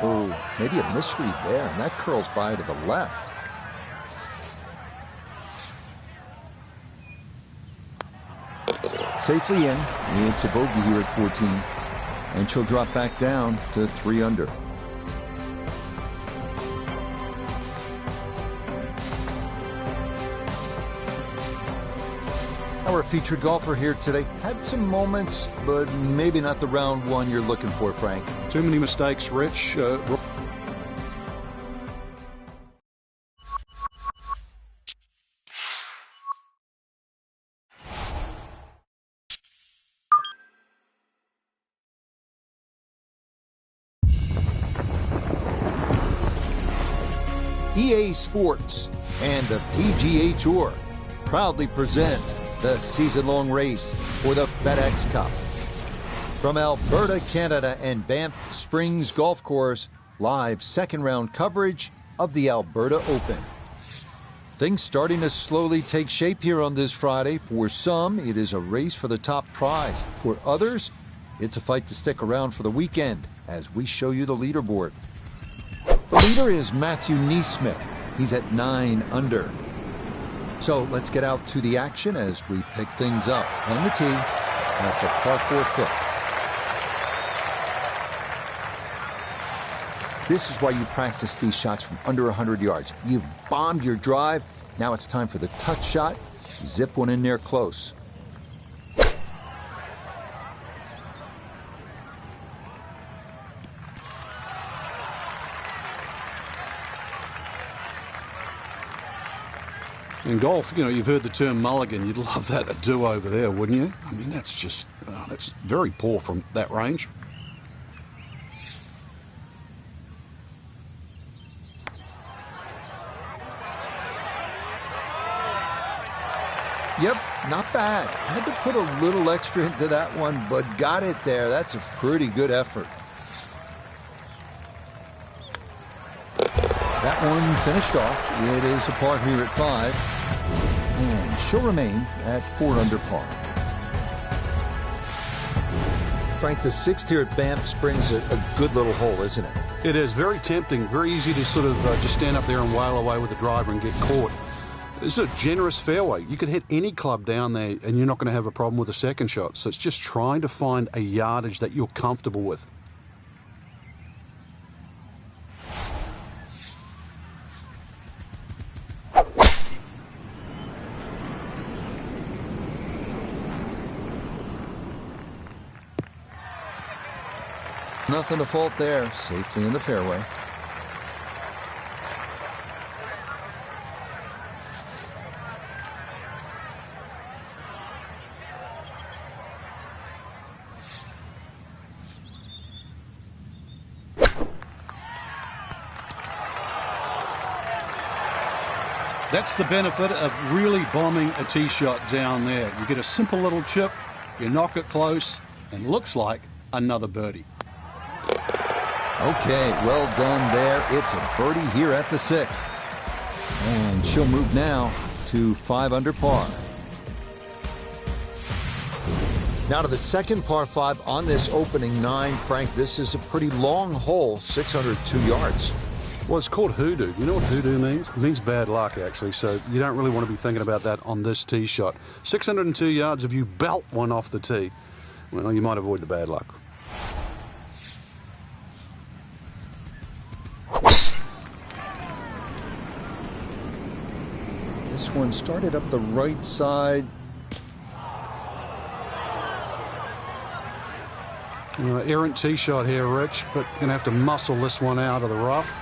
Oh, maybe a misread there, and that curls by to the left. Safely in. It's a bogey here at 14. And she'll drop back down to 3 under. Our featured golfer here today had some moments, but maybe not the round one you're looking for, Frank. Too many mistakes, Rich. EA Sports and the PGA Tour proudly present the season-long race for the FedEx Cup. From Alberta, Canada and Banff Springs Golf Course, live second-round coverage of the Alberta Open. Things starting to slowly take shape here on this Friday. For some, it is a race for the top prize. For others, it's a fight to stick around for the weekend as we show you the leaderboard. The leader is Matthew Neesmith. He's at 9 under. So let's get out to the action as we pick things up on the tee at the par 4 fifth. This is why you practice these shots from under 100 yards. You've bombed your drive. Now it's time for the touch shot. Zip one in there close. In golf, you know, you've heard the term mulligan. You'd love that, a do-over there, wouldn't you? I mean, that's just, that's very poor from that range. Yep, not bad. Had to put a little extra into that one, but got it there. That's a pretty good effort. That one finished off. It is a par here at 5. And she'll remain at 4 under par. Frank, the 6th here at Banff Springs is a good little hole, isn't it? It is very tempting, very easy to sort of just stand up there and wail away with the driver and get caught. This is a generous fairway. You could hit any club down there and you're not going to have a problem with a second shot. So it's just trying to find a yardage that you're comfortable with. Nothing to fault there. Safely in the fairway. That's the benefit of really bombing a tee shot down there. You get a simple little chip, you knock it close, and looks like another birdie. Okay, well done there. It's a birdie here at the 6th. And she'll move now to 5 under par. Now to the second par 5 on this opening 9. Frank, this is a pretty long hole, 602 yards. Well, it's called hoodoo. You know what hoodoo means? It means bad luck, actually, so you don't really want to be thinking about that on this tee shot. 602 yards, if you belt one off the tee, well, you might avoid the bad luck. This one started up the right side. Errant tee shot here, Rich, but you're going to have to muscle this one out of the rough.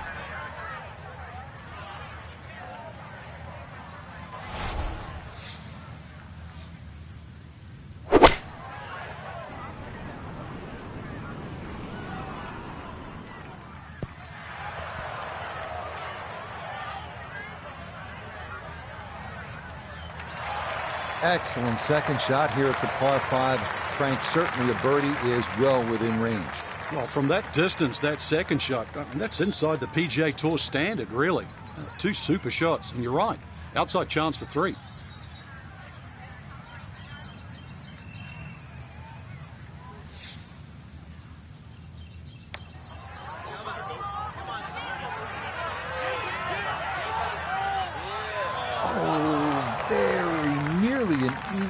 Excellent second shot here at the par 5. Frank, certainly a birdie is well within range. Well, from that distance, that second shot, I mean, that's inside the PGA Tour standard, really. 2 super shots, and you're right. Outside chance for 3.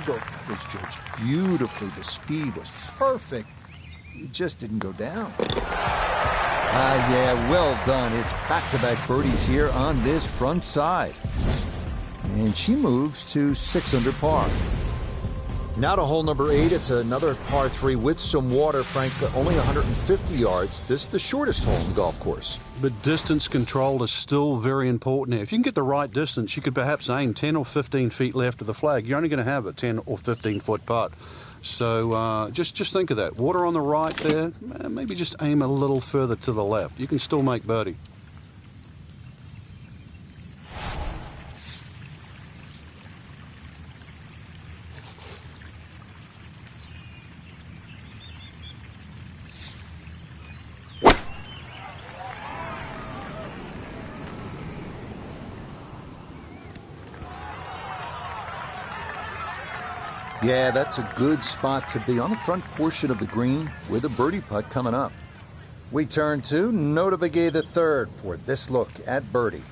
It was judged beautifully. The speed was perfect. It just didn't go down. Yeah, well done. It's back-to-back birdies here on this front side. And she moves to 6 under par. Now to hole number 8. It's another par 3 with some water, Frank, only 150 yards. This is the shortest hole in the golf course. But distance control is still very important here. If you can get the right distance, you could perhaps aim 10 or 15 feet left of the flag. You're only going to have a 10 or 15-foot putt. So just think of that. Water on the right there, maybe just aim a little further to the left. You can still make birdie. Yeah, that's a good spot to be on the front portion of the green with a birdie putt coming up. We turn to Nota Begay the third for this look at birdie.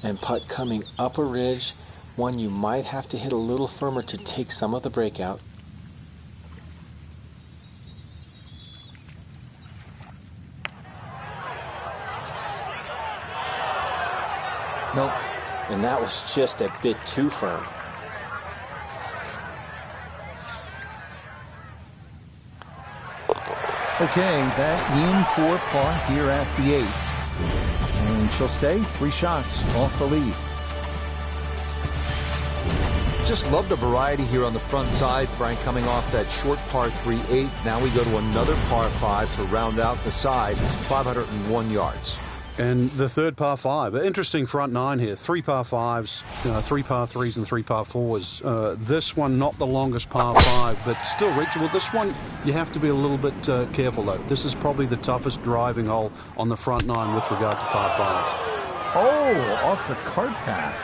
And putt coming up a ridge, one you might have to hit a little firmer to take some of the breakout. Nope. And that was just a bit too firm. Okay, that in for par here at the 8th. And she'll stay 3 shots off the lead. Just love the variety here on the front side, Frank, coming off that short par 3-8. Now we go to another par 5 to round out the side, 501 yards. And the third par 5, interesting front 9 here. 3 par 5s, 3 par 3s and 3 par 4s. This one not the longest par 5, but still reachable. This one you have to be a little bit careful though. This is probably the toughest driving hole on the front 9 with regard to par 5s. Oh, off the cart path.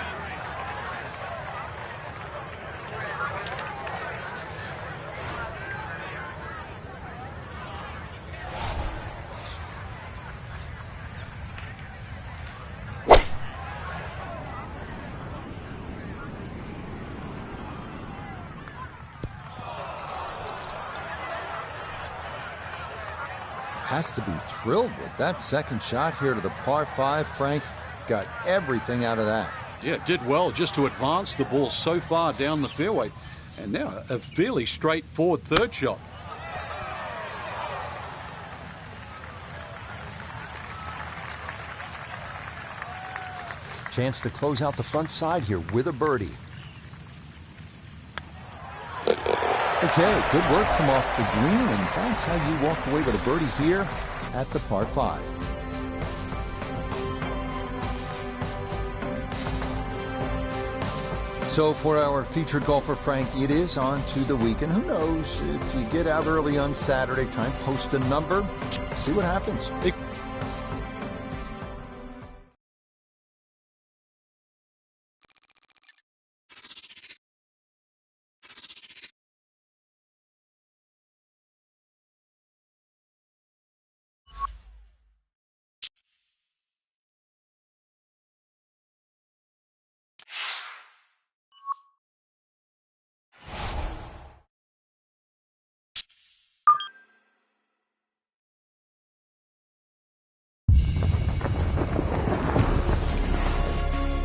Has to be thrilled with that second shot here to the par 5, Frank. Got everything out of that. Yeah, did well just to advance the ball so far down the fairway. And now a fairly straightforward third shot. Chance to close out the front side here with a birdie. Okay, good work from off the green, and that's how you walk away with a birdie here at the par 5. So for our featured golfer, Frank, it is on to the weekend. Who knows? If you get out early on Saturday, try and post a number, see what happens.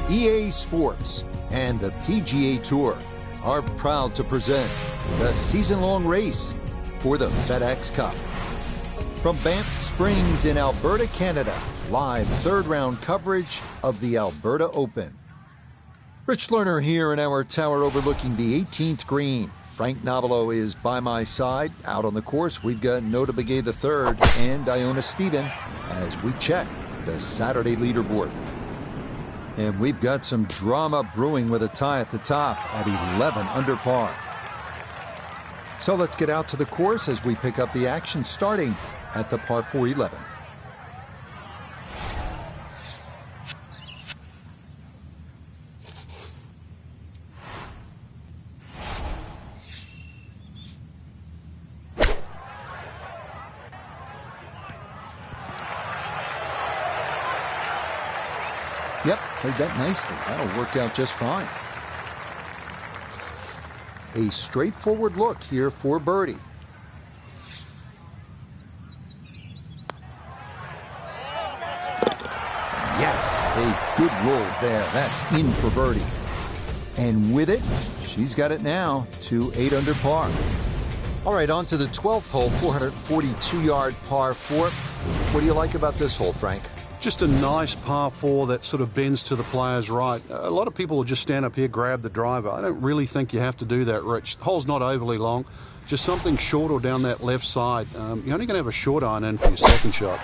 EA Sports and the PGA Tour are proud to present the season-long race for the FedEx Cup. From Banff Springs in Alberta, Canada, live third-round coverage of the Alberta Open. Rich Lerner here in our tower overlooking the 18th green. Frank Novello is by my side. Out on the course, we've got Nota Begay III and Iona Stephen as we check the Saturday leaderboard. And we've got some drama brewing with a tie at the top at 11 under par. So let's get out to the course as we pick up the action starting at the par 4 11. Yep, played that nicely. That'll work out just fine. A straightforward look here for birdie. Yes, a good roll there. That's in for birdie. And with it, she's got it now to 8 under par. All right, on to the 12th hole, 442-yard par 4. What do you like about this hole, Frank? Just a nice par 4 that sort of bends to the player's right. A lot of people will just stand up here, grab the driver. I don't really think you have to do that, Rich. The hole's not overly long. Just something short or down that left side. You're only going to have a short iron in for your second shot.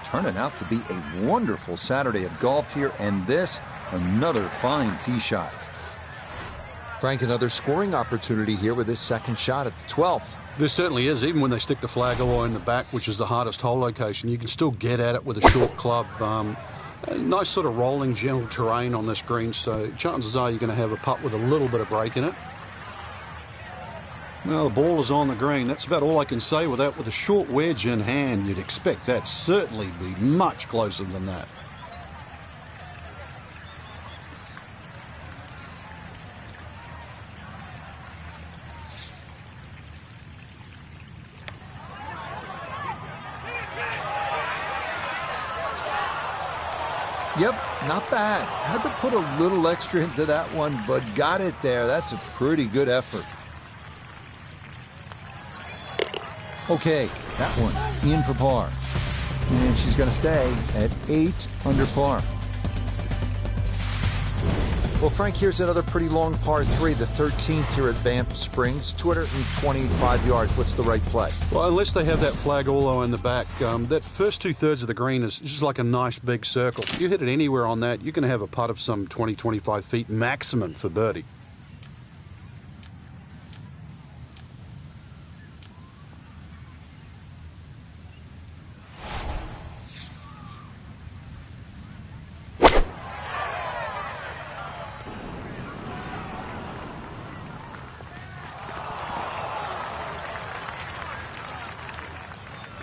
Turning out to be a wonderful Saturday of golf here, and this, another fine tee shot. Frank, another scoring opportunity here with this second shot at the 12th. There certainly is. Even when they stick the flag all in the back, which is the hardest hole location, you can still get at it with a short club. A nice sort of rolling, gentle terrain on this green, so chances are you're going to have a putt with a little bit of break in it. Well, the ball is on the green. That's about all I can say with that. With a short wedge in hand, you'd expect that certainly be much closer than that. Yep, not bad. Had to put a little extra into that one, but got it there. That's a pretty good effort. Okay, that one in for par. And she's going to stay at 8 under par. Well, Frank, here's another pretty long par 3, the 13th here at Banff Springs, 225 yards. What's the right play? Well, unless they have that flag all in the back, that first two-thirds of the green is just like a nice big circle. You hit it anywhere on that, you're going to have a putt of some 20, 25 feet maximum for birdie.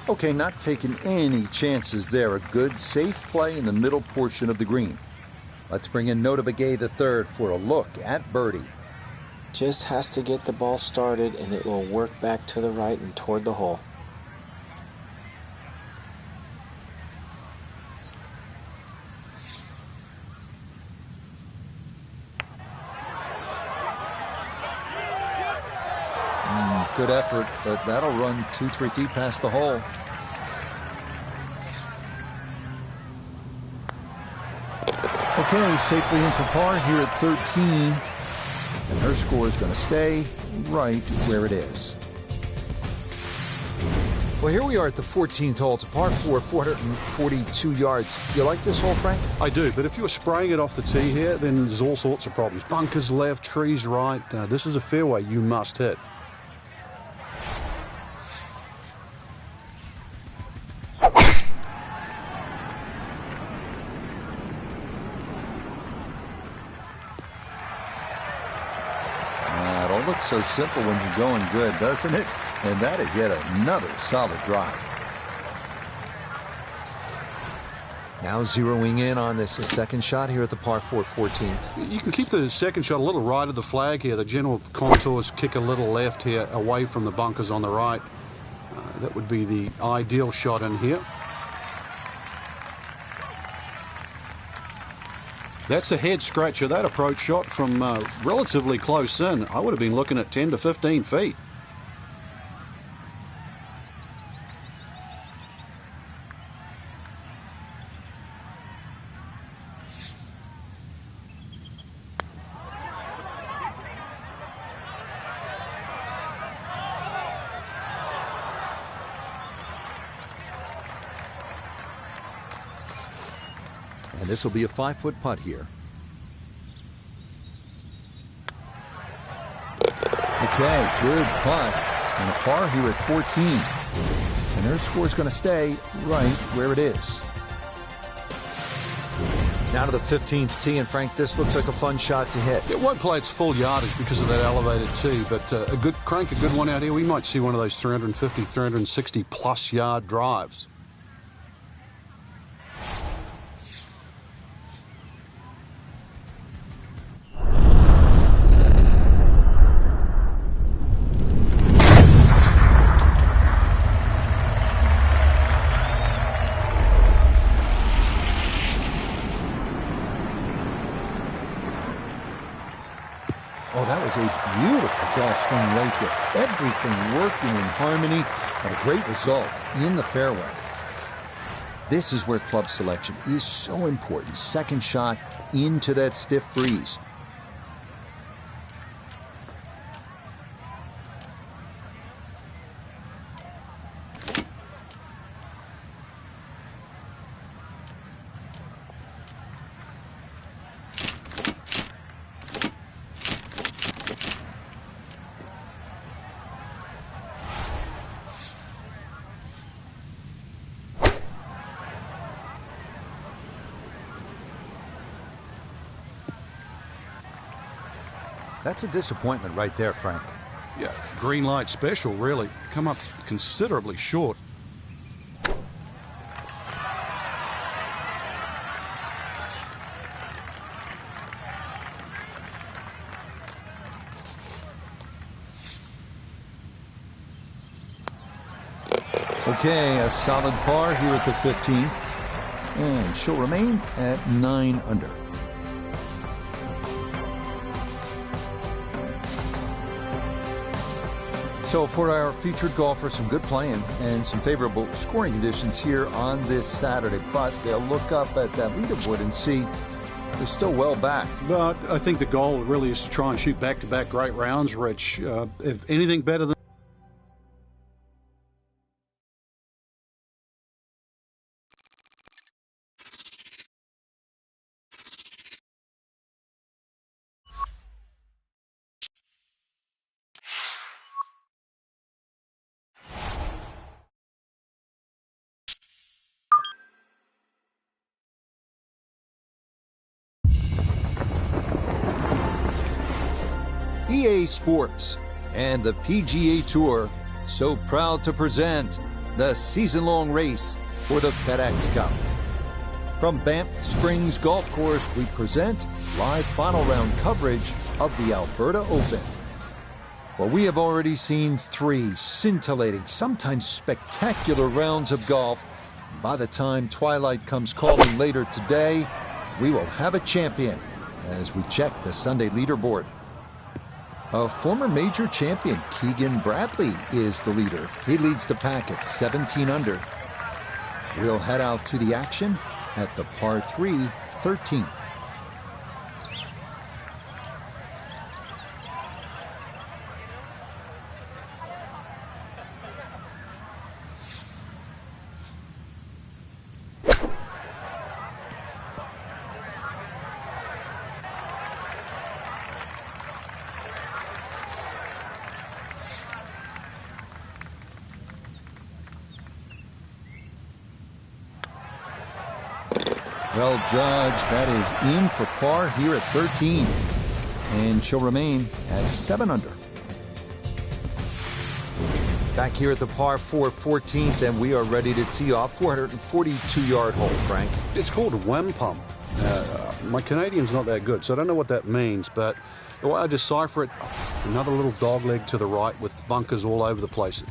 Okay, not taking any chances there. A good, safe play in the middle portion of the green. Let's bring in Nota Begay III for a look at birdie. Just has to get the ball started and it will work back to the right and toward the hole. Good effort, but that'll run 2-3 feet past the hole. Okay, safely in for par here at 13. And her score is going to stay right where it is. Well, here we are at the 14th hole. It's a par 4, 442 yards. You like this hole, Frank? I do, but if you were spraying it off the tee here, then there's all sorts of problems. Bunkers left, trees right. This is a fairway you must hit. It all looks so simple when you're going good, doesn't it? And that is yet another solid drive. Now zeroing in on this second shot here at the par 4 14th. You can keep the second shot a little right of the flag here. The general contours kick a little left here away from the bunkers on the right. That would be the ideal shot in here. That's a head scratcher, that approach shot from relatively close in. I would have been looking at 10 to 15 feet. And this will be a 5-foot putt here. Okay, good putt. And a par here at 14. And their score's going to stay right where it is. Now to the 15th tee, and Frank, this looks like a fun shot to hit. It won't play its full yardage because of that elevated tee, but a good one out here. We might see one of those 350, 360 plus yard drives. Oh, that was a beautiful golf swing right there. Everything working in harmony, and a great result in the fairway. This is where club selection is so important. Second shot into that stiff breeze. That's a disappointment right there, Frank. Yeah, green light special, really. Come up considerably short. Okay, a solid par here at the 15th. And she'll remain at 9 under. So for our featured golfer, some good playing and some favorable scoring conditions here on this Saturday. But they'll look up at that leaderboard and see they're still well back. But I think the goal really is to try and shoot back-to-back great rounds, Rich. If anything better than EA Sports and the PGA Tour so proud to present the season-long race for the FedEx Cup. From Banff Springs Golf Course, we present live final round coverage of the Alberta Open. Well, we have already seen 3 scintillating, sometimes spectacular rounds of golf. By the time twilight comes calling later today, we will have a champion as we check the Sunday leaderboard. A former major champion, Keegan Bradley, is the leader. He leads the pack at 17 under. We'll head out to the action at the par 3 13. Well, Judge, that is in for par here at 13. And she'll remain at 7 under. Back here at the par 4 14th, and we are ready to tee off. 442-yard hole, Frank. It's called a wampum. My Canadian's not that good, so I don't know what that means, but the way I decipher it, another little dogleg to the right with bunkers all over the place.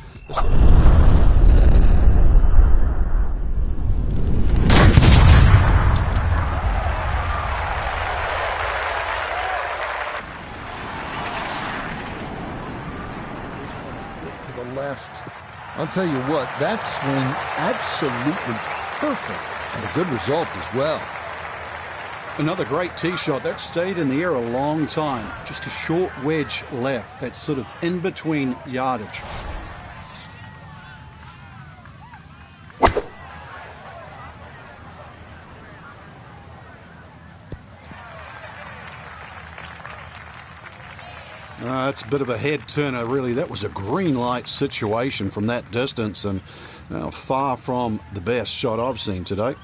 To the left. I'll tell you what, that swing absolutely perfect, and a good result as well. Another great tee shot. That stayed in the air a long time. Just a short wedge left. That's sort of in between yardage. That's a bit of a head turner, really. That was a green light situation from that distance, and far from the best shot I've seen today.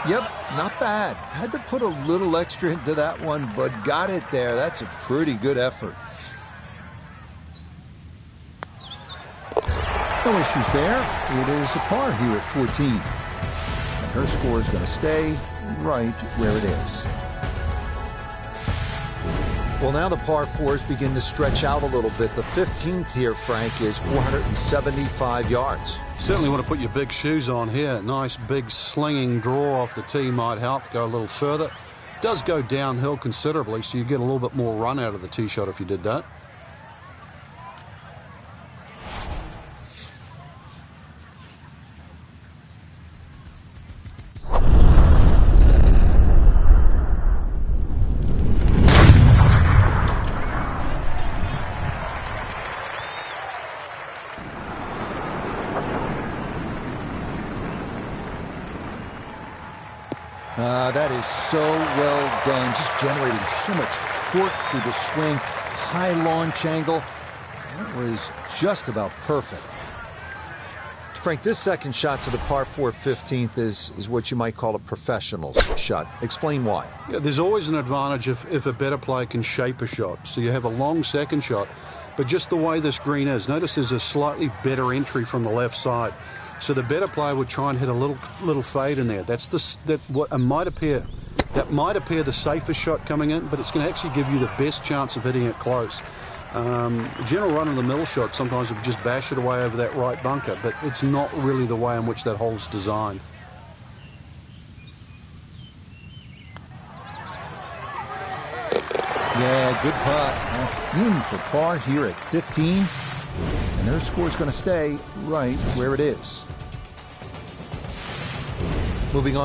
Yep, not bad. Had to put a little extra into that one, but got it there. That's a pretty good effort. No issues there. It is a par here at 14. And her score is going to stay right where it is. Well, now the par 4s begin to stretch out a little bit. The 15th here, Frank, is 475 yards. Certainly want to put your big shoes on here. Nice big slinging draw off the tee might help go a little further. Does go downhill considerably, so you get a little bit more run out of the tee shot if you did that. That is so well done, just generating so much torque through the swing, high launch angle. That was just about perfect. Frank, this second shot to the par 4 15th is what you might call a professional's shot. Explain why. Yeah, there's always an advantage if a better player can shape a shot. So you have a long second shot, but just the way this green is, notice there's a slightly better entry from the left side. So the better player would try and hit a little fade in there. That might appear the safest shot coming in, but it's going to actually give you the best chance of hitting it close. General run-of-the-mill shot sometimes would just bash it away over that right bunker, but it's not really the way in which that hole's designed. Yeah, good putt. That's in for par here at 15. And their score's going to stay right where it is. Moving on.